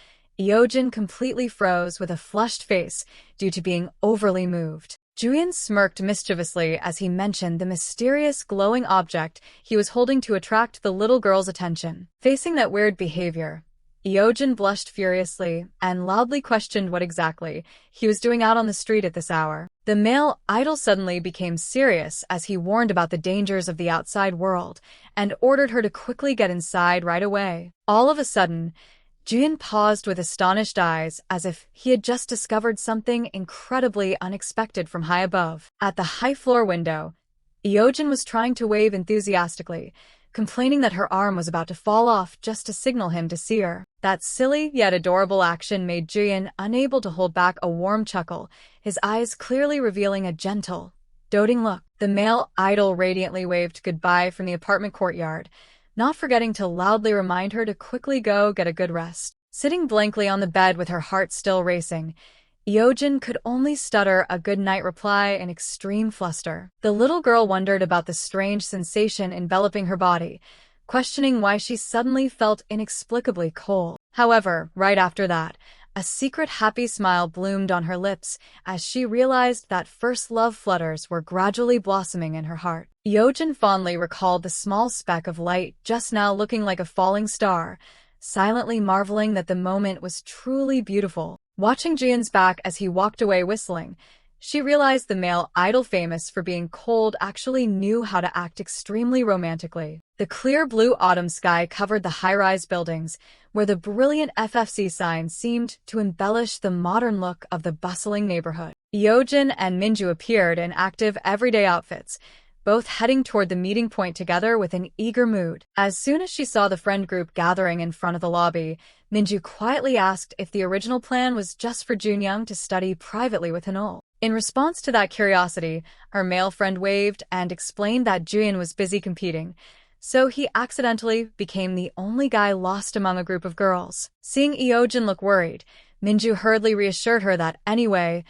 Eojin completely froze with a flushed face due to being overly moved. Juyeon smirked mischievously as he mentioned the mysterious glowing object he was holding to attract the little girl's attention. Facing that weird behavior, Eojin blushed furiously and loudly questioned what exactly he was doing out on the street at this hour. The male idol suddenly became serious as he warned about the dangers of the outside world and ordered her to quickly get inside right away. All of a sudden, Juyeon paused with astonished eyes as if he had just discovered something incredibly unexpected from high above. At the high-floor window, Eojin was trying to wave enthusiastically, complaining that her arm was about to fall off just to signal him to see her. That silly yet adorable action made Juyeon unable to hold back a warm chuckle, his eyes clearly revealing a gentle, doting look. The male idol radiantly waved goodbye from the apartment courtyard, not forgetting to loudly remind her to quickly go get a good rest. Sitting blankly on the bed with her heart still racing, Eojin could only stutter a good-night reply in extreme fluster. The little girl wondered about the strange sensation enveloping her body, questioning why she suddenly felt inexplicably cold. However, right after that, a secret happy smile bloomed on her lips as she realized that first love flutters were gradually blossoming in her heart. Eojin fondly recalled the small speck of light just now looking like a falling star, silently marveling that the moment was truly beautiful. Watching Jian's back as he walked away whistling, she realized the male idol famous for being cold actually knew how to act extremely romantically. The clear blue autumn sky covered the high-rise buildings, where the brilliant FFC sign seemed to embellish the modern look of the bustling neighborhood. Eojin and Minju appeared in active everyday outfits, both heading toward the meeting point together with an eager mood. As soon as she saw the friend group gathering in front of the lobby, Minju quietly asked if the original plan was just for Junyoung to study privately with Hanul. In response to that curiosity, our male friend waved and explained that Juyeon was busy competing, so he accidentally became the only guy lost among a group of girls. Seeing Eojin look worried, Minju hurriedly reassured her that anyway,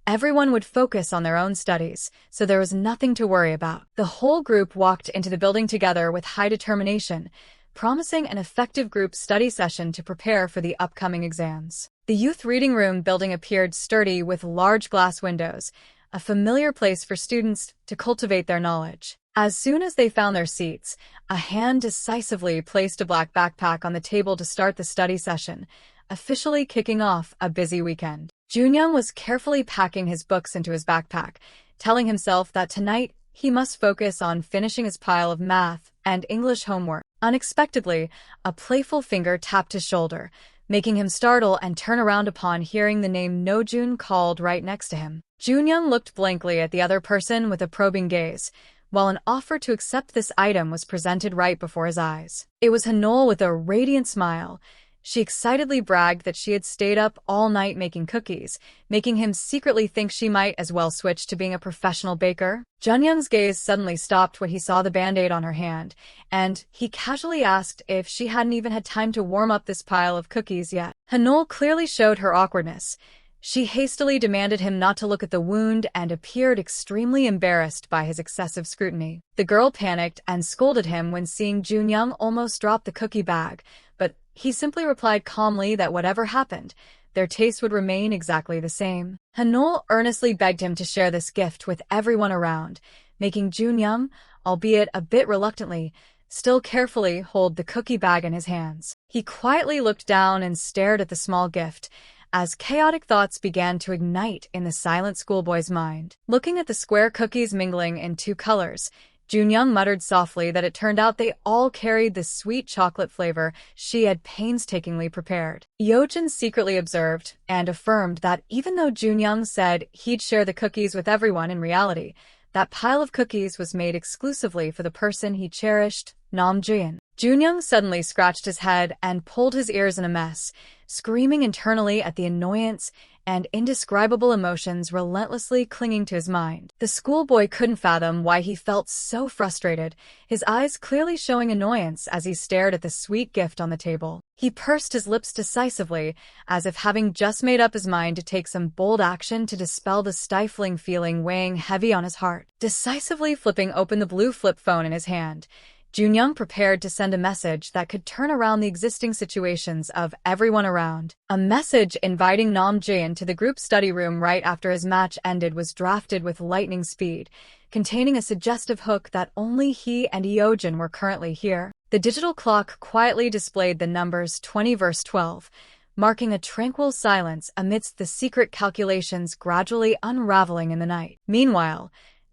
everyone would focus on their own studies, so there was nothing to worry about. The whole group walked into the building together with high determination, promising an effective group study session to prepare for the upcoming exams. The youth reading room building appeared sturdy with large glass windows, a familiar place for students to cultivate their knowledge. As soon as they found their seats, a hand decisively placed a black backpack on the table to start the study session, officially kicking off a busy weekend. Junyoung was carefully packing his books into his backpack, telling himself that tonight he must focus on finishing his pile of math and English homework. Unexpectedly, a playful finger tapped his shoulder, making him startle and turn around upon hearing the name Nojun called right next to him. Junyoung looked blankly at the other person with a probing gaze, while an offer to accept this item was presented right before his eyes. It was Hanul with a radiant smile. She excitedly bragged that she had stayed up all night making cookies, making him secretly think she might as well switch to being a professional baker. Junyoung's gaze suddenly stopped when he saw the band-aid on her hand, and he casually asked if she hadn't even had time to warm up this pile of cookies yet. Hanul clearly showed her awkwardness. She hastily demanded him not to look at the wound and appeared extremely embarrassed by his excessive scrutiny. The girl panicked and scolded him when seeing Junyoung almost drop the cookie bag, but he simply replied calmly that whatever happened, their taste would remain exactly the same. Hanul earnestly begged him to share this gift with everyone around, making Junyoung, albeit a bit reluctantly, still carefully hold the cookie bag in his hands. He quietly looked down and stared at the small gift, as chaotic thoughts began to ignite in the silent schoolboy's mind. Looking at the square cookies mingling in two colors, Junyoung muttered softly that it turned out they all carried the sweet chocolate flavor she had painstakingly prepared. Eojin secretly observed and affirmed that even though Junyoung said he'd share the cookies with everyone in reality, that pile of cookies was made exclusively for the person he cherished, Nam Juyeon. Junyoung suddenly scratched his head and pulled his ears in a mess, screaming internally at the annoyance and indescribable emotions relentlessly clinging to his mind. The schoolboy couldn't fathom why he felt so frustrated, his eyes clearly showing annoyance as he stared at the sweet gift on the table. He pursed his lips decisively, as if having just made up his mind to take some bold action to dispel the stifling feeling weighing heavy on his heart. Decisively flipping open the blue flip phone in his hand, Junyoung prepared to send a message that could turn around the existing situations of everyone around. A message inviting Nam Juyeon to the group study room right after his match ended was drafted with lightning speed, containing a suggestive hook that only he and Eojin were currently here. The digital clock quietly displayed the numbers 20 verse 12, marking a tranquil silence amidst the secret calculations gradually unraveling in the night. Meanwhile,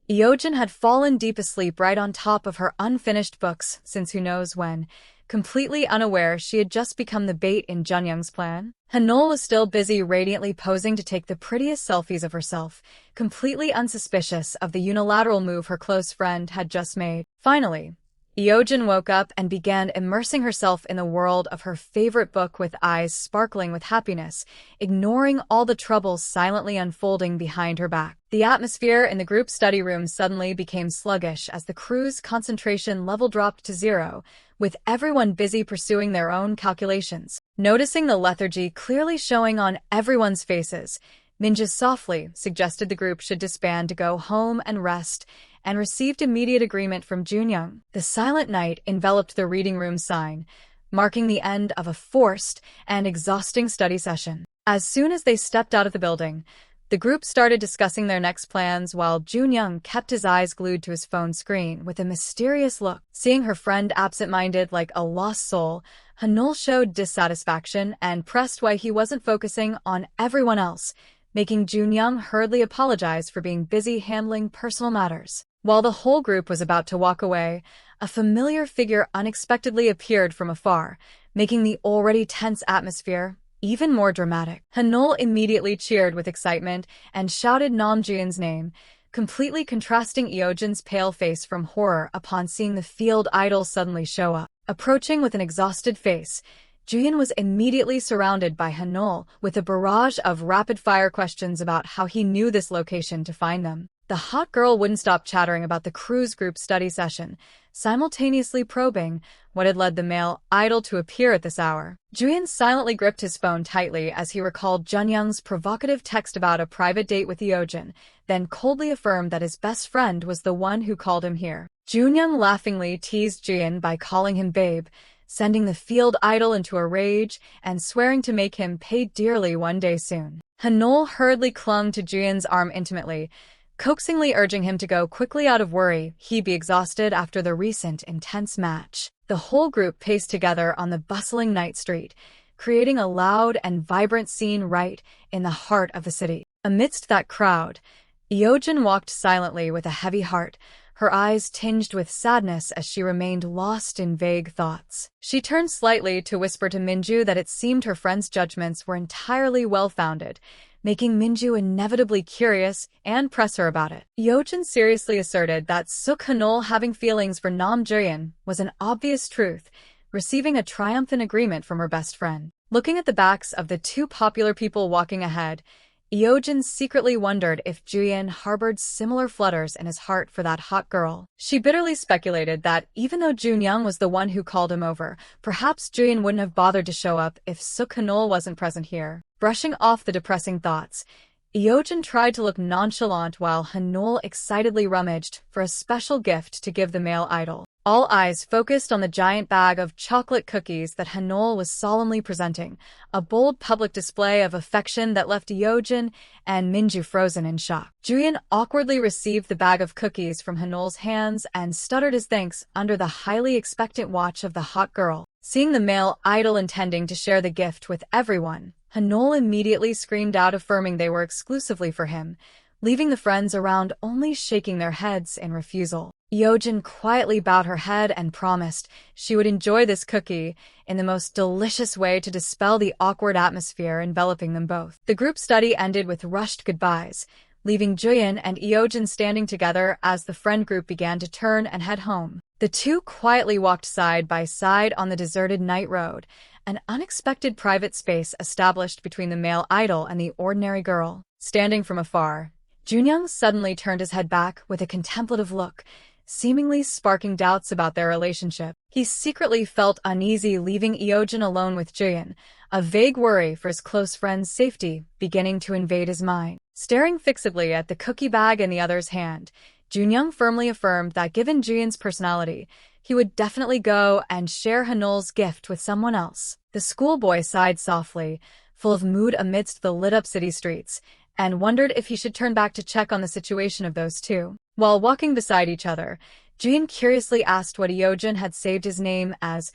Eojin had fallen deep asleep right on top of her unfinished books since who knows when, completely unaware she had just become the bait in Junyoung's plan. Hanol was still busy radiantly posing to take the prettiest selfies of herself, completely unsuspicious of the unilateral move her close friend had just made. Finally, Eojin woke up and began immersing herself in the world of her favorite book with eyes sparkling with happiness, ignoring all the troubles silently unfolding behind her back. The atmosphere in the group study room suddenly became sluggish as the crew's concentration level dropped to 0, with everyone busy pursuing their own calculations. Noticing the lethargy clearly showing on everyone's faces, Minja softly suggested the group should disband to go home and rest, and received immediate agreement from Junyoung. The silent night enveloped the reading room sign, marking the end of a forced and exhausting study session. As soon as they stepped out of the building, the group started discussing their next plans while Junyoung kept his eyes glued to his phone screen with a mysterious look. Seeing her friend absent-minded like a lost soul, Hanol showed dissatisfaction and pressed why he wasn't focusing on everyone else, making Junyoung hurriedly apologize for being busy handling personal matters. While the whole group was about to walk away, a familiar figure unexpectedly appeared from afar, making the already tense atmosphere even more dramatic. Hanol immediately cheered with excitement and shouted Nam Juyeon's name, completely contrasting Eojin's pale face from horror upon seeing the field idol suddenly show up. Approaching with an exhausted face, Juyeon was immediately surrounded by Hanol with a barrage of rapid-fire questions about how he knew this location to find them. The hot girl wouldn't stop chattering about the crew's group study session, simultaneously probing what had led the male idol to appear at this hour. Juyeon silently gripped his phone tightly as he recalled Junyoung's provocative text about a private date with Eojin, then coldly affirmed that his best friend was the one who called him here. Junyoung laughingly teased Juyeon by calling him babe, sending the field idol into a rage and swearing to make him pay dearly one day soon. Hanol hurriedly clung to Juyeon's arm intimately, coaxingly urging him to go quickly out of worry he'd be exhausted after the recent intense match. The whole group paced together on the bustling night street, creating a loud and vibrant scene right in the heart of the city. Amidst that crowd, Eojin walked silently with a heavy heart, her eyes tinged with sadness as she remained lost in vague thoughts. She turned slightly to whisper to Minju that it seemed her friend's judgments were entirely well-founded, making Minju inevitably curious and press her about it. Eojin seriously asserted that Suk Hanol having feelings for Nam Juyeon was an obvious truth, receiving a triumphant agreement from her best friend. Looking at the backs of the two popular people walking ahead, Eojin secretly wondered if Juyeon harbored similar flutters in his heart for that hot girl. She bitterly speculated that even though Junyoung was the one who called him over, perhaps Juyeon wouldn't have bothered to show up if Suk Hanol wasn't present here. Brushing off the depressing thoughts, Eojin tried to look nonchalant while Hanol excitedly rummaged for a special gift to give the male idol. All eyes focused on the giant bag of chocolate cookies that Hanol was solemnly presenting, a bold public display of affection that left Eojin and Minju frozen in shock. Juyeon awkwardly received the bag of cookies from Hanol's hands and stuttered his thanks under the highly expectant watch of the hot girl. Seeing the male idol intending to share the gift with everyone, Hanol immediately screamed out affirming they were exclusively for him, leaving the friends around only shaking their heads in refusal. Eojin quietly bowed her head and promised she would enjoy this cookie in the most delicious way to dispel the awkward atmosphere enveloping them both. The group study ended with rushed goodbyes, leaving Juyeon and Eojin standing together as the friend group began to turn and head home. The two quietly walked side by side on the deserted night road, an unexpected private space established between the male idol and the ordinary girl. Standing from afar, Junyoung suddenly turned his head back with a contemplative look, seemingly sparking doubts about their relationship. He secretly felt uneasy leaving Eojin alone with Juyeon, a vague worry for his close friend's safety beginning to invade his mind. Staring fixedly at the cookie bag in the other's hand, Junyoung firmly affirmed that given Juyeon's personality, he would definitely go and share Hanul's gift with someone else. The schoolboy sighed softly, full of mood amidst the lit-up city streets, and wondered if he should turn back to check on the situation of those two. While walking beside each other, Juyeon curiously asked what Eojin had saved his name as,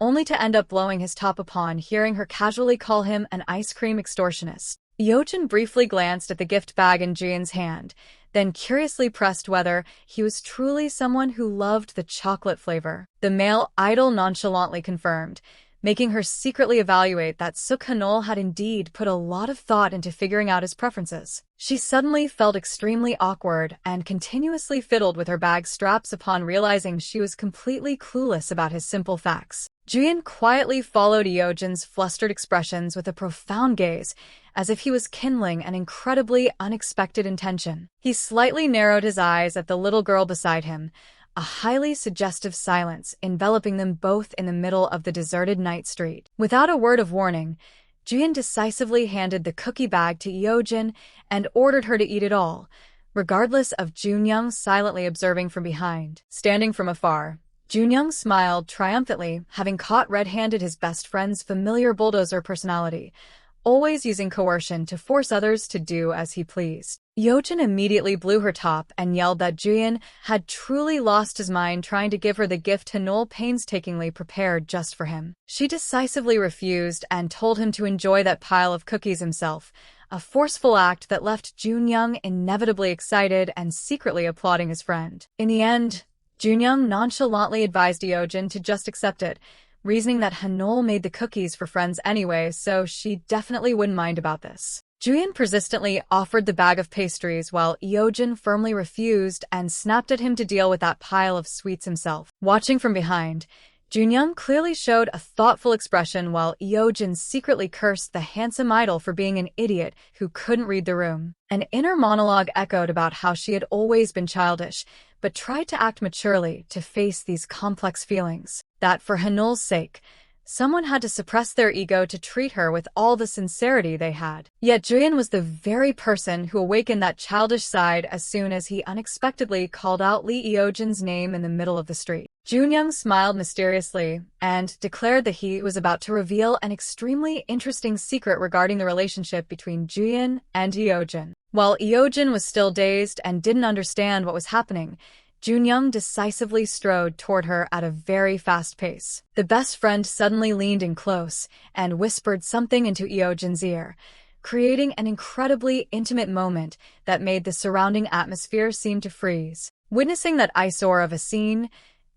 only to end up blowing his top upon hearing her casually call him an ice cream extortionist. Eojin briefly glanced at the gift bag in Juyeon's hand, then curiously pressed whether he was truly someone who loved the chocolate flavor. The male idol nonchalantly confirmed, making her secretly evaluate that Suk Hanul had indeed put a lot of thought into figuring out his preferences. She suddenly felt extremely awkward and continuously fiddled with her bag straps upon realizing she was completely clueless about his simple facts. Juyeon quietly followed Eojin's flustered expressions with a profound gaze, as if he was kindling an incredibly unexpected intention. He slightly narrowed his eyes at the little girl beside him, a highly suggestive silence enveloping them both in the middle of the deserted night street. Without a word of warning, Juyeon decisively handed the cookie bag to Eojin and ordered her to eat it all, regardless of Junyoung silently observing from behind. Standing from afar, Junyoung smiled triumphantly, having caught red-handed his best friend's familiar bulldozer personality, always using coercion to force others to do as he pleased. Eojin immediately blew her top and yelled that Juyeon had truly lost his mind trying to give her the gift Hanul painstakingly prepared just for him. She decisively refused and told him to enjoy that pile of cookies himself, a forceful act that left Junyoung inevitably excited and secretly applauding his friend. In the end, Junyoung nonchalantly advised Eojin to just accept it, reasoning that Hanul made the cookies for friends anyway, so she definitely wouldn't mind about this. Juyeon persistently offered the bag of pastries while Eojin firmly refused and snapped at him to deal with that pile of sweets himself. Watching from behind, Junyoung clearly showed a thoughtful expression while Eojin secretly cursed the handsome idol for being an idiot who couldn't read the room. An inner monologue echoed about how she had always been childish, but tried to act maturely to face these complex feelings. That for Hanul's sake, someone had to suppress their ego to treat her with all the sincerity they had. Yet Juyeon was the very person who awakened that childish side as soon as he unexpectedly called out Lee Eojin's name in the middle of the street. Junyoung smiled mysteriously and declared that he was about to reveal an extremely interesting secret regarding the relationship between Juyeon and Eojin. While Eojin was still dazed and didn't understand what was happening, Junyoung decisively strode toward her at a very fast pace. The best friend suddenly leaned in close and whispered something into Eojin's ear, creating an incredibly intimate moment that made the surrounding atmosphere seem to freeze. Witnessing that eyesore of a scene,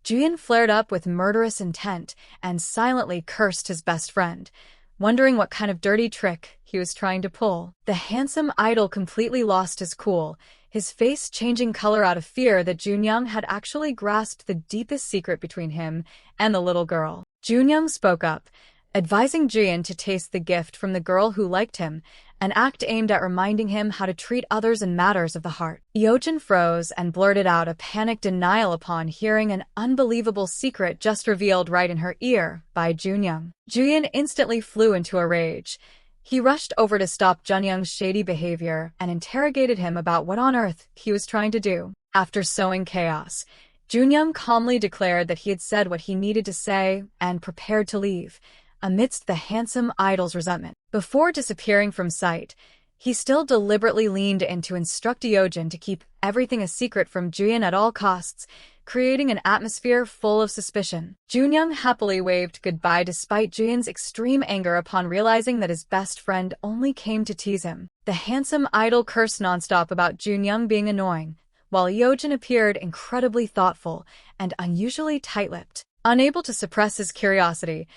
Juyeon flared up with murderous intent and silently cursed his best friend, wondering what kind of dirty trick he was trying to pull. The handsome idol completely lost his cool, his face changing color out of fear that Junyoung had actually grasped the deepest secret between him and the little girl. Junyoung spoke up, advising Juyeon to taste the gift from the girl who liked him, an act aimed at reminding him how to treat others in matters of the heart. Eojin froze and blurted out a panicked denial upon hearing an unbelievable secret just revealed right in her ear by Junyoung. Juyeon instantly flew into a rage. He rushed over to stop Junyoung's shady behavior and interrogated him about what on earth he was trying to do. After sowing chaos, Junyoung calmly declared that he had said what he needed to say and prepared to leave, amidst the handsome idol's resentment. Before disappearing from sight, he still deliberately leaned in to instruct Eojin to keep everything a secret from Juyeon at all costs, creating an atmosphere full of suspicion. Junyoung happily waved goodbye despite Juyeon's extreme anger upon realizing that his best friend only came to tease him. The handsome idol cursed nonstop about Junyoung being annoying, while Eojin appeared incredibly thoughtful and unusually tight-lipped. Unable to suppress his curiosity,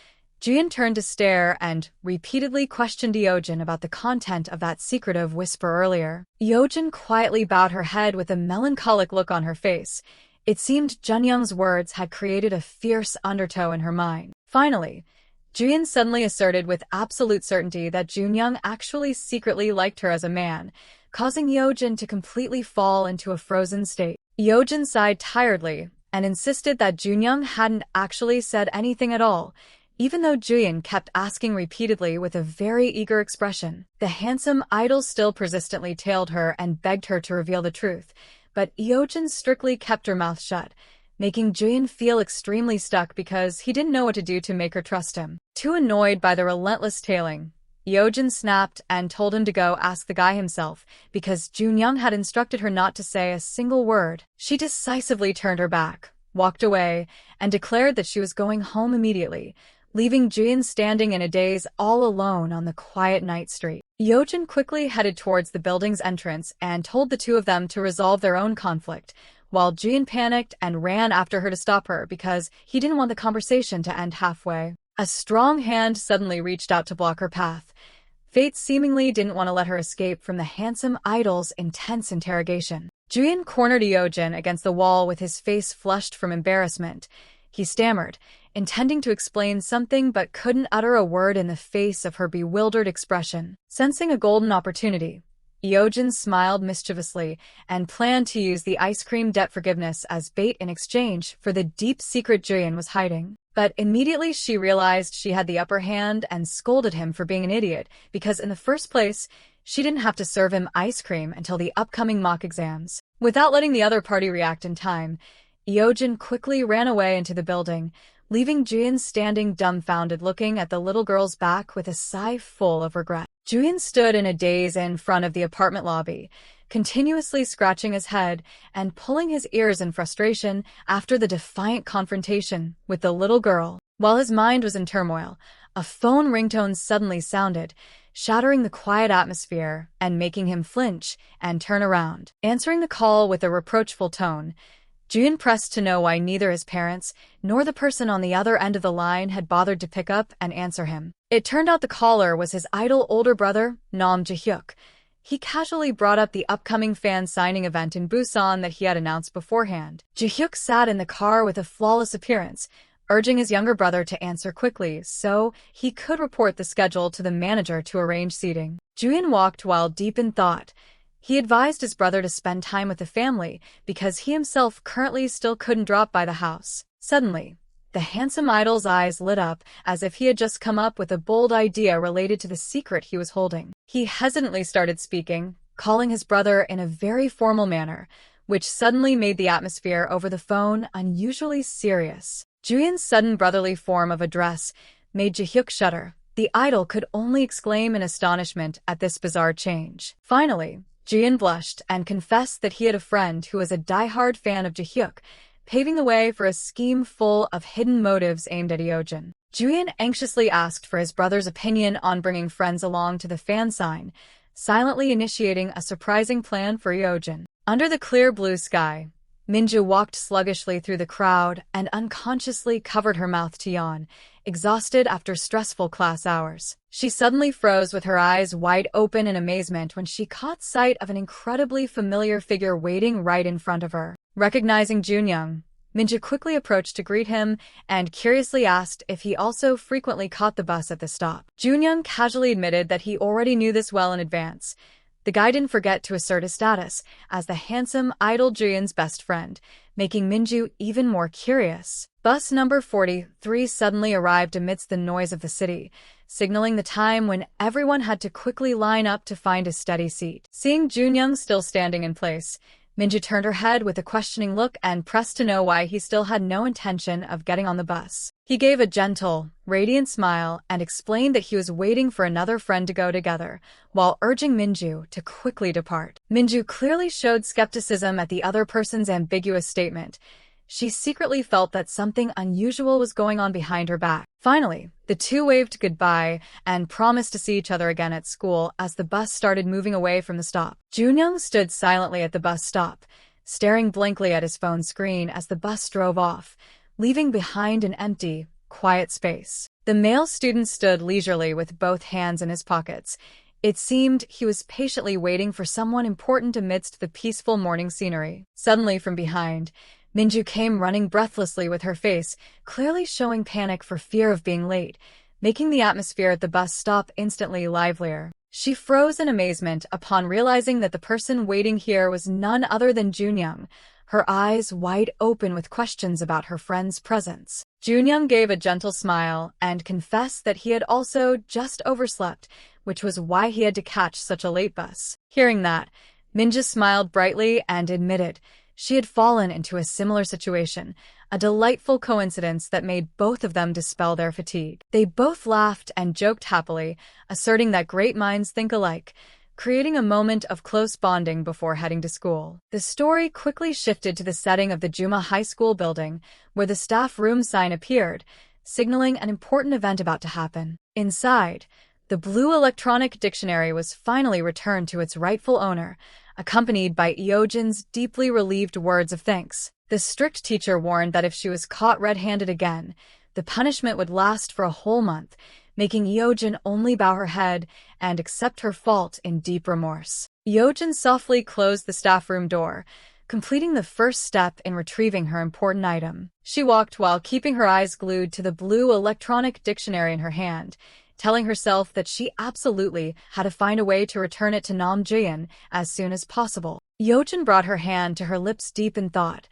Juyeon turned to stare and repeatedly questioned Eojin about the content of that secretive whisper earlier. Eojin quietly bowed her head with a melancholic look on her face, It seemed Junyoung's words had created a fierce undertow in her mind. Finally, Juyeon suddenly asserted with absolute certainty that Junyoung actually secretly liked her as a man, causing Eojin to completely fall into a frozen state. Eojin sighed tiredly and insisted that Junyoung hadn't actually said anything at all, even though Juyeon kept asking repeatedly with a very eager expression. The handsome idol still persistently tailed her and begged her to reveal the truth, but Eojin strictly kept her mouth shut, making Juyeon feel extremely stuck because he didn't know what to do to make her trust him. Too annoyed by the relentless tailing, Eojin snapped and told him to go ask the guy himself because Junyoung had instructed her not to say a single word. She decisively turned her back, walked away, and declared that she was going home immediately, leaving Juyeon standing in a daze all alone on the quiet night street. Eojin quickly headed towards the building's entrance and told the two of them to resolve their own conflict, while Juyeon panicked and ran after her to stop her because he didn't want the conversation to end halfway. A strong hand suddenly reached out to block her path. Fate seemingly didn't want to let her escape from the handsome idol's intense interrogation. Juyeon cornered Eojin against the wall with his face flushed from embarrassment. He stammered, intending to explain something but couldn't utter a word in the face of her bewildered expression. Sensing a golden opportunity, Eojin smiled mischievously and planned to use the ice cream debt forgiveness as bait in exchange for the deep secret Juyeon was hiding. But immediately she realized she had the upper hand and scolded him for being an idiot because in the first place, she didn't have to serve him ice cream until the upcoming mock exams. Without letting the other party react in time, Eojin quickly ran away into the building, leaving Juyeon standing dumbfounded looking at the little girl's back with a sigh full of regret. Juyeon stood in a daze in front of the apartment lobby, continuously scratching his head and pulling his ears in frustration after the defiant confrontation with the little girl. While his mind was in turmoil, a phone ringtone suddenly sounded, shattering the quiet atmosphere and making him flinch and turn around. Answering the call with a reproachful tone, Juyeon pressed to know why neither his parents nor the person on the other end of the line had bothered to pick up and answer him. It turned out the caller was his idol older brother, Nam Juyeon. He casually brought up the upcoming fan signing event in Busan that he had announced beforehand. Jaehyuk sat in the car with a flawless appearance, urging his younger brother to answer quickly so he could report the schedule to the manager to arrange seating. Juyeon walked while deep in thought. He advised his brother to spend time with the family because he himself currently still couldn't drop by the house. Suddenly, the handsome idol's eyes lit up as if he had just come up with a bold idea related to the secret he was holding. He hesitantly started speaking, calling his brother in a very formal manner, which suddenly made the atmosphere over the phone unusually serious. Juyeon's sudden brotherly form of address made Jaehyuk shudder. The idol could only exclaim in astonishment at this bizarre change. Finally, Juyeon blushed and confessed that he had a friend who was a die-hard fan of Jaehyuk, paving the way for a scheme full of hidden motives aimed at Eojin. Juyeon anxiously asked for his brother's opinion on bringing friends along to the fan sign, silently initiating a surprising plan for Eojin. Under the clear blue sky, Minju walked sluggishly through the crowd and unconsciously covered her mouth to yawn, exhausted after stressful class hours. She suddenly froze with her eyes wide open in amazement when she caught sight of an incredibly familiar figure waiting right in front of her. Recognizing Junyoung, Minju quickly approached to greet him and curiously asked if he also frequently caught the bus at the stop. Junyoung casually admitted that he already knew this well in advance. The guy didn't forget to assert his status as the handsome idol Juyeon's best friend, making Minju even more curious. Bus number 43 suddenly arrived amidst the noise of the city, signaling the time when everyone had to quickly line up to find a steady seat. Seeing Junyoung still standing in place, Minju turned her head with a questioning look and pressed to know why he still had no intention of getting on the bus. He gave a gentle, radiant smile and explained that he was waiting for another friend to go together, while urging Minju to quickly depart. Minju clearly showed skepticism at the other person's ambiguous statement. She secretly felt that something unusual was going on behind her back. Finally, the two waved goodbye and promised to see each other again at school as the bus started moving away from the stop. Junyoung stood silently at the bus stop, staring blankly at his phone screen as the bus drove off, leaving behind an empty, quiet space. The male student stood leisurely with both hands in his pockets. It seemed he was patiently waiting for someone important amidst the peaceful morning scenery. Suddenly from behind, Minju came running breathlessly with her face, clearly showing panic for fear of being late, making the atmosphere at the bus stop instantly livelier. She froze in amazement upon realizing that the person waiting here was none other than Junyoung, her eyes wide open with questions about her friend's presence. Junyoung gave a gentle smile and confessed that he had also just overslept, which was why he had to catch such a late bus. Hearing that, Minju smiled brightly and admitted she had fallen into a similar situation, a delightful coincidence that made both of them dispel their fatigue. They both laughed and joked happily, asserting that great minds think alike, creating a moment of close bonding before heading to school. The story quickly shifted to the setting of the Juma High School building, where the staff room sign appeared, signaling an important event about to happen. Inside, the blue electronic dictionary was finally returned to its rightful owner, accompanied by Eojin's deeply relieved words of thanks. The strict teacher warned that if she was caught red-handed again, the punishment would last for a whole month, making Eojin only bow her head and accept her fault in deep remorse. Eojin softly closed the staff room door, completing the first step in retrieving her important item. She walked while keeping her eyes glued to the blue electronic dictionary in her hand, telling herself that she absolutely had to find a way to return it to Nam Juyeon as soon as possible. Eojin brought her hand to her lips deep in thought.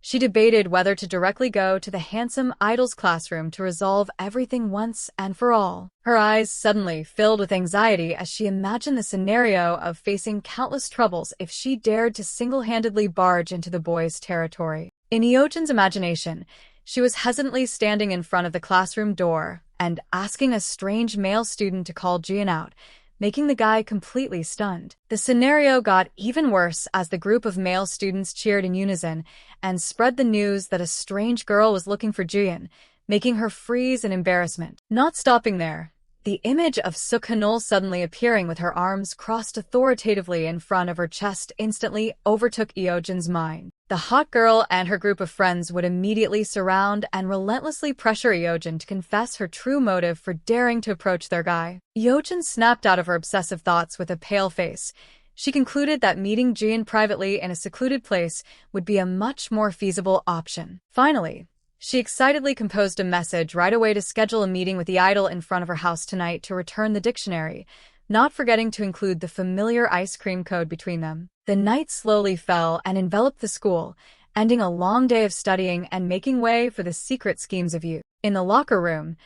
She debated whether to directly go to the handsome idol's classroom to resolve everything once and for all. Her eyes suddenly filled with anxiety as she imagined the scenario of facing countless troubles if she dared to single-handedly barge into the boys' territory. In Eojin's imagination, she was hesitantly standing in front of the classroom door and asking a strange male student to call Jian out, making the guy completely stunned. The scenario got even worse as the group of male students cheered in unison and spread the news that a strange girl was looking for Jian, making her freeze in embarrassment. Not stopping there, the image of Suk-hanul suddenly appearing with her arms crossed authoritatively in front of her chest instantly overtook Eojin's mind. The hot girl and her group of friends would immediately surround and relentlessly pressure Eojin to confess her true motive for daring to approach their guy. Eojin snapped out of her obsessive thoughts with a pale face. She concluded that meeting Jian privately in a secluded place would be a much more feasible option. Finally, she excitedly composed a message right away to schedule a meeting with the idol in front of her house tonight to return the dictionary, not forgetting to include the familiar ice cream code between them. The night slowly fell and enveloped the school, ending a long day of studying and making way for the secret schemes of youth. In the locker room,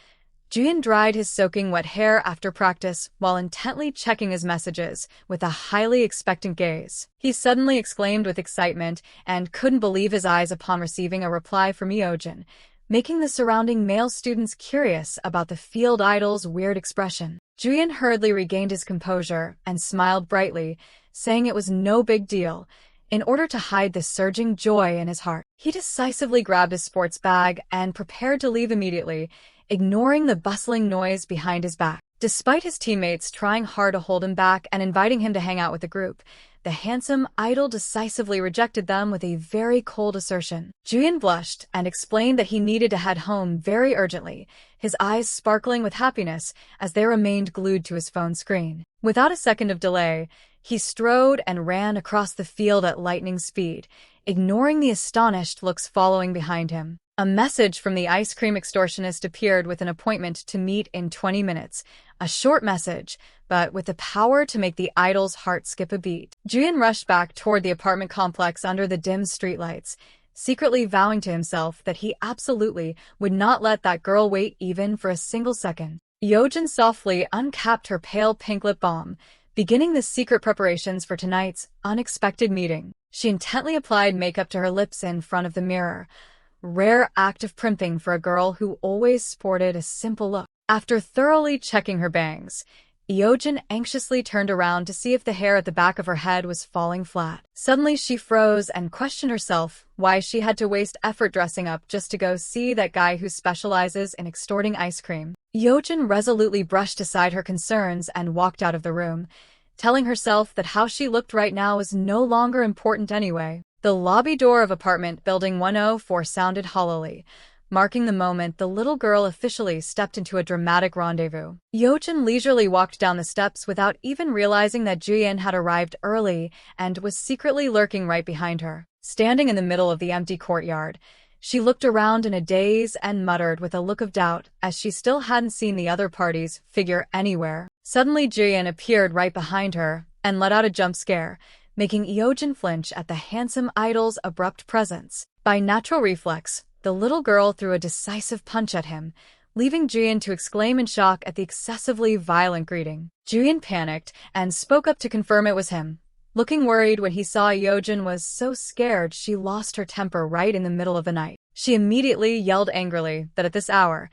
Juyeon dried his soaking wet hair after practice while intently checking his messages with a highly expectant gaze. He suddenly exclaimed with excitement and couldn't believe his eyes upon receiving a reply from Eojin, making the surrounding male students curious about the field idol's weird expression. Juyeon hurriedly regained his composure and smiled brightly, saying it was no big deal. In order to hide the surging joy in his heart, he decisively grabbed his sports bag and prepared to leave immediately, ignoring the bustling noise behind his back. Despite his teammates trying hard to hold him back and inviting him to hang out with the group, the handsome idol decisively rejected them with a very cold assertion. Juyeon blushed and explained that he needed to head home very urgently, his eyes sparkling with happiness as they remained glued to his phone screen. Without a second of delay, he strode and ran across the field at lightning speed, ignoring the astonished looks following behind him. A message from the ice cream extortionist appeared with an appointment to meet in 20 minutes. A short message, but with the power to make the idol's heart skip a beat. Juyeon rushed back toward the apartment complex under the dim streetlights, secretly vowing to himself that he absolutely would not let that girl wait even for a single second. Eojin softly uncapped her pale pink lip balm, beginning the secret preparations for tonight's unexpected meeting. She intently applied makeup to her lips in front of the mirror, rare act of primping for a girl who always sported a simple look. After thoroughly checking her bangs, Eojin anxiously turned around to see if the hair at the back of her head was falling flat. Suddenly she froze and questioned herself why she had to waste effort dressing up just to go see that guy who specializes in extorting ice cream. Eojin resolutely brushed aside her concerns and walked out of the room, telling herself that how she looked right now was no longer important anyway. The lobby door of apartment building 104 sounded hollowly, marking the moment the little girl officially stepped into a dramatic rendezvous. Eojin leisurely walked down the steps without even realizing that Juyeon had arrived early and was secretly lurking right behind her. Standing in the middle of the empty courtyard, she looked around in a daze and muttered with a look of doubt, as she still hadn't seen the other party's figure anywhere. Suddenly Juyeon appeared right behind her and let out a jump scare, making Eojin flinch at the handsome idol's abrupt presence. By natural reflex, the little girl threw a decisive punch at him, leaving Juyeon to exclaim in shock at the excessively violent greeting. Juyeon panicked and spoke up to confirm it was him. Looking worried when he saw Eojin was so scared she lost her temper right in the middle of the night. She immediately yelled angrily that at this hour,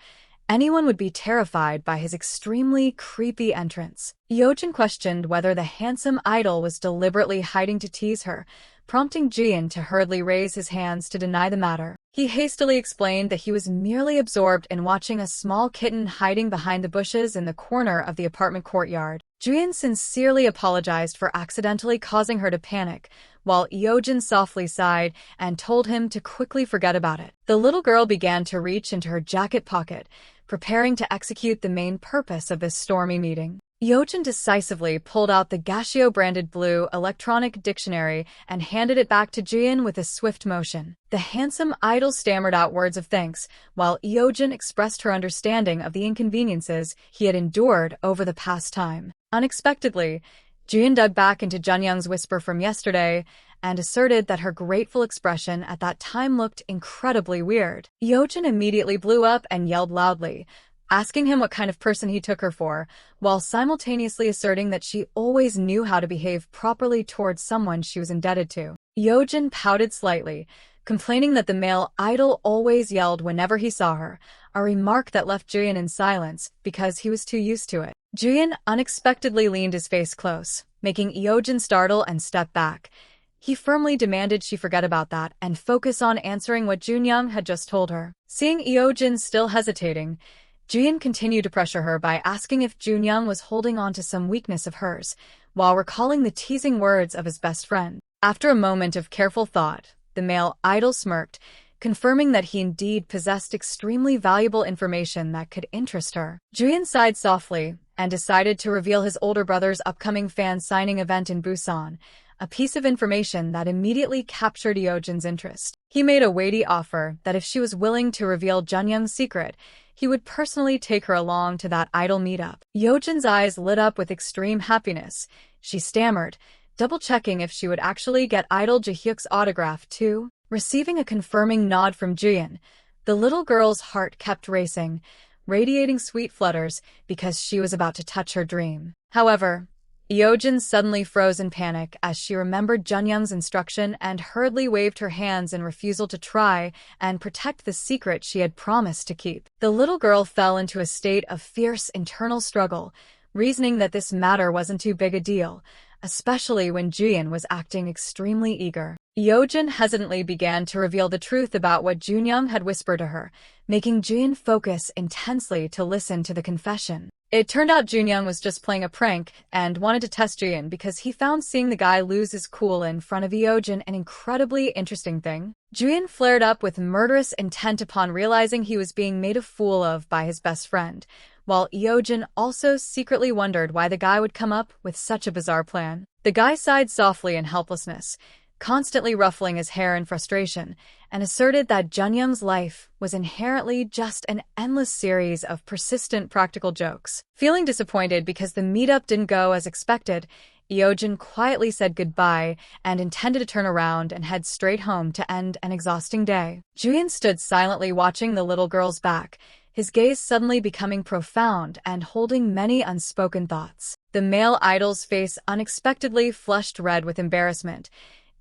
anyone would be terrified by his extremely creepy entrance. Eojin questioned whether the handsome idol was deliberately hiding to tease her, prompting Juyeon to hurriedly raise his hands to deny the matter. He hastily explained that he was merely absorbed in watching a small kitten hiding behind the bushes in the corner of the apartment courtyard. Juyeon sincerely apologized for accidentally causing her to panic, while Eojin softly sighed and told him to quickly forget about it. The little girl began to reach into her jacket pocket, preparing to execute the main purpose of this stormy meeting. Eojin decisively pulled out the Gashio-branded blue electronic dictionary and handed it back to Juyeon with a swift motion. The handsome idol stammered out words of thanks, while Eojin expressed her understanding of the inconveniences he had endured over the past time. Unexpectedly, Juyeon dug back into Junyoung's whisper from yesterday and asserted that her grateful expression at that time looked incredibly weird. Eojin immediately blew up and yelled loudly, asking him what kind of person he took her for, while simultaneously asserting that she always knew how to behave properly towards someone she was indebted to. Eojin pouted slightly, complaining that the male idol always yelled whenever he saw her, a remark that left Juyeon in silence because he was too used to it. Juyeon unexpectedly leaned his face close, making Eojin startle and step back. He firmly demanded she forget about that and focus on answering what Junyoung had just told her. Seeing Eojin still hesitating, Juyeon continued to pressure her by asking if Junyoung was holding on to some weakness of hers, while recalling the teasing words of his best friend. After a moment of careful thought, the male idol smirked, confirming that he indeed possessed extremely valuable information that could interest her. Juyeon sighed softly and decided to reveal his older brother's upcoming fan signing event in Busan, a piece of information that immediately captured Eojin's interest. He made a weighty offer that if she was willing to reveal Junyoung's secret, he would personally take her along to that idol meetup. Eojin's eyes lit up with extreme happiness. She stammered, double-checking if she would actually get idol Jaehyuk's autograph too. Receiving a confirming nod from Juyeon, the little girl's heart kept racing, radiating sweet flutters because she was about to touch her dream. However, Eojin suddenly froze in panic as she remembered Junyoung's instruction and hurriedly waved her hands in refusal to try and protect the secret she had promised to keep. The little girl fell into a state of fierce internal struggle, reasoning that this matter wasn't too big a deal, especially when Juyeon was acting extremely eager. Eojin hesitantly began to reveal the truth about what Junyoung had whispered to her, making Juyeon focus intensely to listen to the confession. It turned out Junyoung was just playing a prank and wanted to test Juyeon because he found seeing the guy lose his cool in front of Eojin an incredibly interesting thing. Juyeon flared up with murderous intent upon realizing he was being made a fool of by his best friend, while Eojin also secretly wondered why the guy would come up with such a bizarre plan. The guy sighed softly in helplessness, constantly ruffling his hair in frustration, and asserted that Junyoung's life was inherently just an endless series of persistent practical jokes. Feeling disappointed because the meetup didn't go as expected, Eojin quietly said goodbye and intended to turn around and head straight home to end an exhausting day. Juyeon stood silently watching the little girl's back, his gaze suddenly becoming profound and holding many unspoken thoughts. The male idol's face unexpectedly flushed red with embarrassment.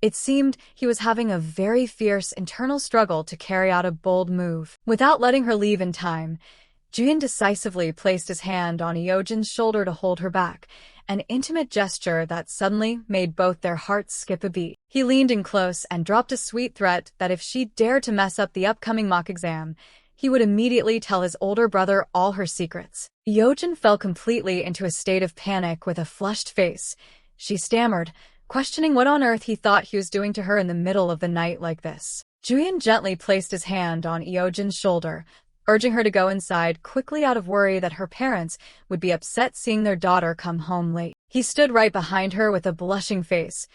It seemed he was having a very fierce internal struggle to carry out a bold move. Without letting her leave in time, Juyeon decisively placed his hand on Eojin's shoulder to hold her back, an intimate gesture that suddenly made both their hearts skip a beat. He leaned in close and dropped a sweet threat that if she dared to mess up the upcoming mock exam, he would immediately tell his older brother all her secrets. Eojin fell completely into a state of panic with a flushed face. She stammered, questioning what on earth he thought he was doing to her in the middle of the night like this. Juyeon gently placed his hand on Eojin's shoulder, urging her to go inside quickly out of worry that her parents would be upset seeing their daughter come home late. He stood right behind her with a blushing face,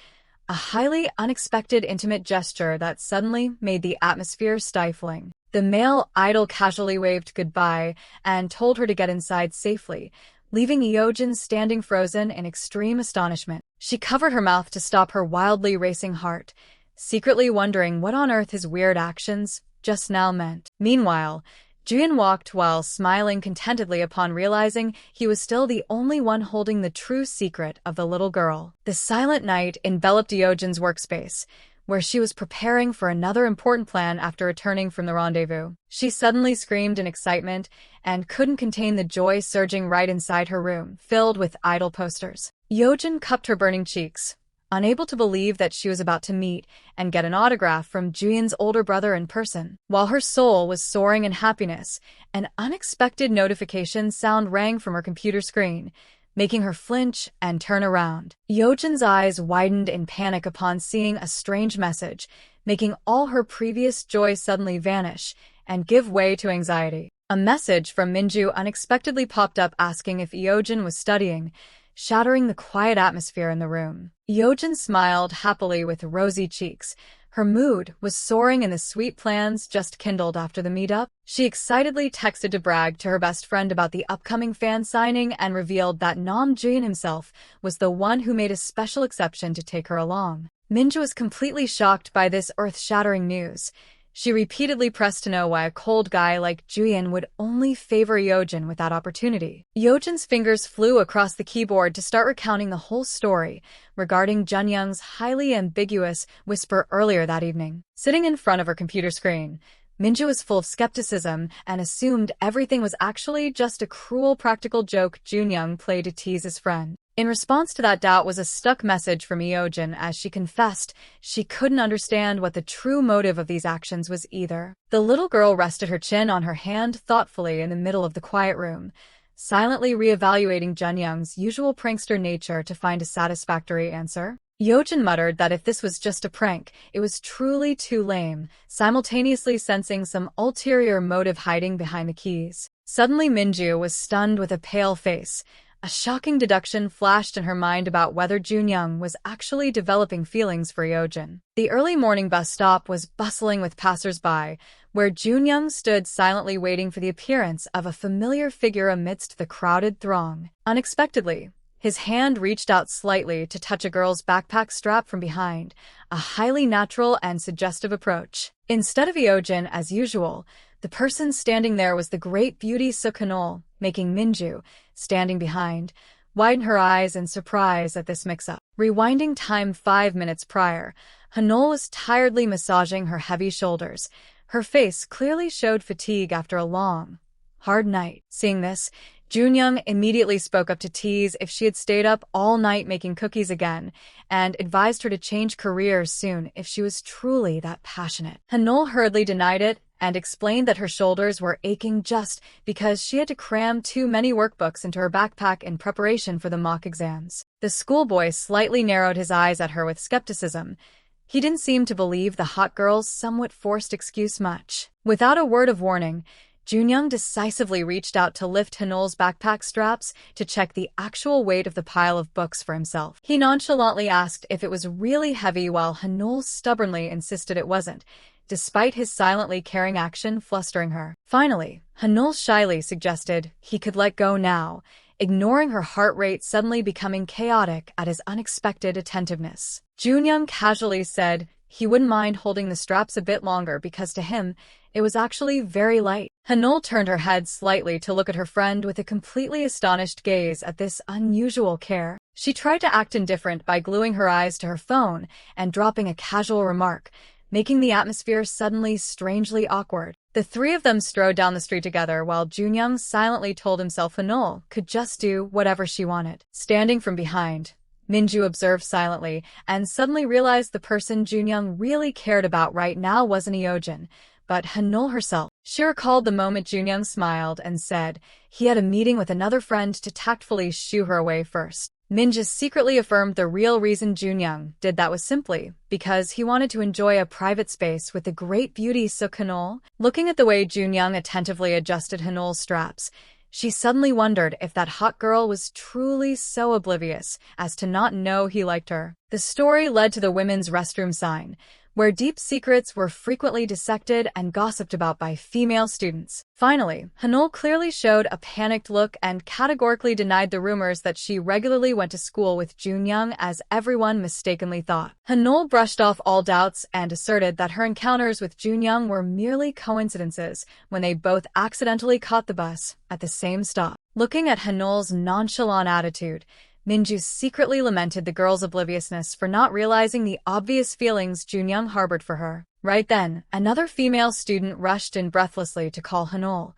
a highly unexpected intimate gesture that suddenly made the atmosphere stifling. The male idol casually waved goodbye and told her to get inside safely, leaving Eojin standing frozen in extreme astonishment. She covered her mouth to stop her wildly racing heart, secretly wondering what on earth his weird actions just now meant. Meanwhile, Juyeon walked while smiling contentedly upon realizing he was still the only one holding the true secret of the little girl. The silent night enveloped Eojin's workspace, where she was preparing for another important plan after returning from the rendezvous. She suddenly screamed in excitement and couldn't contain the joy surging right inside her room, filled with idol posters. Eojin cupped her burning cheeks, unable to believe that she was about to meet and get an autograph from Juyeon's older brother in person. While her soul was soaring in happiness, an unexpected notification sound rang from her computer screen, making her flinch and turn around. Eojin's eyes widened in panic upon seeing a strange message, making all her previous joy suddenly vanish and give way to anxiety. A message from Minju unexpectedly popped up asking if Eojin was studying, shattering the quiet atmosphere in the room. Eojin smiled happily with rosy cheeks. Her mood was soaring and the sweet plans just kindled after the meetup. She excitedly texted to brag to her best friend about the upcoming fan signing and revealed that Nam Juyeon himself was the one who made a special exception to take her along. Minju was completely shocked by this earth-shattering news. She repeatedly pressed to know why a cold guy like Juyeon would only favor Eojin with that opportunity. Eojin's fingers flew across the keyboard to start recounting the whole story regarding Junyoung's highly ambiguous whisper earlier that evening. Sitting in front of her computer screen, Minju was full of skepticism and assumed everything was actually just a cruel practical joke Junyoung played to tease his friend. In response to that doubt was a stuck message from Eojin as she confessed she couldn't understand what the true motive of these actions was either. The little girl rested her chin on her hand thoughtfully in the middle of the quiet room, silently reevaluating Junyoung's usual prankster nature to find a satisfactory answer. Eojin muttered that if this was just a prank, it was truly too lame, simultaneously sensing some ulterior motive hiding behind the keys. Suddenly Minju was stunned with a pale face. A shocking deduction flashed in her mind about whether Junyoung was actually developing feelings for Eojin. The early morning bus stop was bustling with passers-by, where Junyoung stood silently waiting for the appearance of a familiar figure amidst the crowded throng. Unexpectedly, his hand reached out slightly to touch a girl's backpack strap from behind, a highly natural and suggestive approach. Instead of Eojin, as usual, the person standing there was the great beauty Hanul, making Minju, standing behind, widen her eyes in surprise at this mix-up. Rewinding time 5 minutes prior, Hanul was tiredly massaging her heavy shoulders. Her face clearly showed fatigue after a long, hard night. Seeing this, Junyoung immediately spoke up to tease if she had stayed up all night making cookies again, and advised her to change careers soon if she was truly that passionate. Hanul hurriedly denied it and explained that her shoulders were aching just because she had to cram too many workbooks into her backpack in preparation for the mock exams. The schoolboy slightly narrowed his eyes at her with skepticism. He didn't seem to believe the hot girl's somewhat forced excuse much. Without a word of warning, Junyoung decisively reached out to lift Hanul's backpack straps to check the actual weight of the pile of books for himself. He nonchalantly asked if it was really heavy while Hanul stubbornly insisted it wasn't, despite his silently caring action flustering her. Finally, Hanul shyly suggested he could let go now, ignoring her heart rate suddenly becoming chaotic at his unexpected attentiveness. Junyoung casually said he wouldn't mind holding the straps a bit longer because to him, it was actually very light. Hanul turned her head slightly to look at her friend with a completely astonished gaze at this unusual care. She tried to act indifferent by gluing her eyes to her phone and dropping a casual remark, making the atmosphere suddenly strangely awkward. The three of them strode down the street together while Junyoung silently told himself Hanul could just do whatever she wanted. Standing from behind, Minju observed silently and suddenly realized the person Junyoung really cared about right now wasn't Eojin, but Hanul herself. She recalled the moment Junyoung smiled and said he had a meeting with another friend to tactfully shoo her away first. Minju secretly affirmed the real reason Junyoung did that was simply because he wanted to enjoy a private space with the great beauty Hanul. Looking at the way Junyoung attentively adjusted Hanul's straps, she suddenly wondered if that hot girl was truly so oblivious as to not know he liked her. The story led to the women's restroom sign, where deep secrets were frequently dissected and gossiped about by female students. Finally, Hanul clearly showed a panicked look and categorically denied the rumors that she regularly went to school with Junyoung as everyone mistakenly thought. Hanul brushed off all doubts and asserted that her encounters with Junyoung were merely coincidences when they both accidentally caught the bus at the same stop. Looking at Hanul's nonchalant attitude, Minju secretly lamented the girl's obliviousness for not realizing the obvious feelings Junyoung harbored for her. Right then, another female student rushed in breathlessly to call Hanul,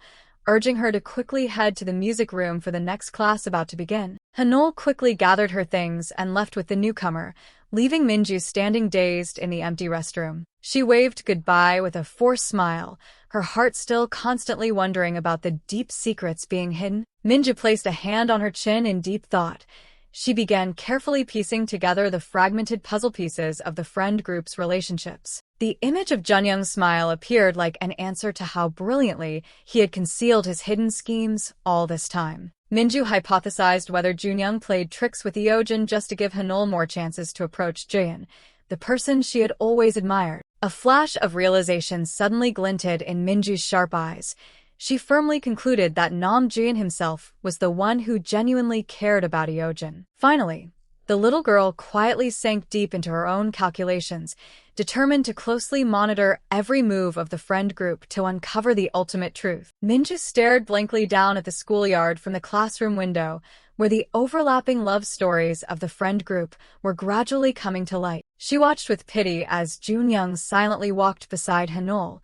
urging her to quickly head to the music room for the next class about to begin. Hanul quickly gathered her things and left with the newcomer, leaving Minju standing dazed in the empty restroom. She waved goodbye with a forced smile, her heart still constantly wondering about the deep secrets being hidden. Minju placed a hand on her chin in deep thought. She began carefully piecing together the fragmented puzzle pieces of the friend group's relationships. The image of Junyoung's smile appeared like an answer to how brilliantly he had concealed his hidden schemes all this time. Minju hypothesized whether Junyoung played tricks with Eojin just to give Hanul more chances to approach Jeon, the person she had always admired. A flash of realization suddenly glinted in Minju's sharp eyes. She firmly concluded that Nam Juyeon himself was the one who genuinely cared about Eojin. Finally, the little girl quietly sank deep into her own calculations, determined to closely monitor every move of the friend group to uncover the ultimate truth. Minju stared blankly down at the schoolyard from the classroom window, where the overlapping love stories of the friend group were gradually coming to light. She watched with pity as Junyoung silently walked beside Hanul,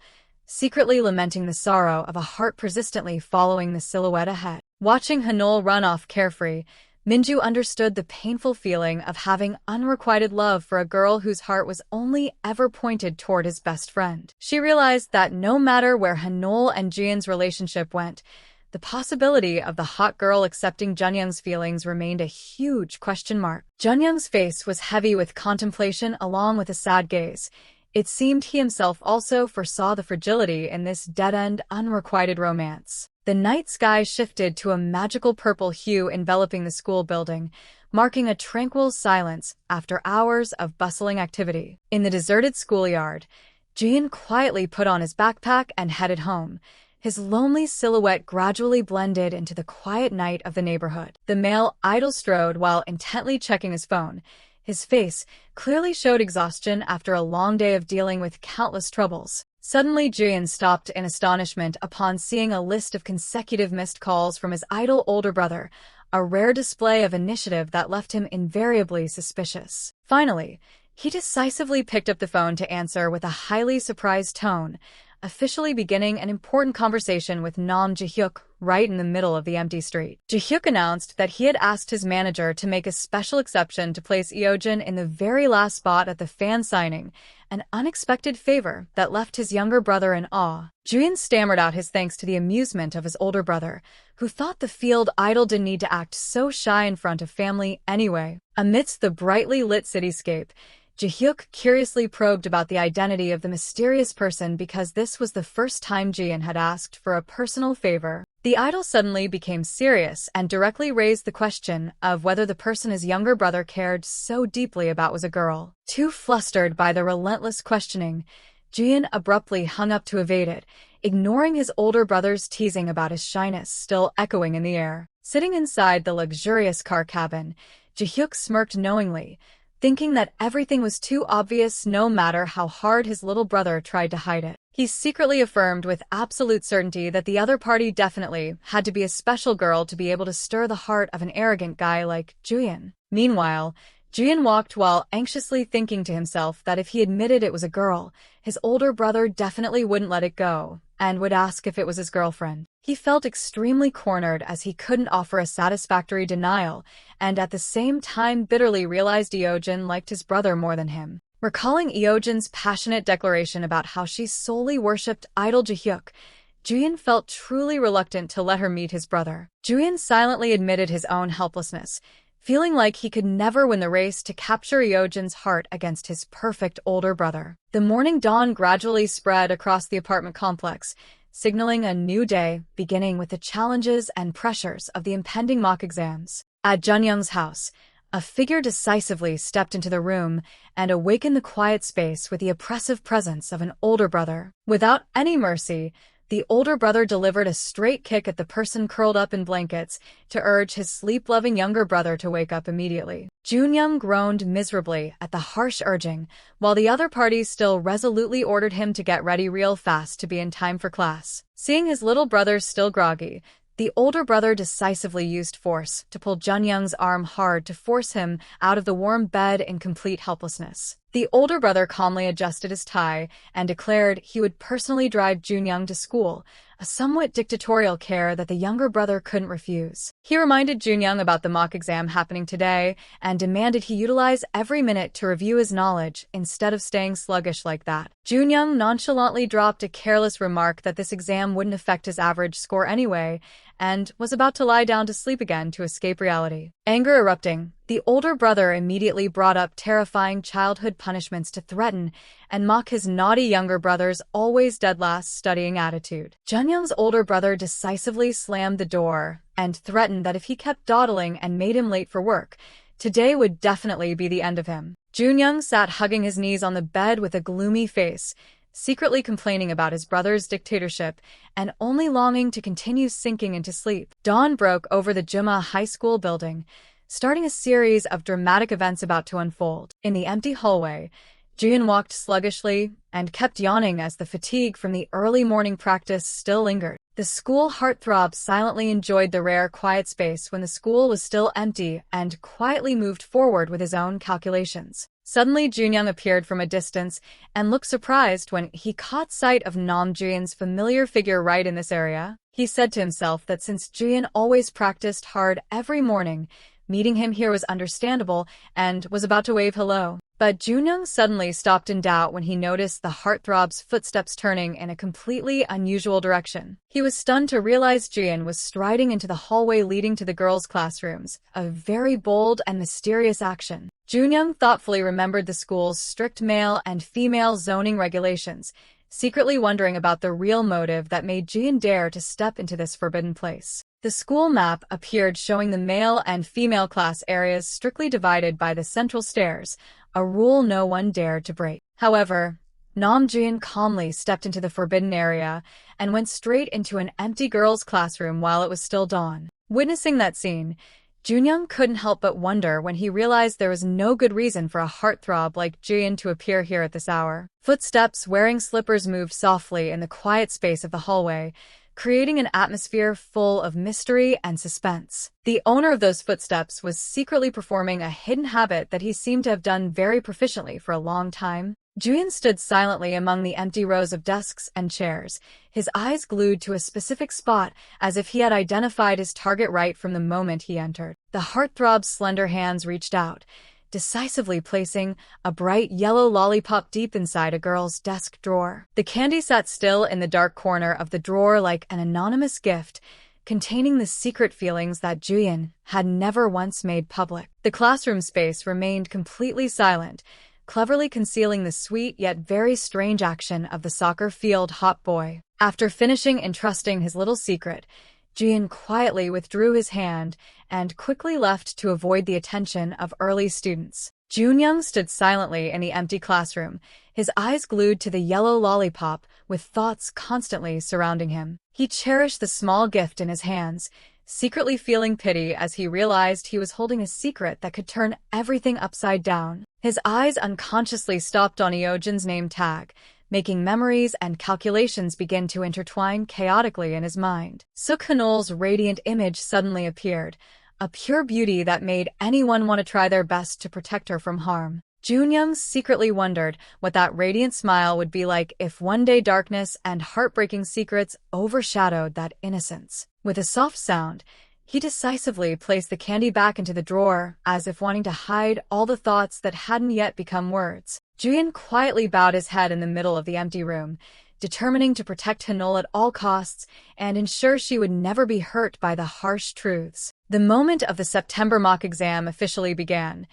secretly lamenting the sorrow of a heart persistently following the silhouette ahead. Watching Hanul run off carefree, Minju understood the painful feeling of having unrequited love for a girl whose heart was only ever pointed toward his best friend. She realized that no matter where Hanul and Jeon's relationship went, the possibility of the hot girl accepting Junyoung's feelings remained a huge question mark. Junyoung's face was heavy with contemplation along with a sad gaze. It seemed he himself also foresaw the fragility in this dead-end, unrequited romance. The night sky shifted to a magical purple hue enveloping the school building, marking a tranquil silence after hours of bustling activity. In the deserted schoolyard, Jeon quietly put on his backpack and headed home. His lonely silhouette gradually blended into the quiet night of the neighborhood. The male idol strode while intently checking his phone. His face clearly showed exhaustion after a long day of dealing with countless troubles. Suddenly, Jeon stopped in astonishment upon seeing a list of consecutive missed calls from his idol older brother, a rare display of initiative that left him invariably suspicious. Finally, he decisively picked up the phone to answer with a highly surprised tone, officially beginning an important conversation with Nam Juyeon right in the middle of the empty street. Juyeon announced that he had asked his manager to make a special exception to place Eojin in the very last spot at the fan signing, an unexpected favor that left his younger brother in awe. Jeon stammered out his thanks to the amusement of his older brother, who thought the field idol didn't need to act so shy in front of family anyway. Amidst the brightly lit cityscape, Jaehyuk curiously probed about the identity of the mysterious person because this was the first time Jeon had asked for a personal favor. The idol suddenly became serious and directly raised the question of whether the person his younger brother cared so deeply about was a girl. Too flustered by the relentless questioning, Jeon abruptly hung up to evade it, ignoring his older brother's teasing about his shyness still echoing in the air. Sitting inside the luxurious car cabin, Jaehyuk smirked knowingly, thinking that everything was too obvious no matter how hard his little brother tried to hide it. He secretly affirmed with absolute certainty that the other party definitely had to be a special girl to be able to stir the heart of an arrogant guy like Juyeon. Meanwhile, Jeon walked while anxiously thinking to himself that if he admitted it was a girl, his older brother definitely wouldn't let it go, and would ask if it was his girlfriend. He felt extremely cornered as he couldn't offer a satisfactory denial, and at the same time bitterly realized Eojin liked his brother more than him. Recalling Eojin's passionate declaration about how she solely worshipped idol Jaehyuk, Jeon felt truly reluctant to let her meet his brother. Jeon silently admitted his own helplessness, feeling like he could never win the race to capture Eojin's heart against his perfect older brother. The morning dawn gradually spread across the apartment complex, signaling a new day, beginning with the challenges and pressures of the impending mock exams. At Jeongdok's house, a figure decisively stepped into the room and awakened the quiet space with the oppressive presence of an older brother. Without any mercy, the older brother delivered a straight kick at the person curled up in blankets to urge his sleep-loving younger brother to wake up immediately. Junyoung groaned miserably at the harsh urging, while the other party still resolutely ordered him to get ready real fast to be in time for class. Seeing his little brother still groggy, the older brother decisively used force to pull Junyoung's arm hard to force him out of the warm bed in complete helplessness. The older brother calmly adjusted his tie and declared he would personally drive Junyoung to school, a somewhat dictatorial care that the younger brother couldn't refuse. He reminded Junyoung about the mock exam happening today and demanded he utilize every minute to review his knowledge instead of staying sluggish like that. Junyoung nonchalantly dropped a careless remark that this exam wouldn't affect his average score anyway, and was about to lie down to sleep again to escape reality. Anger erupting, the older brother immediately brought up terrifying childhood punishments to threaten and mock his naughty younger brother's always dead last studying attitude. Junyoung's older brother decisively slammed the door and threatened that if he kept dawdling and made him late for work, today would definitely be the end of him. Junyoung sat hugging his knees on the bed with a gloomy face, secretly complaining about his brother's dictatorship and only longing to continue sinking into sleep. Dawn broke over the Juma High School building, starting a series of dramatic events about to unfold. In the empty hallway, Juyeon walked sluggishly and kept yawning as the fatigue from the early morning practice still lingered. The school heartthrob silently enjoyed the rare quiet space when the school was still empty and quietly moved forward with his own calculations. Suddenly, Junyoung appeared from a distance and looked surprised when he caught sight of Nam Juyeon's familiar figure right in this area. He said to himself that since Juyeon always practiced hard every morning, meeting him here was understandable and was about to wave hello. But Junyoung suddenly stopped in doubt when he noticed the heartthrob's footsteps turning in a completely unusual direction. He was stunned to realize Juyeon was striding into the hallway leading to the girls' classrooms, a very bold and mysterious action. Junyoung thoughtfully remembered the school's strict male and female zoning regulations, secretly wondering about the real motive that made Juyeon dare to step into this forbidden place. The school map appeared showing the male and female class areas strictly divided by the central stairs, a rule no one dared to break. However, Nam Juyeon calmly stepped into the forbidden area and went straight into an empty girls' classroom while it was still dawn. Witnessing that scene, Junyoung couldn't help but wonder when he realized there was no good reason for a heartthrob like Juyeon to appear here at this hour. Footsteps wearing slippers moved softly in the quiet space of the hallway, creating an atmosphere full of mystery and suspense. The owner of those footsteps was secretly performing a hidden habit that he seemed to have done very proficiently for a long time. Juyeon stood silently among the empty rows of desks and chairs, his eyes glued to a specific spot as if he had identified his target right from the moment he entered. The heartthrob's slender hands reached out, decisively placing a bright yellow lollipop deep inside a girl's desk drawer. The candy sat still in the dark corner of the drawer like an anonymous gift, containing the secret feelings that Juyeon had never once made public. The classroom space remained completely silent, cleverly concealing the sweet yet very strange action of the soccer field hot boy. After finishing entrusting his little secret, Juyeon quietly withdrew his hand and quickly left to avoid the attention of early students. Junyoung stood silently in the empty classroom, his eyes glued to the yellow lollipop with thoughts constantly surrounding him. He cherished the small gift in his hands, secretly feeling pity as he realized he was holding a secret that could turn everything upside down. His eyes unconsciously stopped on Eojin's name tag, making memories and calculations begin to intertwine chaotically in his mind. Suk-Hanul's radiant image suddenly appeared, a pure beauty that made anyone want to try their best to protect her from harm. Junyoung secretly wondered what that radiant smile would be like if one day darkness and heartbreaking secrets overshadowed that innocence. With a soft sound, he decisively placed the candy back into the drawer, as if wanting to hide all the thoughts that hadn't yet become words. Juyeon quietly bowed his head in the middle of the empty room, determining to protect Hanul at all costs and ensure she would never be hurt by the harsh truths. The moment of the September mock exam officially began.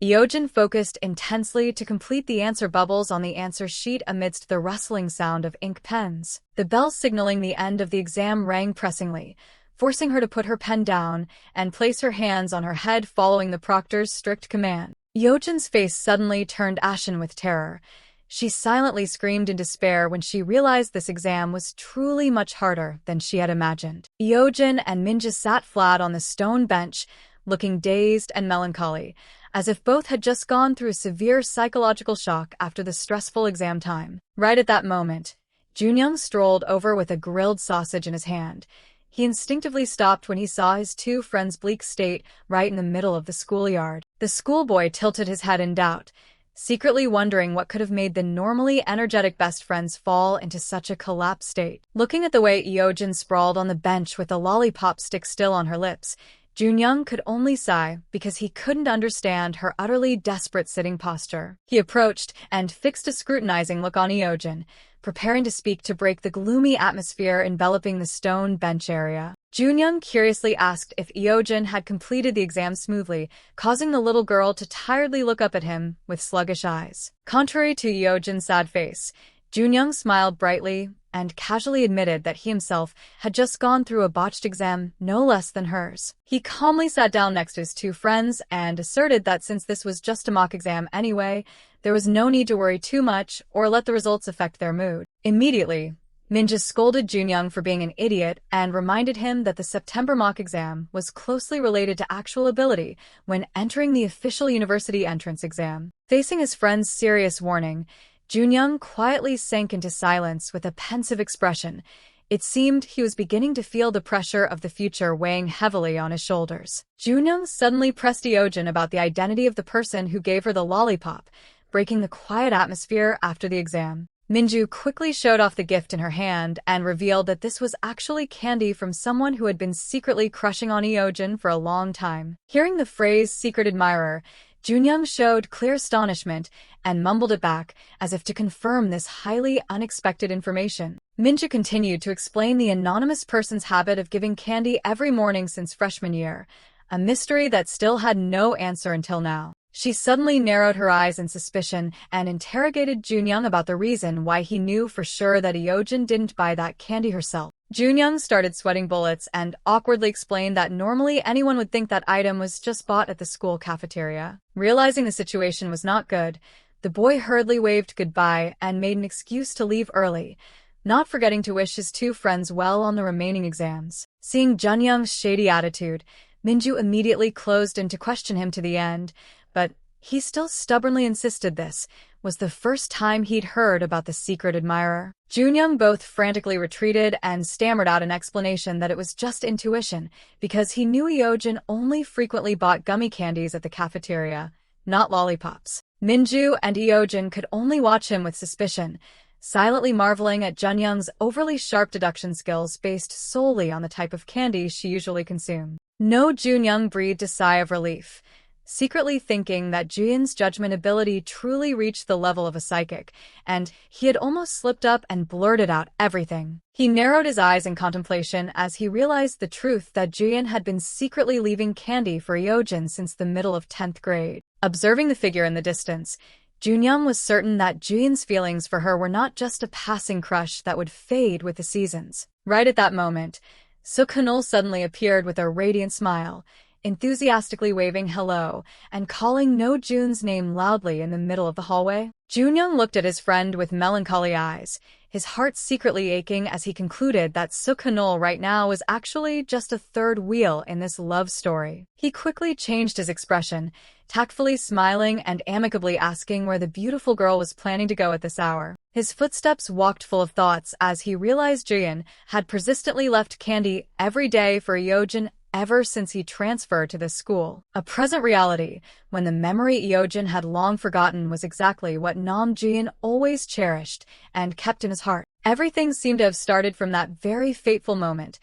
Eojin focused intensely to complete the answer bubbles on the answer sheet amidst the rustling sound of ink pens. The bell signaling the end of the exam rang pressingly, forcing her to put her pen down and place her hands on her head following the proctor's strict command. Eojin's face suddenly turned ashen with terror. She silently screamed in despair when she realized this exam was truly much harder than she had imagined. Eojin and Minju sat flat on the stone bench, looking dazed and melancholy, as if both had just gone through a severe psychological shock after the stressful exam time. Right at that moment, Junyoung strolled over with a grilled sausage in his hand. He instinctively stopped when he saw his two friends' bleak state right in the middle of the schoolyard. The schoolboy tilted his head in doubt, secretly wondering what could have made the normally energetic best friends fall into such a collapsed state. Looking at the way Eojin sprawled on the bench with a lollipop stick still on her lips, Junyoung could only sigh because he couldn't understand her utterly desperate sitting posture. He approached and fixed a scrutinizing look on Eojin, preparing to speak to break the gloomy atmosphere enveloping the stone bench area. Junyoung curiously asked if Eojin had completed the exam smoothly, causing the little girl to tiredly look up at him with sluggish eyes. Contrary to Eojin's sad face, Junyoung smiled brightly and casually admitted that he himself had just gone through a botched exam no less than hers. He calmly sat down next to his two friends and asserted that since this was just a mock exam anyway, there was no need to worry too much or let the results affect their mood. Immediately, Minju scolded Junyoung for being an idiot and reminded him that the September mock exam was closely related to actual ability when entering the official university entrance exam. Facing his friend's serious warning, Junyoung quietly sank into silence with a pensive expression. It seemed he was beginning to feel the pressure of the future weighing heavily on his shoulders. Junyoung suddenly pressed Eojin about the identity of the person who gave her the lollipop, breaking the quiet atmosphere after the exam. Minju quickly showed off the gift in her hand and revealed that this was actually candy from someone who had been secretly crushing on Eojin for a long time. Hearing the phrase secret admirer, Junyoung showed clear astonishment and mumbled it back as if to confirm this highly unexpected information. Minju continued to explain the anonymous person's habit of giving candy every morning since freshman year, a mystery that still had no answer until now. She suddenly narrowed her eyes in suspicion and interrogated Junyoung about the reason why he knew for sure that Eojin didn't buy that candy herself. Junyoung started sweating bullets and awkwardly explained that normally anyone would think that item was just bought at the school cafeteria. Realizing the situation was not good, the boy hurriedly waved goodbye and made an excuse to leave early, not forgetting to wish his two friends well on the remaining exams. Seeing Junyoung's shady attitude, Minju immediately closed in to question him to the end, but he still stubbornly insisted this was the first time he'd heard about the secret admirer. Junyoung both frantically retreated and stammered out an explanation that it was just intuition, because he knew Eojin only frequently bought gummy candies at the cafeteria, not lollipops. Minju and Eojin could only watch him with suspicion, silently marveling at Junyoung's overly sharp deduction skills based solely on the type of candy she usually consumed. Junyoung breathed a sigh of relief, secretly thinking that Juyeon's judgment ability truly reached the level of a psychic, and he had almost slipped up and blurted out everything. He narrowed his eyes in contemplation as he realized the truth that Juyeon had been secretly leaving candy for Eojin since the middle of 10th grade. Observing the figure in the distance, Junyoung was certain that Juyeon's feelings for her were not just a passing crush that would fade with the seasons. Right at that moment, Suk-hanul suddenly appeared with a radiant smile, enthusiastically waving hello and calling Jun's name loudly in the middle of the hallway. Junyoung looked at his friend with melancholy eyes, his heart secretly aching as he concluded that Suk-hanul right now was actually just a third wheel in this love story. He quickly changed his expression, tactfully smiling and amicably asking where the beautiful girl was planning to go at this hour. His footsteps walked full of thoughts as he realized Juyeon had persistently left candy every day for Eojin ever since he transferred to this school. A present reality, when the memory Eojin had long forgotten was exactly what Nam Juyeon always cherished and kept in his heart. Everything seemed to have started from that very fateful moment,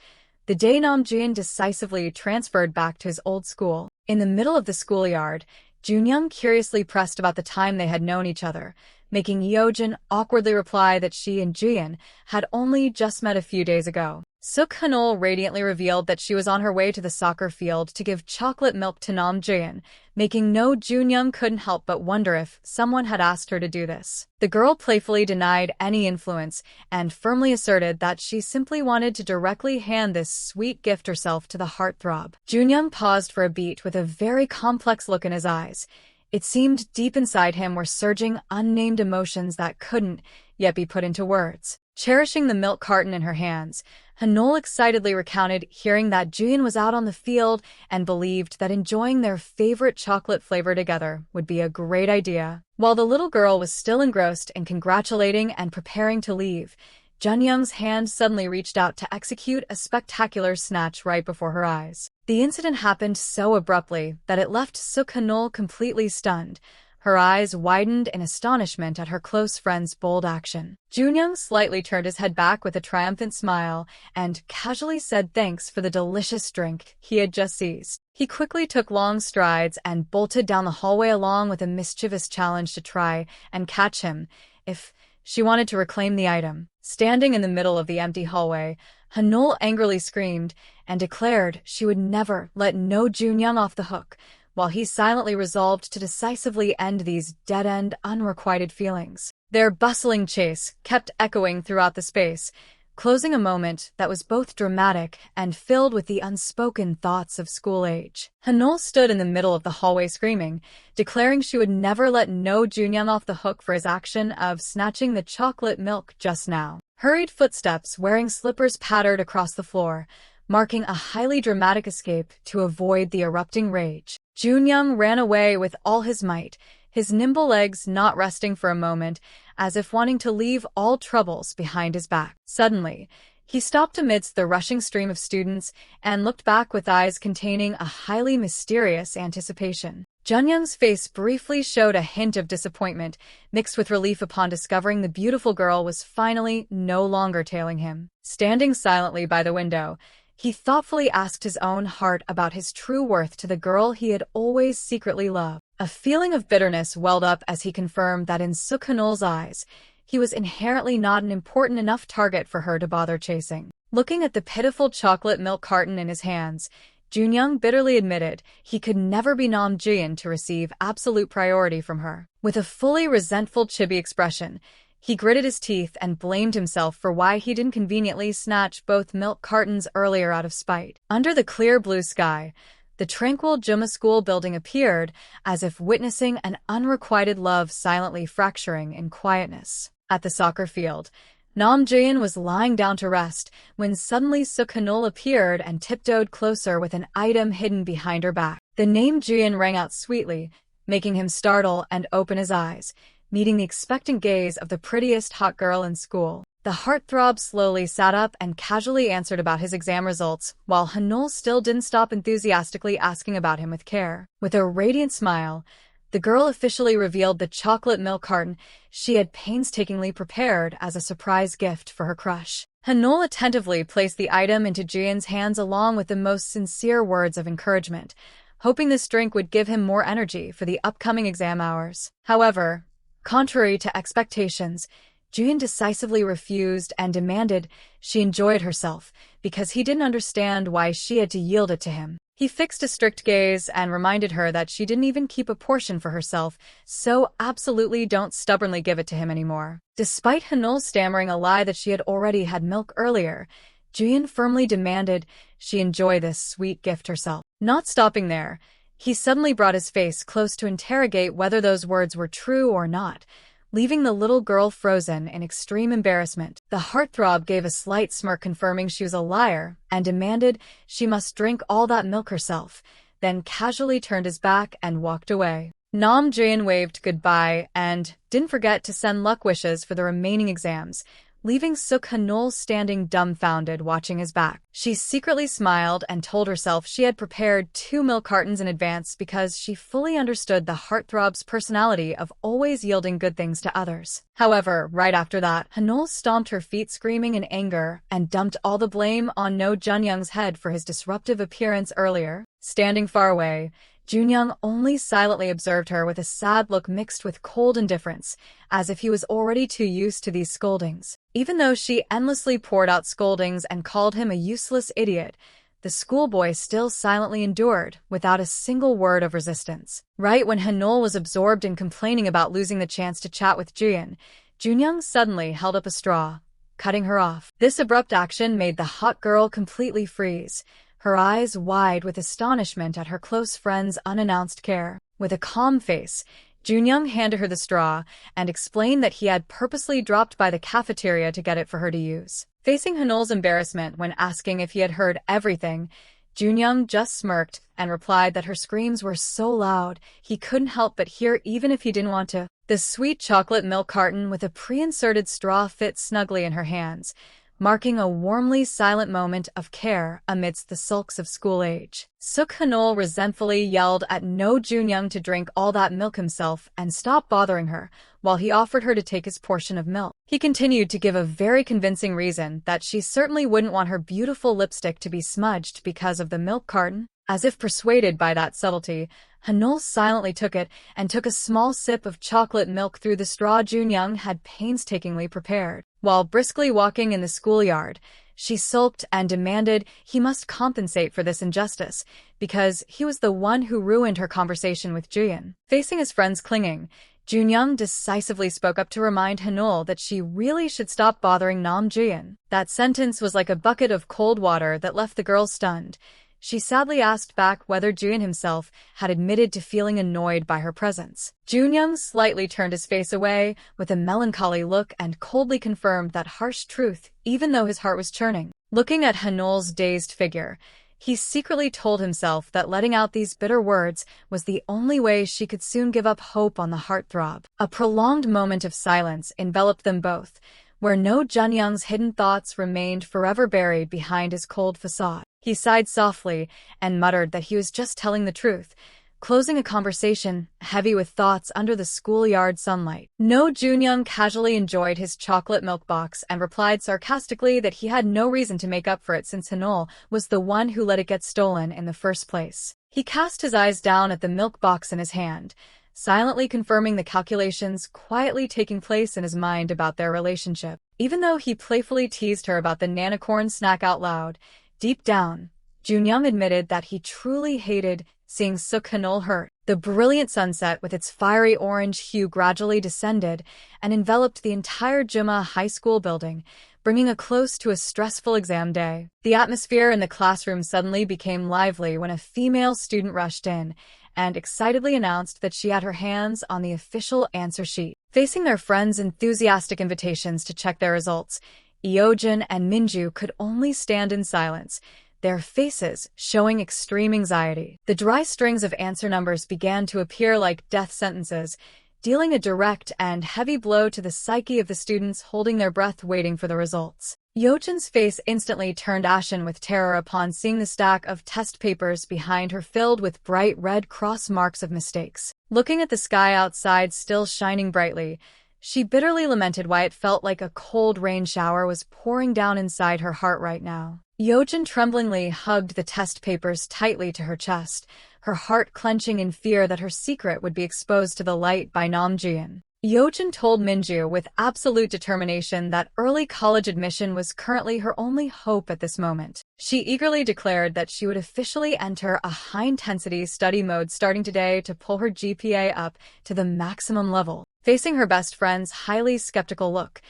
the day Nam Juyeon decisively transferred back to his old school. In the middle of the schoolyard, Junyoung curiously pressed about the time they had known each other, making Eojin awkwardly reply that she and Juyeon had only just met a few days ago. Suk Hanul radiantly revealed that she was on her way to the soccer field to give chocolate milk to Nam Juyeon, making No Junyoung couldn't help but wonder if someone had asked her to do this. The girl playfully denied any influence and firmly asserted that she simply wanted to directly hand this sweet gift herself to the heartthrob. Junyoung paused for a beat with a very complex look in his eyes. It seemed deep inside him were surging, unnamed emotions that couldn't yet be put into words. Cherishing the milk carton in her hands, Hanul excitedly recounted hearing that Juyeon was out on the field and believed that enjoying their favorite chocolate flavor together would be a great idea. While the little girl was still engrossed in congratulating and preparing to leave, Junyoung's hand suddenly reached out to execute a spectacular snatch right before her eyes. The incident happened so abruptly that it left Suk Hanul completely stunned. Her eyes widened in astonishment at her close friend's bold action. Junyoung slightly turned his head back with a triumphant smile and casually said thanks for the delicious drink he had just seized. He quickly took long strides and bolted down the hallway along with a mischievous challenge to try and catch him if she wanted to reclaim the item. Standing in the middle of the empty hallway, Hanul angrily screamed and declared she would never let No Junyoung off the hook, while he silently resolved to decisively end these dead-end, unrequited feelings. Their bustling chase kept echoing throughout the space, closing a moment that was both dramatic and filled with the unspoken thoughts of school age. Hanul stood in the middle of the hallway screaming, declaring she would never let No Junyoung off the hook for his action of snatching the chocolate milk just now. Hurried footsteps wearing slippers pattered across the floor, marking a highly dramatic escape to avoid the erupting rage. Junyoung ran away with all his might, his nimble legs not resting for a moment, as if wanting to leave all troubles behind his back. Suddenly, he stopped amidst the rushing stream of students and looked back with eyes containing a highly mysterious anticipation. Junyoung's face briefly showed a hint of disappointment, mixed with relief upon discovering the beautiful girl was finally no longer tailing him. Standing silently by the window, he thoughtfully asked his own heart about his true worth to the girl he had always secretly loved. A feeling of bitterness welled up as he confirmed that in Suk Hanul's eyes, he was inherently not an important enough target for her to bother chasing. Looking at the pitiful chocolate milk carton in his hands, Junyoung bitterly admitted he could never be Nam Juyeon to receive absolute priority from her. With a fully resentful chibi expression, he gritted his teeth and blamed himself for why he'd inconveniently snatched both milk cartons earlier out of spite. Under the clear blue sky, the tranquil Juma school building appeared as if witnessing an unrequited love silently fracturing in quietness. At the soccer field, Nam Juyeon was lying down to rest when suddenly Suk Hanul appeared and tiptoed closer with an item hidden behind her back. The name Juyeon rang out sweetly, making him startle and open his eyes, meeting the expectant gaze of the prettiest hot girl in school. The heartthrob slowly sat up and casually answered about his exam results, while Hanul still didn't stop enthusiastically asking about him with care. With a radiant smile, the girl officially revealed the chocolate milk carton she had painstakingly prepared as a surprise gift for her crush. Hanul attentively placed the item into Juyeon's hands along with the most sincere words of encouragement, hoping this drink would give him more energy for the upcoming exam hours. However, contrary to expectations, Juyeon decisively refused and demanded she enjoyed herself because he didn't understand why she had to yield it to him. He fixed a strict gaze and reminded her that she didn't even keep a portion for herself, so absolutely don't stubbornly give it to him anymore. Despite Hanul stammering a lie that she had already had milk earlier, Juyeon firmly demanded she enjoy this sweet gift herself. Not stopping there, he suddenly brought his face close to interrogate whether those words were true or not, leaving the little girl frozen in extreme embarrassment. The heartthrob gave a slight smirk confirming she was a liar and demanded she must drink all that milk herself, then casually turned his back and walked away. Nam Juyeon waved goodbye and didn't forget to send luck wishes for the remaining exams, leaving Suk Hanul standing dumbfounded watching his back. She secretly smiled and told herself she had prepared 2 milk cartons in advance because she fully understood the heartthrob's personality of always yielding good things to others. However, right after that, Hanul stomped her feet screaming in anger and dumped all the blame on No Junyoung's head for his disruptive appearance earlier. Standing far away, Junyoung only silently observed her with a sad look mixed with cold indifference, as if he was already too used to these scoldings. Even though she endlessly poured out scoldings and called him a useless idiot, the schoolboy still silently endured, without a single word of resistance. Right when Hanul was absorbed in complaining about losing the chance to chat with Juyeon, Junyoung suddenly held up a straw, cutting her off. This abrupt action made the hot girl completely freeze, her eyes wide with astonishment at her close friend's unannounced care. With a calm face, Junyoung handed her the straw and explained that he had purposely dropped by the cafeteria to get it for her to use. Facing Hanul's embarrassment when asking if he had heard everything, Junyoung just smirked and replied that her screams were so loud he couldn't help but hear even if he didn't want to. The sweet chocolate milk carton with a pre-inserted straw fit snugly in her hands, marking a warmly silent moment of care amidst the sulks of school age. Suk Hanul resentfully yelled at no Junyoung to drink all that milk himself and stop bothering her, while he offered her to take his portion of milk. He continued to give a very convincing reason that she certainly wouldn't want her beautiful lipstick to be smudged because of the milk carton. As if persuaded by that subtlety, Hanul silently took it and took a small sip of chocolate milk through the straw Junyoung had painstakingly prepared. While briskly walking in the schoolyard, she sulked and demanded he must compensate for this injustice, because he was the one who ruined her conversation with Juyeon. Facing his friends clinging, Junyoung decisively spoke up to remind Hanul that she really should stop bothering Nam Juyeon. That sentence was like a bucket of cold water that left the girl stunned. She sadly asked back whether Juyeon himself had admitted to feeling annoyed by her presence. Junyoung slightly turned his face away with a melancholy look and coldly confirmed that harsh truth, even though his heart was churning. Looking at Hanul's dazed figure, he secretly told himself that letting out these bitter words was the only way she could soon give up hope on the heartthrob. A prolonged moment of silence enveloped them both, where no Junyoung's hidden thoughts remained forever buried behind his cold facade. He sighed softly and muttered that he was just telling the truth, closing a conversation heavy with thoughts under the schoolyard sunlight. No Junyoung casually enjoyed his chocolate milk box and replied sarcastically that he had no reason to make up for it since Hanul was the one who let it get stolen in the first place. He cast his eyes down at the milk box in his hand, silently confirming the calculations quietly taking place in his mind about their relationship. Even though he playfully teased her about the nanacorn snack out loud, deep down, Junyoung admitted that he truly hated seeing Suk Hanul hurt. The brilliant sunset with its fiery orange hue gradually descended and enveloped the entire Juma High School building, bringing a close to a stressful exam day. The atmosphere in the classroom suddenly became lively when a female student rushed in and excitedly announced that she had her hands on the official answer sheet. Facing their friends' enthusiastic invitations to check their results, Eojin and Minju could only stand in silence, their faces showing extreme anxiety. The dry strings of answer numbers began to appear like death sentences, dealing a direct and heavy blow to the psyche of the students holding their breath waiting for the results. Eojin's face instantly turned ashen with terror upon seeing the stack of test papers behind her filled with bright red cross marks of mistakes. Looking at the sky outside still shining brightly, she bitterly lamented why it felt like a cold rain shower was pouring down inside her heart right now. Eojin tremblingly hugged the test papers tightly to her chest, her heart clenching in fear that her secret would be exposed to the light by Nam Juyeon. Eojin told Minju with absolute determination that early college admission was currently her only hope at this moment. She eagerly declared that she would officially enter a high-intensity study mode starting today to pull her GPA up to the maximum level. Facing her best friend's highly skeptical look,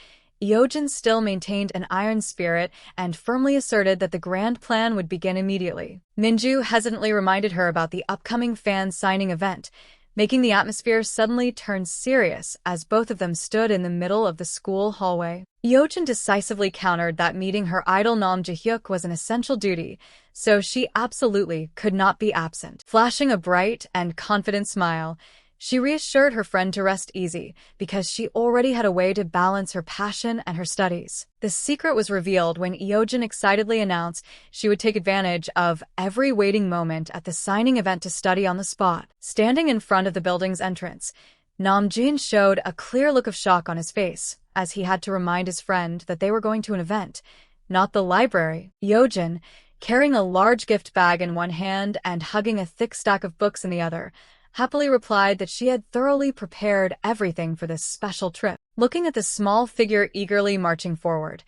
Eojin still maintained an iron spirit and firmly asserted that the grand plan would begin immediately. Minju hesitantly reminded her about the upcoming fan signing event, making the atmosphere suddenly turn serious as both of them stood in the middle of the school hallway. Eojin decisively countered that meeting her idol Nam Juyeon was an essential duty, so she absolutely could not be absent. Flashing a bright and confident smile, she reassured her friend to rest easy because she already had a way to balance her passion and her studies. The secret was revealed when Eojin excitedly announced she would take advantage of every waiting moment at the signing event to study on the spot. Standing in front of the building's entrance, Nam Juyeon showed a clear look of shock on his face as he had to remind his friend that they were going to an event, not the library. Eojin, carrying a large gift bag in one hand and hugging a thick stack of books in the other, happily replied that she had thoroughly prepared everything for this special trip. Looking at the small figure eagerly marching forward,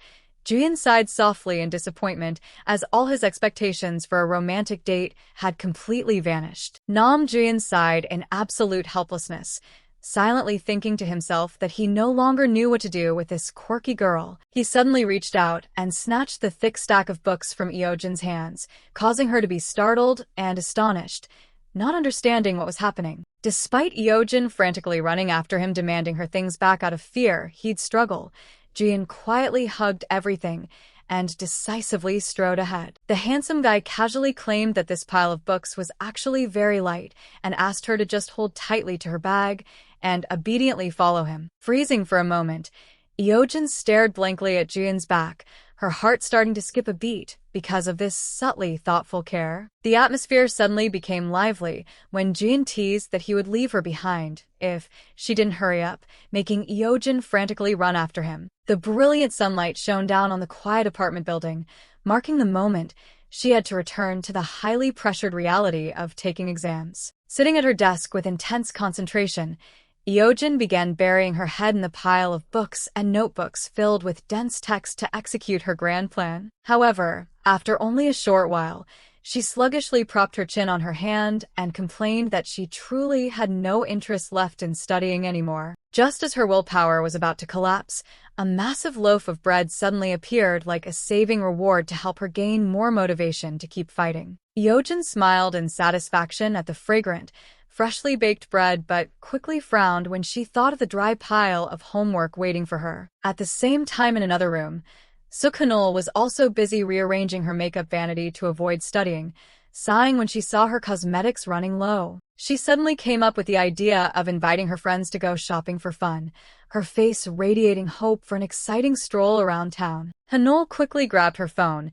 Juyeon sighed softly in disappointment as all his expectations for a romantic date had completely vanished. Nam Juyeon sighed in absolute helplessness, silently thinking to himself that he no longer knew what to do with this quirky girl. He suddenly reached out and snatched the thick stack of books from Eojin's hands, causing her to be startled and astonished, not understanding what was happening. Despite Eojin frantically running after him demanding her things back out of fear he'd struggle, Juyeon quietly hugged everything and decisively strode ahead. The handsome guy casually claimed that this pile of books was actually very light and asked her to just hold tightly to her bag and obediently follow him. Freezing for a moment, Eojin stared blankly at Juyeon's back, her heart starting to skip a beat because of this subtly thoughtful care. The atmosphere suddenly became lively when Juyeon teased that he would leave her behind if she didn't hurry up, making Eojin frantically run after him. The brilliant sunlight shone down on the quiet apartment building, marking the moment she had to return to the highly pressured reality of taking exams. Sitting at her desk with intense concentration, Eojin began burying her head in the pile of books and notebooks filled with dense text to execute her grand plan. However, after only a short while, she sluggishly propped her chin on her hand and complained that she truly had no interest left in studying anymore. Just as her willpower was about to collapse, a massive loaf of bread suddenly appeared like a saving reward to help her gain more motivation to keep fighting. Eojin smiled in satisfaction at the fragrant, freshly baked bread but quickly frowned when she thought of the dry pile of homework waiting for her. At the same time in another room, Suk-hanul was also busy rearranging her makeup vanity to avoid studying, sighing when she saw her cosmetics running low. She suddenly came up with the idea of inviting her friends to go shopping for fun, her face radiating hope for an exciting stroll around town. Hanul quickly grabbed her phone,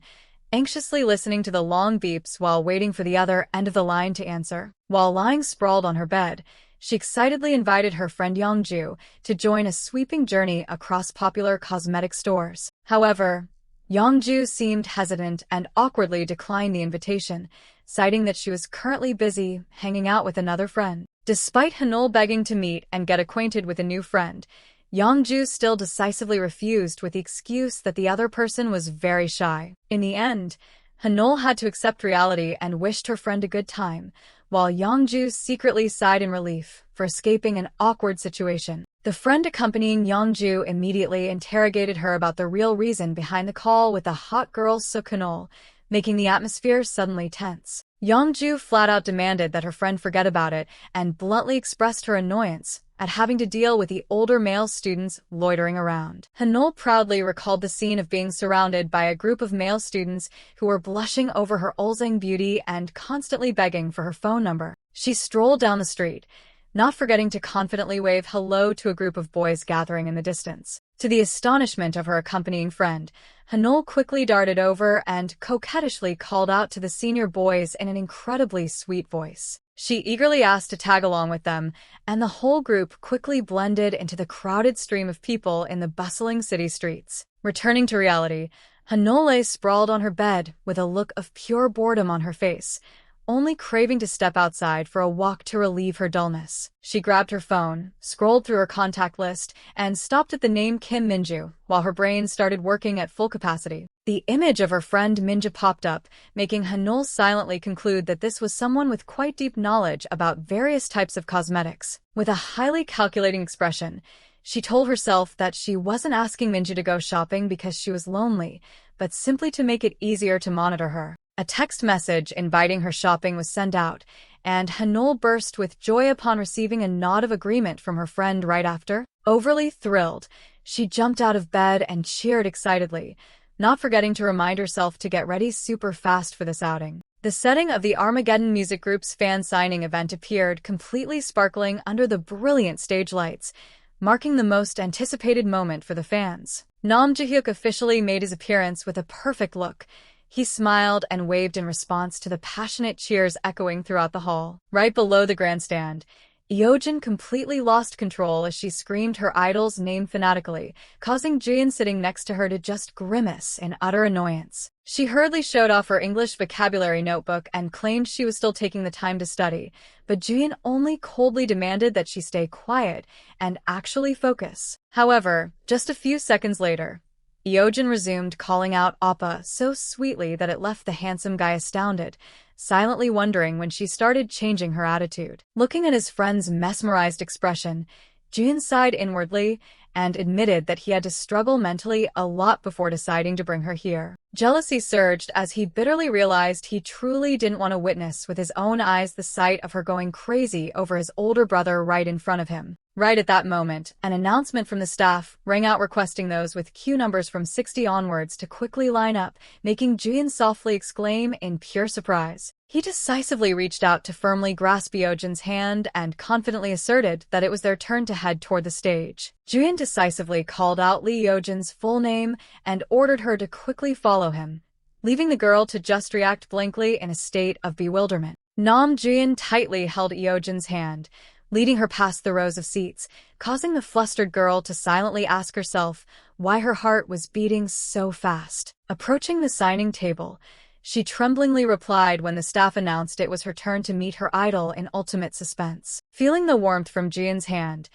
anxiously listening to the long beeps while waiting for the other end of the line to answer. While lying sprawled on her bed, she excitedly invited her friend Yeongju to join a sweeping journey across popular cosmetic stores. However, Yeongju seemed hesitant and awkwardly declined the invitation, citing that she was currently busy hanging out with another friend. Despite Hanul begging to meet and get acquainted with a new friend, Yeongju still decisively refused with the excuse that the other person was very shy. In the end, Hanul had to accept reality and wished her friend a good time, while Yeongju secretly sighed in relief for escaping an awkward situation. The friend accompanying Yeongju immediately interrogated her about the real reason behind the call with the hot girl Suk-hanul, making the atmosphere suddenly tense. Yeongju flat out demanded that her friend forget about it and bluntly expressed her annoyance at having to deal with the older male students loitering around. Hanul proudly recalled the scene of being surrounded by a group of male students who were blushing over her ulzing beauty and constantly begging for her phone number. She strolled down the street, not forgetting to confidently wave hello to a group of boys gathering in the distance. To the astonishment of her accompanying friend, Hanul quickly darted over and coquettishly called out to the senior boys in an incredibly sweet voice. She eagerly asked to tag along with them, and the whole group quickly blended into the crowded stream of people in the bustling city streets. Returning to reality, Hanul lay sprawled on her bed with a look of pure boredom on her face, only craving to step outside for a walk to relieve her dullness. She grabbed her phone, scrolled through her contact list, and stopped at the name Kim Minju, while her brain started working at full capacity. The image of her friend Minju popped up, making Hanul silently conclude that this was someone with quite deep knowledge about various types of cosmetics. With a highly calculating expression, she told herself that she wasn't asking Minju to go shopping because she was lonely, but simply to make it easier to monitor her. A text message inviting her shopping was sent out, and Hanul burst with joy upon receiving a nod of agreement from her friend right after. Overly thrilled, she jumped out of bed and cheered excitedly, not forgetting to remind herself to get ready super fast for this outing. The setting of the Armageddon music group's fan signing event appeared completely sparkling under the brilliant stage lights, marking the most anticipated moment for the fans. Nam Juyeon officially made his appearance with a perfect look. He smiled and waved in response to the passionate cheers echoing throughout the hall. Right below the grandstand, Eojin completely lost control as she screamed her idol's name fanatically, causing Juyeon sitting next to her to just grimace in utter annoyance. She hurriedly showed off her English vocabulary notebook and claimed she was still taking the time to study, but Juyeon only coldly demanded that she stay quiet and actually focus. However, just a few seconds later, Eojin resumed calling out Appa so sweetly that it left the handsome guy astounded, silently wondering when she started changing her attitude. Looking at his friend's mesmerized expression, Juyeon sighed inwardly and admitted that he had to struggle mentally a lot before deciding to bring her here. Jealousy surged as he bitterly realized he truly didn't want to witness with his own eyes the sight of her going crazy over his older brother right in front of him. Right at that moment, an announcement from the staff rang out requesting those with queue numbers from 60 onwards to quickly line up, making Juyeon softly exclaim in pure surprise. He decisively reached out to firmly grasp Eojin's hand and confidently asserted that it was their turn to head toward the stage. Juyeon decisively called out Lee Eojin's full name and ordered her to quickly follow him, leaving the girl to just react blankly in a state of bewilderment. Nam Juyeon tightly held Eojin's hand, leading her past the rows of seats, causing the flustered girl to silently ask herself why her heart was beating so fast. Approaching the signing table, she tremblingly replied when the staff announced it was her turn to meet her idol in ultimate suspense. Feeling the warmth from Juyeon's hand,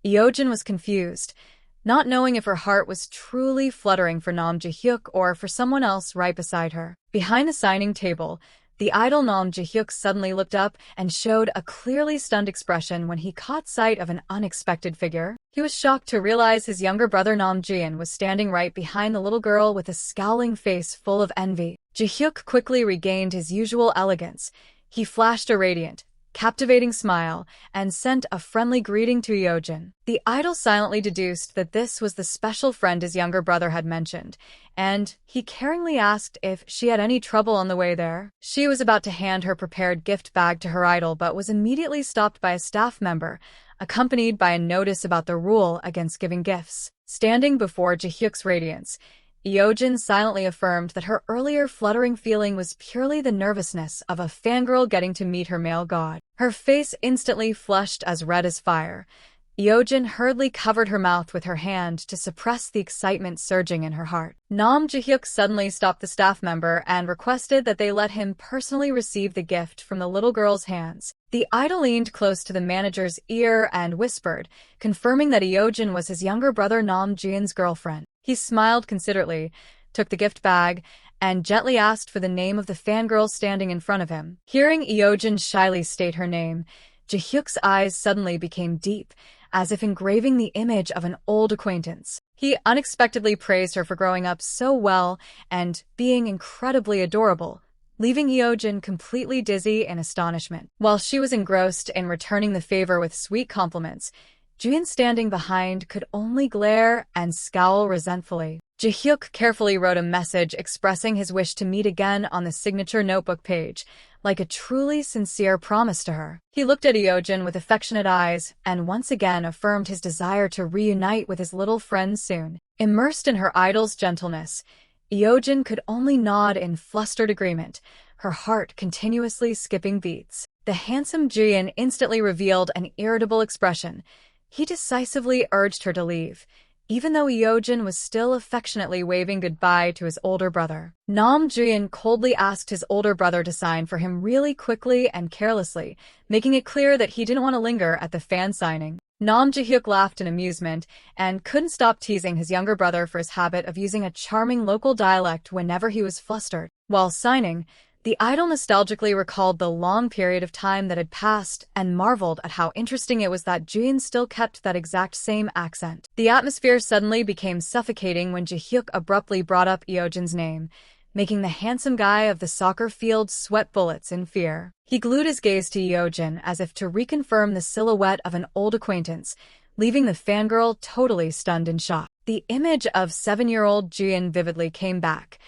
Eojin was confused, not knowing if her heart was truly fluttering for Nam Juyeon or for someone else right beside her. Behind the signing table, the idol Nam Juyeon suddenly looked up and showed a clearly stunned expression when he caught sight of an unexpected figure. He was shocked to realize his younger brother Nam Juyeon was standing right behind the little girl with a scowling face full of envy. Juyeon quickly regained his usual elegance. He flashed a radiant, captivating smile and sent a friendly greeting to Eojin. The idol silently deduced that this was the special friend his younger brother had mentioned, and he caringly asked if she had any trouble on the way there. She was about to hand her prepared gift bag to her idol but was immediately stopped by a staff member, accompanied by a notice about the rule against giving gifts. Standing before Jaehyuk's radiance, Eojin silently affirmed that her earlier fluttering feeling was purely the nervousness of a fangirl getting to meet her male god. Her face instantly flushed as red as fire. Eojin hurriedly covered her mouth with her hand to suppress the excitement surging in her heart. Nam Juyeon suddenly stopped the staff member and requested that they let him personally receive the gift from the little girl's hands. The idol leaned close to the manager's ear and whispered, confirming that Eojin was his younger brother Nam Juyeon's girlfriend. He smiled considerately, took the gift bag, and gently asked for the name of the fangirl standing in front of him. Hearing Eojin shyly state her name, Jaehyuk's eyes suddenly became deep, as if engraving the image of an old acquaintance. He unexpectedly praised her for growing up so well and being incredibly adorable, leaving Eojin completely dizzy in astonishment. While she was engrossed in returning the favor with sweet compliments, Juyeon standing behind could only glare and scowl resentfully. Jaehyuk carefully wrote a message expressing his wish to meet again on the signature notebook page, like a truly sincere promise to her. He looked at Eojin with affectionate eyes and once again affirmed his desire to reunite with his little friend soon. Immersed in her idol's gentleness, Eojin could only nod in flustered agreement, her heart continuously skipping beats. The handsome Juyeon instantly revealed an irritable expression. He decisively urged her to leave, even though Eojin was still affectionately waving goodbye to his older brother. Nam Juyeon coldly asked his older brother to sign for him really quickly and carelessly, making it clear that he didn't want to linger at the fan signing. Nam Juyeon laughed in amusement and couldn't stop teasing his younger brother for his habit of using a charming local dialect whenever he was flustered. While signing, the idol nostalgically recalled the long period of time that had passed and marveled at how interesting it was that Juyeon still kept that exact same accent. The atmosphere suddenly became suffocating when Jaehyuk abruptly brought up Eojin's name, making the handsome guy of the soccer field sweat bullets in fear. He glued his gaze to Eojin as if to reconfirm the silhouette of an old acquaintance, leaving the fangirl totally stunned in shock. The image of 7-year-old Juyeon vividly came back.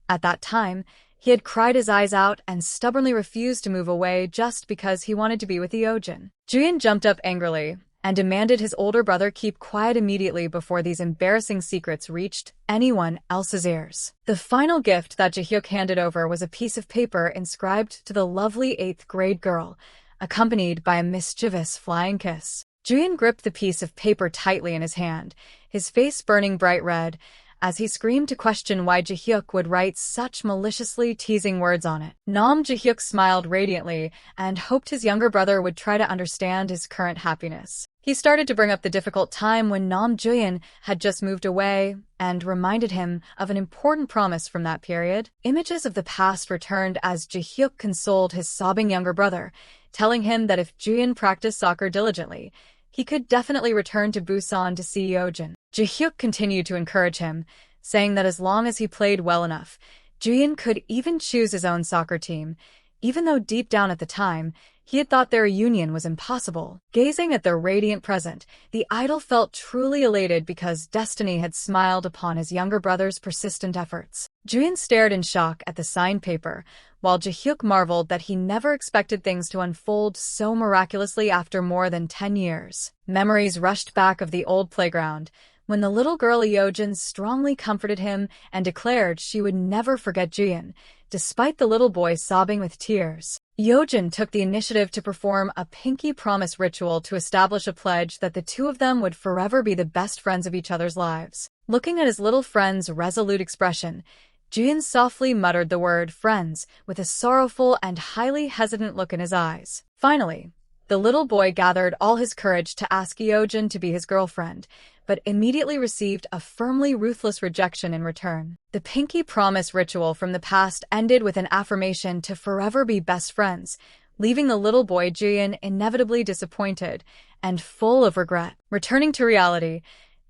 At that time, he had cried his eyes out and stubbornly refused to move away just because he wanted to be with Eojin. Juyeon jumped up angrily and demanded his older brother keep quiet immediately before these embarrassing secrets reached anyone else's ears. The final gift that Jaehyuk handed over was a piece of paper inscribed to the lovely 8th grade girl, accompanied by a mischievous flying kiss. Juyeon gripped the piece of paper tightly in his hand, his face burning bright red, as he screamed to question why Jaehyuk would write such maliciously teasing words on it. Nam Jaehyuk smiled radiantly and hoped his younger brother would try to understand his current happiness. He started to bring up the difficult time when Nam Juyeon had just moved away and reminded him of an important promise from that period. Images of the past returned as Jaehyuk consoled his sobbing younger brother, telling him that if Juyeon practiced soccer diligently, he could definitely return to Busan to see Eojin. Jaehyuk continued to encourage him, saying that as long as he played well enough, Juyeon could even choose his own soccer team, even though deep down at the time, he had thought their union was impossible. Gazing at their radiant present, the idol felt truly elated because destiny had smiled upon his younger brother's persistent efforts. Juyeon stared in shock at the signed paper, while Jaehyuk marveled that he never expected things to unfold so miraculously after more than 10 years. Memories rushed back of the old playground, when the little girl Eojin strongly comforted him and declared she would never forget Juyeon, despite the little boy sobbing with tears. Eojin took the initiative to perform a pinky promise ritual to establish a pledge that the two of them would forever be the best friends of each other's lives. Looking at his little friend's resolute expression, Juyeon softly muttered the word friends with a sorrowful and highly hesitant look in his eyes. Finally, the little boy gathered all his courage to ask Eojin to be his girlfriend, but immediately received a firmly ruthless rejection in return. The pinky promise ritual from the past ended with an affirmation to forever be best friends, leaving the little boy Juyeon inevitably disappointed and full of regret. Returning to reality,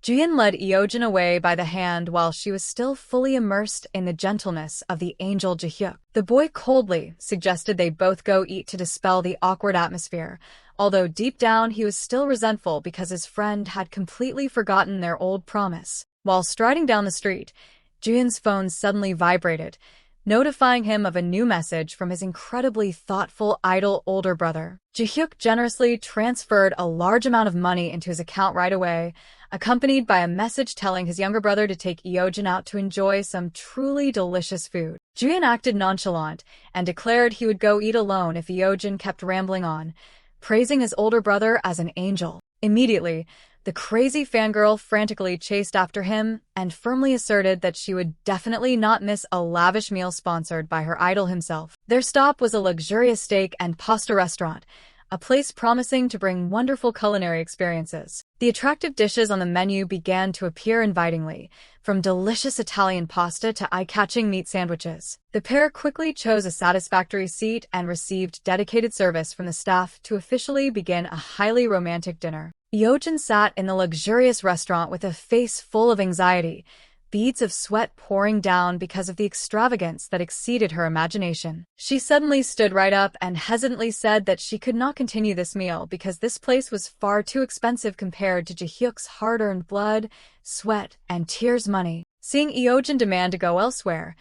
Juyeon led Eojin away by the hand while she was still fully immersed in the gentleness of the angel Jaehyuk. The boy coldly suggested they both go eat to dispel the awkward atmosphere, although deep down he was still resentful because his friend had completely forgotten their old promise. While striding down the street, Juyeon's phone suddenly vibrated, notifying him of a new message from his incredibly thoughtful idol older brother. Jaehyuk generously transferred a large amount of money into his account right away, accompanied by a message telling his younger brother to take Eojin out to enjoy some truly delicious food. Juyeon acted nonchalant and declared he would go eat alone if Eojin kept rambling on, praising his older brother as an angel. Immediately, the crazy fangirl frantically chased after him and firmly asserted that she would definitely not miss a lavish meal sponsored by her idol himself. Their stop was a luxurious steak and pasta restaurant, a place promising to bring wonderful culinary experiences. The attractive dishes on the menu began to appear invitingly, from delicious Italian pasta to eye-catching meat sandwiches. The pair quickly chose a satisfactory seat and received dedicated service from the staff to officially begin a highly romantic dinner. Eojin sat in the luxurious restaurant with a face full of anxiety, beads of sweat pouring down because of the extravagance that exceeded her imagination. She suddenly stood right up and hesitantly said that she could not continue this meal because this place was far too expensive compared to Jaehyuk's hard-earned blood, sweat, and tears money. Seeing Eojin demand to go elsewhere,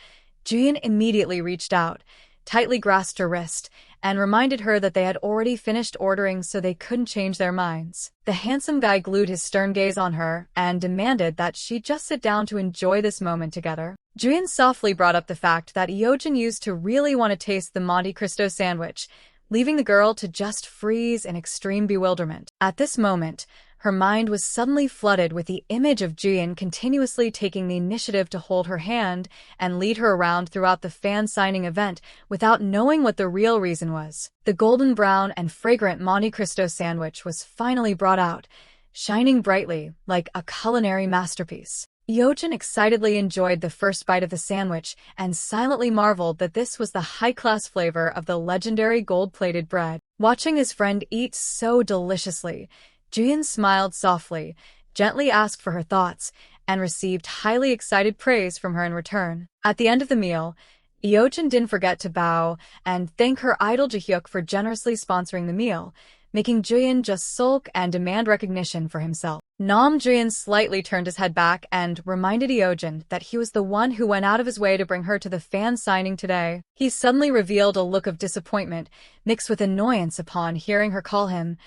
Juyeon immediately reached out, tightly grasped her wrist, and reminded her that they had already finished ordering so they couldn't change their minds. The handsome guy glued his stern gaze on her and demanded that she just sit down to enjoy this moment together. Juyeon softly brought up the fact that Eojin used to really want to taste the Monte Cristo sandwich, leaving the girl to just freeze in extreme bewilderment. At this moment, her mind was suddenly flooded with the image of Juyeon continuously taking the initiative to hold her hand and lead her around throughout the fan signing event without knowing what the real reason was. The golden brown and fragrant Monte Cristo sandwich was finally brought out, shining brightly like a culinary masterpiece. Eojin excitedly enjoyed the first bite of the sandwich and silently marveled that this was the high-class flavor of the legendary gold-plated bread. Watching his friend eat so deliciously, Juyeon smiled softly, gently asked for her thoughts, and received highly excited praise from her in return. At the end of the meal, Eojin didn't forget to bow and thank her idol Jaehyuk for generously sponsoring the meal, making Juyeon just sulk and demand recognition for himself. Nam Juyeon slightly turned his head back and reminded Eojin that he was the one who went out of his way to bring her to the fan signing today. He suddenly revealed a look of disappointment, mixed with annoyance upon hearing her call him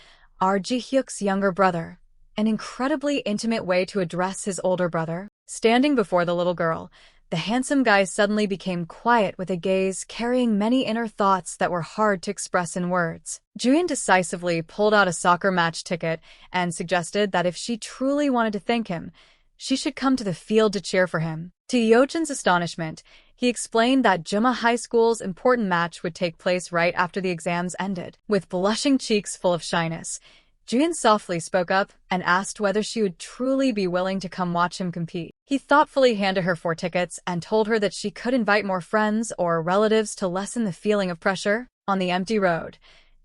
Jaehyuk's younger brother, an incredibly intimate way to address his older brother. Standing before the little girl, the handsome guy suddenly became quiet with a gaze carrying many inner thoughts that were hard to express in words. Juyeon decisively pulled out a soccer match ticket and suggested that if she truly wanted to thank him, she should come to the field to cheer for him. To Eojin's astonishment, he explained that Juma High School's important match would take place right after the exams ended. With blushing cheeks full of shyness, Juyeon softly spoke up and asked whether she would truly be willing to come watch him compete. He thoughtfully handed her 4 tickets and told her that she could invite more friends or relatives to lessen the feeling of pressure. On the empty road,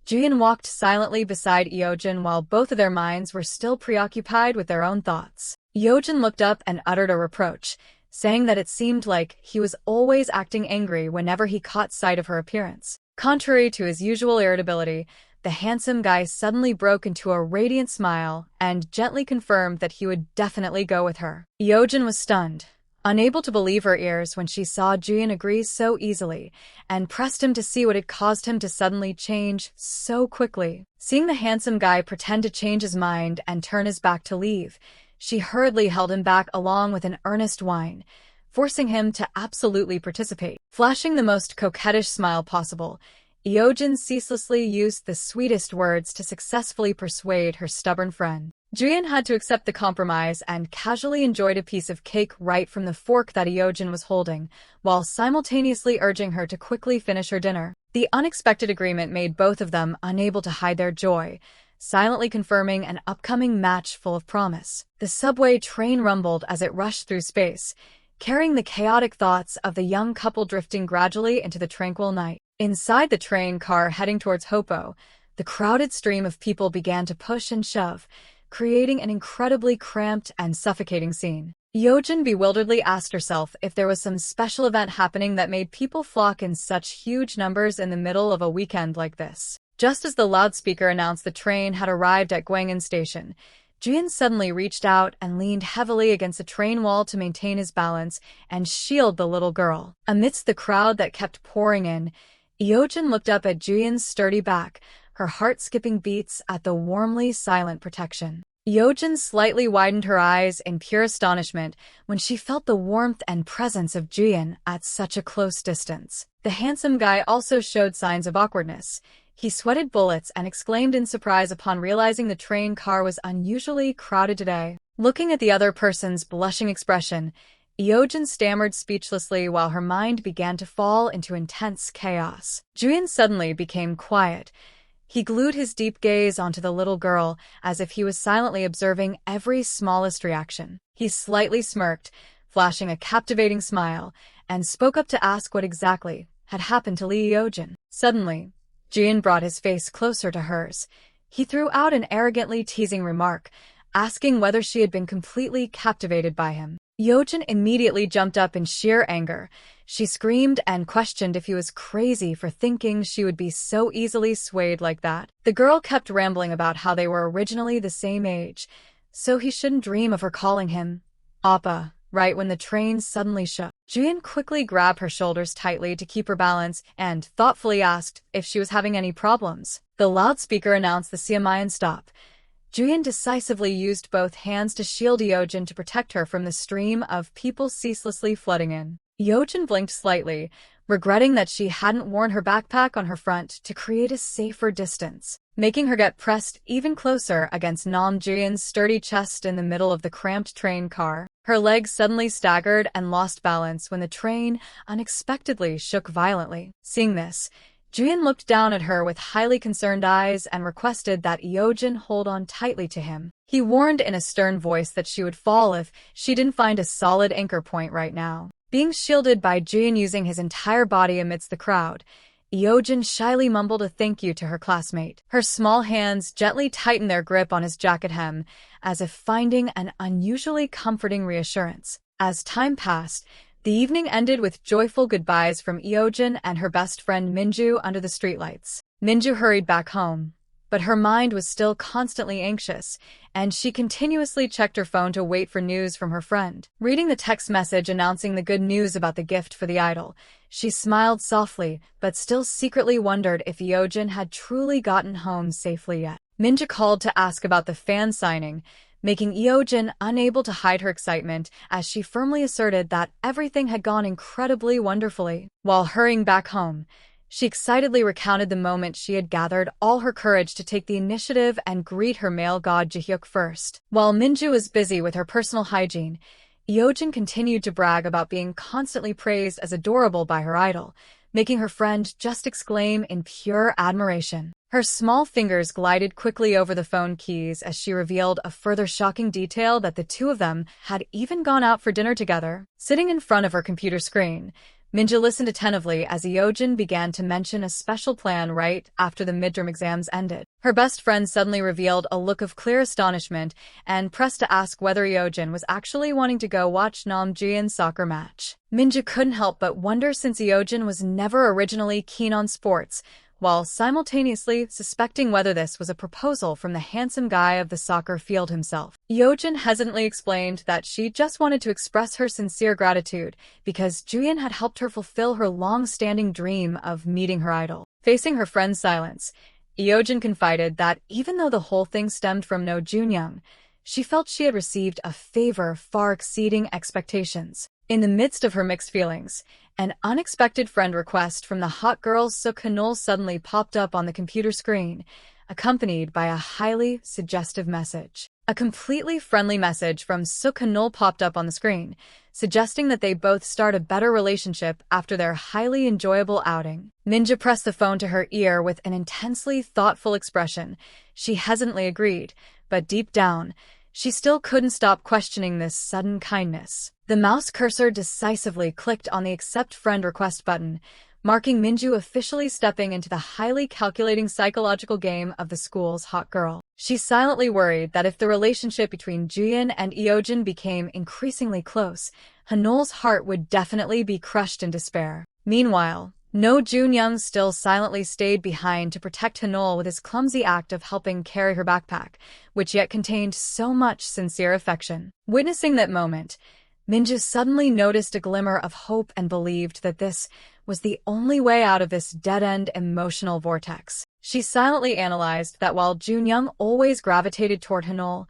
Juyeon walked silently beside Eojin while both of their minds were still preoccupied with their own thoughts. Eojin looked up and uttered a reproach, saying that it seemed like he was always acting angry whenever he caught sight of her appearance. Contrary to his usual irritability, the handsome guy suddenly broke into a radiant smile and gently confirmed that he would definitely go with her. Eojin was stunned, unable to believe her ears when she saw Juyeon agree so easily, and pressed him to see what had caused him to suddenly change so quickly. Seeing the handsome guy pretend to change his mind and turn his back to leave, she hurriedly held him back along with an earnest whine, forcing him to absolutely participate. Flashing the most coquettish smile possible, Eojin ceaselessly used the sweetest words to successfully persuade her stubborn friend. Juyeon had to accept the compromise and casually enjoyed a piece of cake right from the fork that Eojin was holding, while simultaneously urging her to quickly finish her dinner. The unexpected agreement made both of them unable to hide their joy, silently confirming an upcoming match full of promise. The subway train rumbled as it rushed through space, carrying the chaotic thoughts of the young couple drifting gradually into the tranquil night. Inside the train car heading towards Hoppo, the crowded stream of people began to push and shove, creating an incredibly cramped and suffocating scene. Eojin bewilderedly asked herself if there was some special event happening that made people flock in such huge numbers in the middle of a weekend like this. Just as the loudspeaker announced the train had arrived at Gwangan Station, Juyeon suddenly reached out and leaned heavily against the train wall to maintain his balance and shield the little girl. Amidst the crowd that kept pouring in, Eojin looked up at Juyeon's sturdy back, her heart skipping beats at the warmly silent protection. Eojin slightly widened her eyes in pure astonishment when she felt the warmth and presence of Juyeon at such a close distance. The handsome guy also showed signs of awkwardness. He sweated bullets and exclaimed in surprise upon realizing the train car was unusually crowded today. Looking at the other person's blushing expression, Eojin stammered speechlessly while her mind began to fall into intense chaos. Juyeon suddenly became quiet. He glued his deep gaze onto the little girl as if he was silently observing every smallest reaction. He slightly smirked, flashing a captivating smile, and spoke up to ask what exactly had happened to Eojin. Suddenly, Juyeon brought his face closer to hers. He threw out an arrogantly teasing remark, asking whether she had been completely captivated by him. Eojin immediately jumped up in sheer anger. She screamed and questioned if he was crazy for thinking she would be so easily swayed like that. The girl kept rambling about how they were originally the same age, so he shouldn't dream of her calling him Appa, right when the train suddenly shook. Juyeon quickly grabbed her shoulders tightly to keep her balance and thoughtfully asked if she was having any problems. The loudspeaker announced the Siamayan stop. Juyeon decisively used both hands to shield Eojin to protect her from the stream of people ceaselessly flooding in. Eojin blinked slightly, regretting that she hadn't worn her backpack on her front to create a safer distance, making her get pressed even closer against Nam Juyeon's sturdy chest in the middle of the cramped train car. Her legs suddenly staggered and lost balance when the train unexpectedly shook violently. Seeing this, Juyeon looked down at her with highly concerned eyes and requested that Eojin hold on tightly to him. He warned in a stern voice that she would fall if she didn't find a solid anchor point right now. Being shielded by Juyeon using his entire body amidst the crowd, Eojin shyly mumbled a thank you to her classmate. Her small hands gently tightened their grip on his jacket hem, as if finding an unusually comforting reassurance. As time passed, the evening ended with joyful goodbyes from Eojin and her best friend Minju under the streetlights. Minju hurried back home, but her mind was still constantly anxious, and she continuously checked her phone to wait for news from her friend. Reading the text message announcing the good news about the gift for the idol, she smiled softly, but still secretly wondered if Eojin had truly gotten home safely yet. Minju called to ask about the fan signing, making Eojin unable to hide her excitement as she firmly asserted that everything had gone incredibly wonderfully. While hurrying back home, she excitedly recounted the moment she had gathered all her courage to take the initiative and greet her male god Jaehyuk first. While Minju was busy with her personal hygiene, Eojin continued to brag about being constantly praised as adorable by her idol, making her friend just exclaim in pure admiration. Her small fingers glided quickly over the phone keys as she revealed a further shocking detail that the two of them had even gone out for dinner together. Sitting in front of her computer screen, Minju listened attentively as Eojin began to mention a special plan right after the midterm exams ended. Her best friend suddenly revealed a look of clear astonishment and pressed to ask whether Eojin was actually wanting to go watch Nam Juyeon's soccer match. Minju couldn't help but wonder since Eojin was never originally keen on sports, while simultaneously suspecting whether this was a proposal from the handsome guy of the soccer field himself. Eojin hesitantly explained that she just wanted to express her sincere gratitude because Juyeon had helped her fulfill her long-standing dream of meeting her idol. Facing her friend's silence, Eojin confided that even though the whole thing stemmed from No Junyoung, she felt she had received a favor far exceeding expectations. In the midst of her mixed feelings, an unexpected friend request from the hot girl Suk Hanul suddenly popped up on the computer screen, accompanied by a highly suggestive message. A completely friendly message from Suk Hanul popped up on the screen, suggesting that they both start a better relationship after their highly enjoyable outing. Minju pressed the phone to her ear with an intensely thoughtful expression. She hesitantly agreed, but deep down, she still couldn't stop questioning this sudden kindness. The mouse cursor decisively clicked on the Accept Friend Request button, marking Minju officially stepping into the highly calculating psychological game of the school's hot girl. She silently worried that if the relationship between Juyeon and Eojin became increasingly close, Hanul's heart would definitely be crushed in despair. Meanwhile, No Junyoung still silently stayed behind to protect Hanul with his clumsy act of helping carry her backpack, which yet contained so much sincere affection. Witnessing that moment, Minju suddenly noticed a glimmer of hope and believed that this was the only way out of this dead-end emotional vortex. She silently analyzed that while Junyoung always gravitated toward Hanul,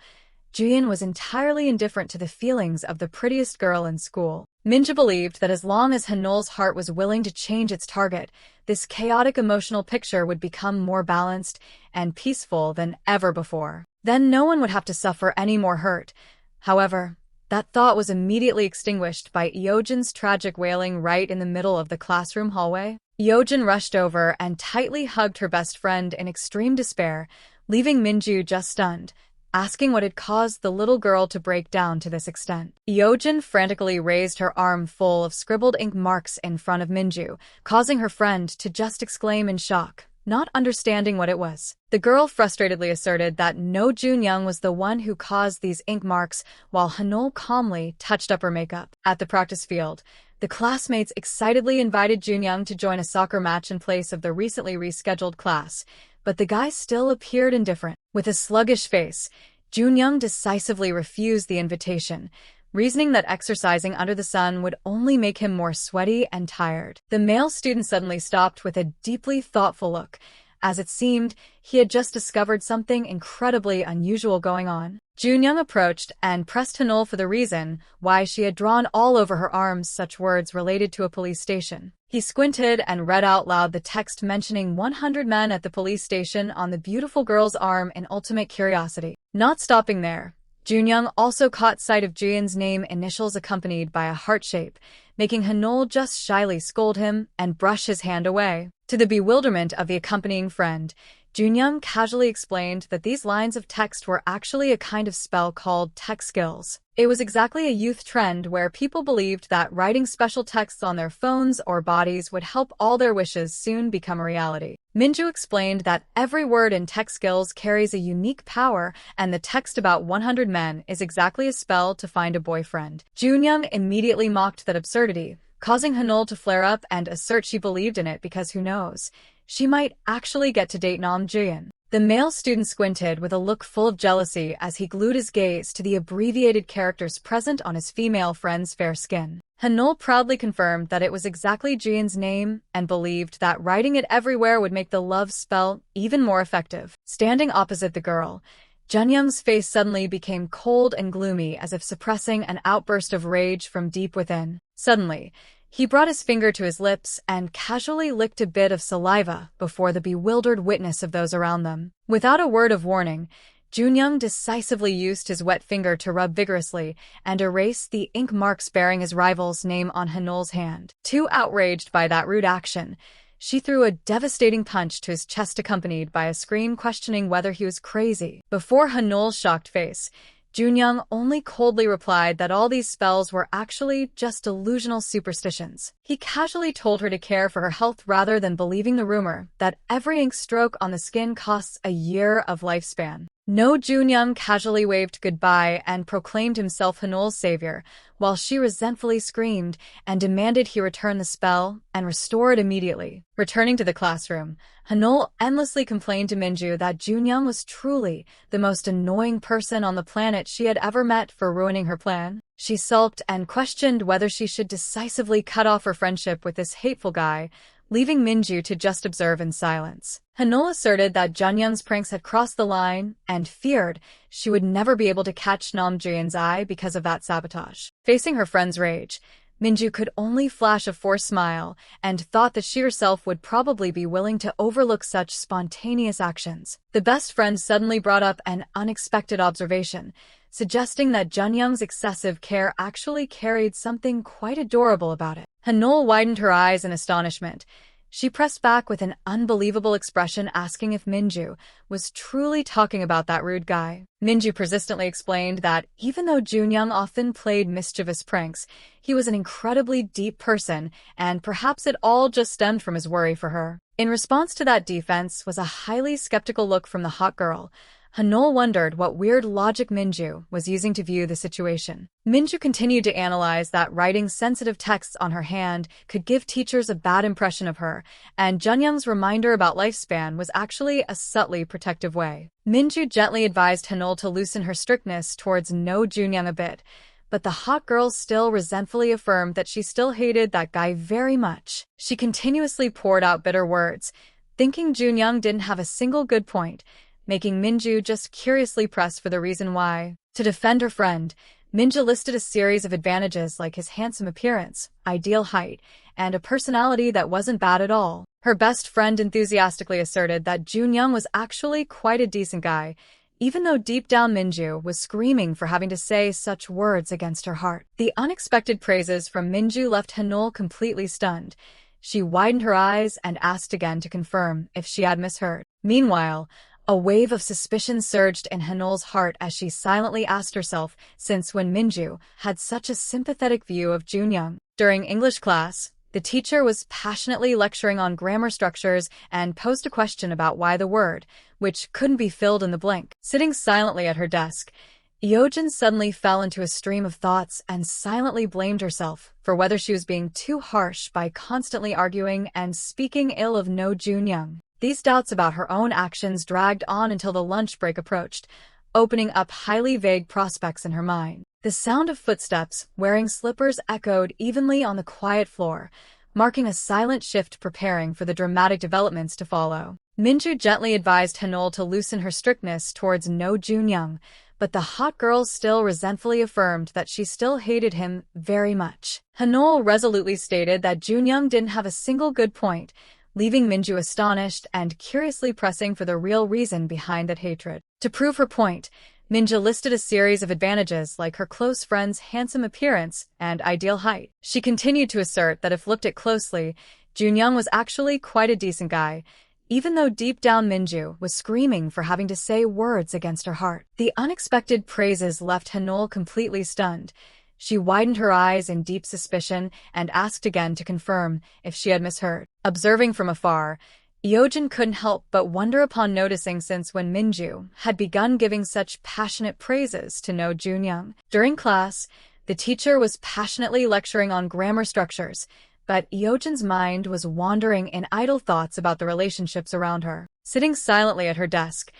Juyeon was entirely indifferent to the feelings of the prettiest girl in school. Minju believed that as long as Hanul's heart was willing to change its target, this chaotic emotional picture would become more balanced and peaceful than ever before. Then no one would have to suffer any more hurt. However, that thought was immediately extinguished by Eojin's tragic wailing right in the middle of the classroom hallway. Eojin rushed over and tightly hugged her best friend in extreme despair, leaving Minju just stunned, asking what had caused the little girl to break down to this extent. Eojin frantically raised her arm full of scribbled ink marks in front of Minju, causing her friend to just exclaim in shock, not understanding what it was. The girl frustratedly asserted that No Junyoung was the one who caused these ink marks, while Hanul calmly touched up her makeup. At the practice field, the classmates excitedly invited Junyoung to join a soccer match in place of the recently rescheduled class, but the guy still appeared indifferent. With a sluggish face, Junyoung decisively refused the invitation, reasoning that exercising under the sun would only make him more sweaty and tired. The male student suddenly stopped with a deeply thoughtful look, as it seemed he had just discovered something incredibly unusual going on. Junyoung approached and pressed Hanul for the reason why she had drawn all over her arms such words related to a police station. He squinted and read out loud the text mentioning 100 men at the police station on the beautiful girl's arm in ultimate curiosity. Not stopping there, Junyoung also caught sight of Juyeon's name initials accompanied by a heart shape, making Hanul just shyly scold him and brush his hand away. To the bewilderment of the accompanying friend, Junyoung casually explained that these lines of text were actually a kind of spell called text skills. It was exactly a youth trend where people believed that writing special texts on their phones or bodies would help all their wishes soon become a reality. Minju explained that every word in text skills carries a unique power, and the text about 100 men is exactly a spell to find a boyfriend. Junyoung immediately mocked that absurdity, causing Hanul to flare up and assert she believed in it because who knows, she might actually get to date Nam Juyeon. The male student squinted with a look full of jealousy as he glued his gaze to the abbreviated characters present on his female friend's fair skin. Hanul proudly confirmed that it was exactly Juyeon's name and believed that writing it everywhere would make the love spell even more effective. Standing opposite the girl, Junyoung's face suddenly became cold and gloomy as if suppressing an outburst of rage from deep within. Suddenly, he brought his finger to his lips and casually licked a bit of saliva before the bewildered witness of those around them. Without a word of warning, Junyoung decisively used his wet finger to rub vigorously and erase the ink marks bearing his rival's name on Hanul's hand. Too outraged by that rude action, she threw a devastating punch to his chest accompanied by a scream questioning whether he was crazy. Before Hanul's shocked face, Junyoung only coldly replied that all these spells were actually just delusional superstitions. He casually told her to care for her health rather than believing the rumor that every ink stroke on the skin costs a year of lifespan. No, Junyoung casually waved goodbye and proclaimed himself Hanul's savior, while she resentfully screamed and demanded he return the spell and restore it immediately. Returning to the classroom, Hanul endlessly complained to Minju that Junyoung was truly the most annoying person on the planet she had ever met for ruining her plan. She sulked and questioned whether she should decisively cut off her friendship with this hateful guy, leaving Minju to just observe in silence. Hanul asserted that Junyoung's pranks had crossed the line and feared she would never be able to catch Nam Juyeon's eye because of that sabotage. Facing her friend's rage, Minju could only flash a forced smile and thought that she herself would probably be willing to overlook such spontaneous actions. The best friend suddenly brought up an unexpected observation, suggesting that Junyoung's excessive care actually carried something quite adorable about it. Hanul widened her eyes in astonishment. She pressed back with an unbelievable expression asking if Minju was truly talking about that rude guy. Minju persistently explained that even though Junyoung often played mischievous pranks, he was an incredibly deep person and perhaps it all just stemmed from his worry for her. In response to that defense was a highly skeptical look from the hot girl. Hanul wondered what weird logic Minju was using to view the situation. Minju continued to analyze that writing sensitive texts on her hand could give teachers a bad impression of her, and Junyoung's reminder about lifespan was actually a subtly protective way. Minju gently advised Hanul to loosen her strictness towards No Junyoung a bit, but the hot girl still resentfully affirmed that she still hated that guy very much. She continuously poured out bitter words, thinking Junyoung didn't have a single good point, making Minju just curiously press for the reason why. To defend her friend, Minju listed a series of advantages like his handsome appearance, ideal height, and a personality that wasn't bad at all. Her best friend enthusiastically asserted that Junyoung was actually quite a decent guy, even though deep down Minju was screaming for having to say such words against her heart. The unexpected praises from Minju left Hanul completely stunned. She widened her eyes and asked again to confirm if she had misheard. Meanwhile, a wave of suspicion surged in Hanul's heart as she silently asked herself since when Minju had such a sympathetic view of Junyoung. During English class, the teacher was passionately lecturing on grammar structures and posed a question about why the word, which couldn't be filled in the blank. Sitting silently at her desk, Eojin suddenly fell into a stream of thoughts and silently blamed herself for whether she was being too harsh by constantly arguing and speaking ill of No Junyoung. These doubts about her own actions dragged on until the lunch break approached, opening up highly vague prospects in her mind. The sound of footsteps wearing slippers echoed evenly on the quiet floor, marking a silent shift preparing for the dramatic developments to follow. Minju gently advised Hanul to loosen her strictness towards No Junyoung, but the hot girl still resentfully affirmed that she still hated him very much. Hanul resolutely stated that Junyoung didn't have a single good point, leaving Minju astonished and curiously pressing for the real reason behind that hatred. To prove her point, Minju listed a series of advantages like her close friend's handsome appearance and ideal height. She continued to assert that if looked at closely, Junyoung was actually quite a decent guy, even though deep down Minju was screaming for having to say words against her heart. The unexpected praises left Hanul completely stunned. She widened her eyes in deep suspicion and asked again to confirm if she had misheard. Observing from afar, Eojin couldn't help but wonder upon noticing since when Minju had begun giving such passionate praises to No Junyoung. During class, the teacher was passionately lecturing on grammar structures, but Eojin's mind was wandering in idle thoughts about the relationships around her. Sitting silently at her desk,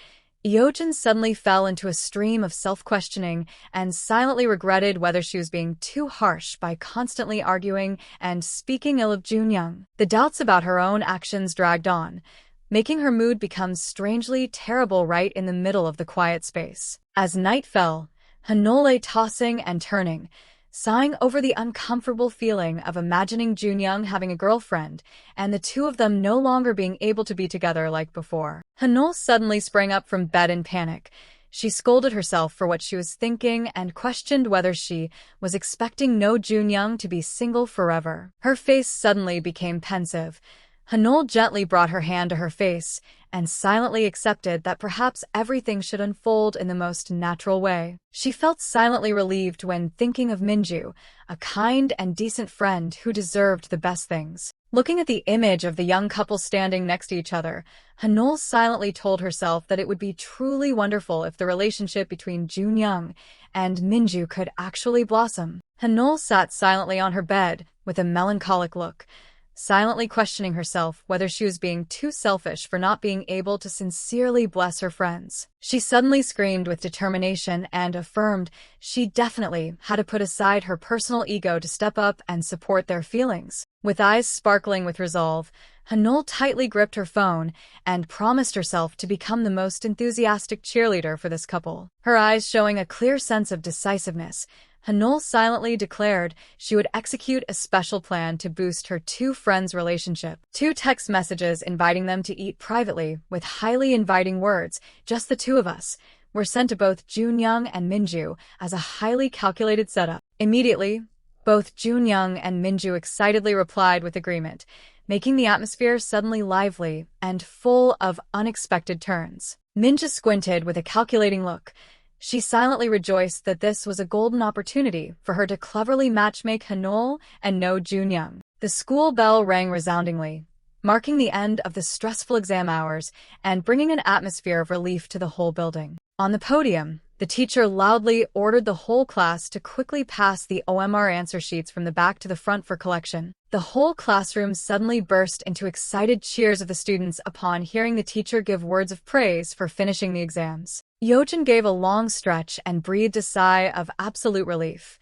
Eojin suddenly fell into a stream of self-questioning and silently regretted whether she was being too harsh by constantly arguing and speaking ill of Junyoung. The doubts about her own actions dragged on, making her mood become strangely terrible right in the middle of the quiet space. As night fell, Hanul lay tossing and turning, sighing over the uncomfortable feeling of imagining Junyoung having a girlfriend and the two of them no longer being able to be together like before. Hanul suddenly sprang up from bed in panic. She scolded herself for what she was thinking and questioned whether she was expecting No Junyoung to be single forever. Her face suddenly became pensive. Hanul gently brought her hand to her face and silently accepted that perhaps everything should unfold in the most natural way. She felt silently relieved when thinking of Minju, a kind and decent friend who deserved the best things. Looking at the image of the young couple standing next to each other, Hanul silently told herself that it would be truly wonderful if the relationship between Junyoung and Minju could actually blossom. Hanul sat silently on her bed with a melancholic look, silently questioning herself whether she was being too selfish for not being able to sincerely bless her friends. She suddenly screamed with determination and affirmed she definitely had to put aside her personal ego to step up and support their feelings. With eyes sparkling with resolve, Hanul tightly gripped her phone and promised herself to become the most enthusiastic cheerleader for this couple. Her eyes showing a clear sense of decisiveness, Hanul silently declared she would execute a special plan to boost her two friends' relationship. 2 text messages inviting them to eat privately with highly inviting words, "Just the two of us," were sent to both Junyoung and Minju as a highly calculated setup. Immediately, both Junyoung and Minju excitedly replied with agreement, making the atmosphere suddenly lively and full of unexpected turns. Minju squinted with a calculating look. She silently rejoiced that this was a golden opportunity for her to cleverly matchmake Hanul and No Junyoung. The school bell rang resoundingly, marking the end of the stressful exam hours and bringing an atmosphere of relief to the whole building. On the podium, the teacher loudly ordered the whole class to quickly pass the OMR answer sheets from the back to the front for collection. The whole classroom suddenly burst into excited cheers of the students upon hearing the teacher give words of praise for finishing the exams. Eojin gave a long stretch and breathed a sigh of absolute relief.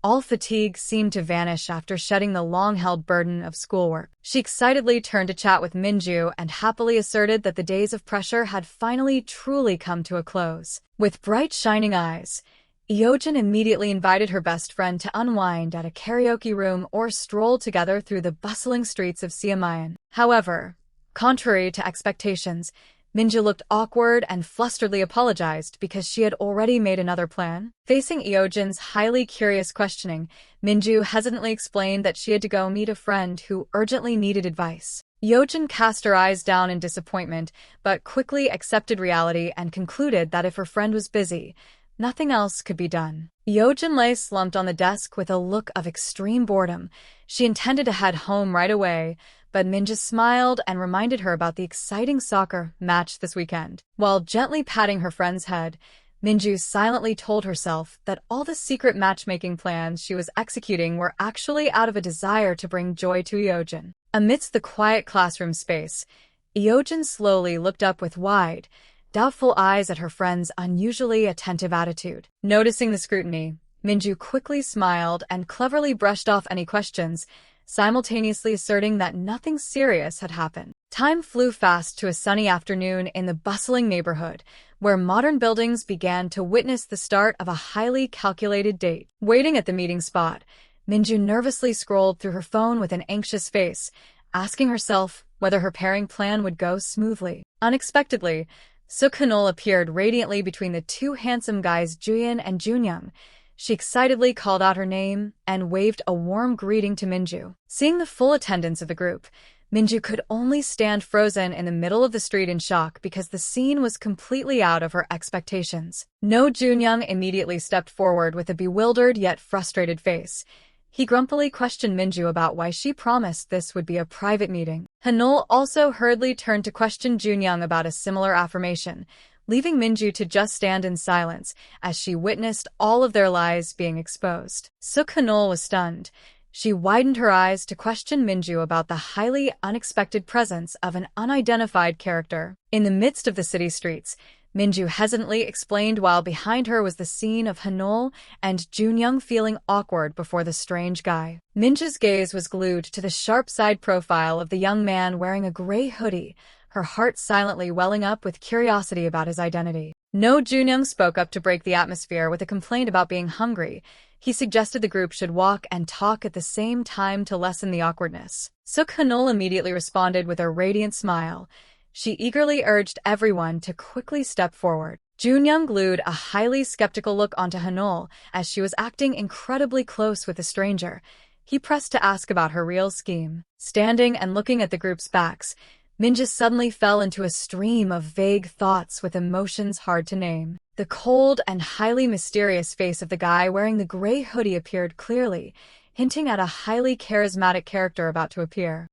All fatigue seemed to vanish after shedding the long-held burden of schoolwork. She excitedly turned to chat with Minju and happily asserted that the days of pressure had finally truly come to a close. With bright shining eyes, Eojin immediately invited her best friend to unwind at a karaoke room or stroll together through the bustling streets of Siamayan. However, contrary to expectations, Minju looked awkward and flusteredly apologized because she had already made another plan. Facing Eojin's highly curious questioning, Minju hesitantly explained that she had to go meet a friend who urgently needed advice. Eojin cast her eyes down in disappointment, but quickly accepted reality and concluded that if her friend was busy, nothing else could be done. Eojin lay slumped on the desk with a look of extreme boredom. She intended to head home right away, but Minju smiled and reminded her about the exciting soccer match this weekend. While gently patting her friend's head, Minju silently told herself that all the secret matchmaking plans she was executing were actually out of a desire to bring joy to Eojin. Amidst the quiet classroom space, Eojin slowly looked up with wide, doubtful eyes at her friend's unusually attentive attitude. Noticing the scrutiny, Minju quickly smiled and cleverly brushed off any questions, simultaneously asserting that nothing serious had happened. Time flew fast to a sunny afternoon in the bustling neighborhood, where modern buildings began to witness the start of a highly calculated date. Waiting at the meeting spot, Minju nervously scrolled through her phone with an anxious face, asking herself whether her pairing plan would go smoothly. Unexpectedly, Suk-Hanul appeared radiantly between the two handsome guys Juyeon and Junyoung. She excitedly called out her name and waved a warm greeting to Minju. Seeing the full attendance of the group, Minju could only stand frozen in the middle of the street in shock because the scene was completely out of her expectations. No Junyoung immediately stepped forward with a bewildered yet frustrated face. He grumpily questioned Minju about why she promised this would be a private meeting. Hanul also hurriedly turned to question Junyoung about a similar affirmation, leaving Minju to just stand in silence as she witnessed all of their lies being exposed. Suk-Hanul was stunned. She widened her eyes to question Minju about the highly unexpected presence of an unidentified character. In the midst of the city streets, Minju hesitantly explained while behind her was the scene of Hanul and Junyoung feeling awkward before the strange guy. Minju's gaze was glued to the sharp side profile of the young man wearing a gray hoodie, her heart silently welling up with curiosity about his identity. Nam Juyeon spoke up to break the atmosphere with a complaint about being hungry. He suggested the group should walk and talk at the same time to lessen the awkwardness. Suk-hanul immediately responded with a radiant smile. She eagerly urged everyone to quickly step forward. Junyoung glued a highly skeptical look onto Hanul as she was acting incredibly close with a stranger. He pressed to ask about her real scheme. Standing and looking at the group's backs, Minja suddenly fell into a stream of vague thoughts with emotions hard to name. The cold and highly mysterious face of the guy wearing the gray hoodie appeared clearly, hinting at a highly charismatic character about to appear.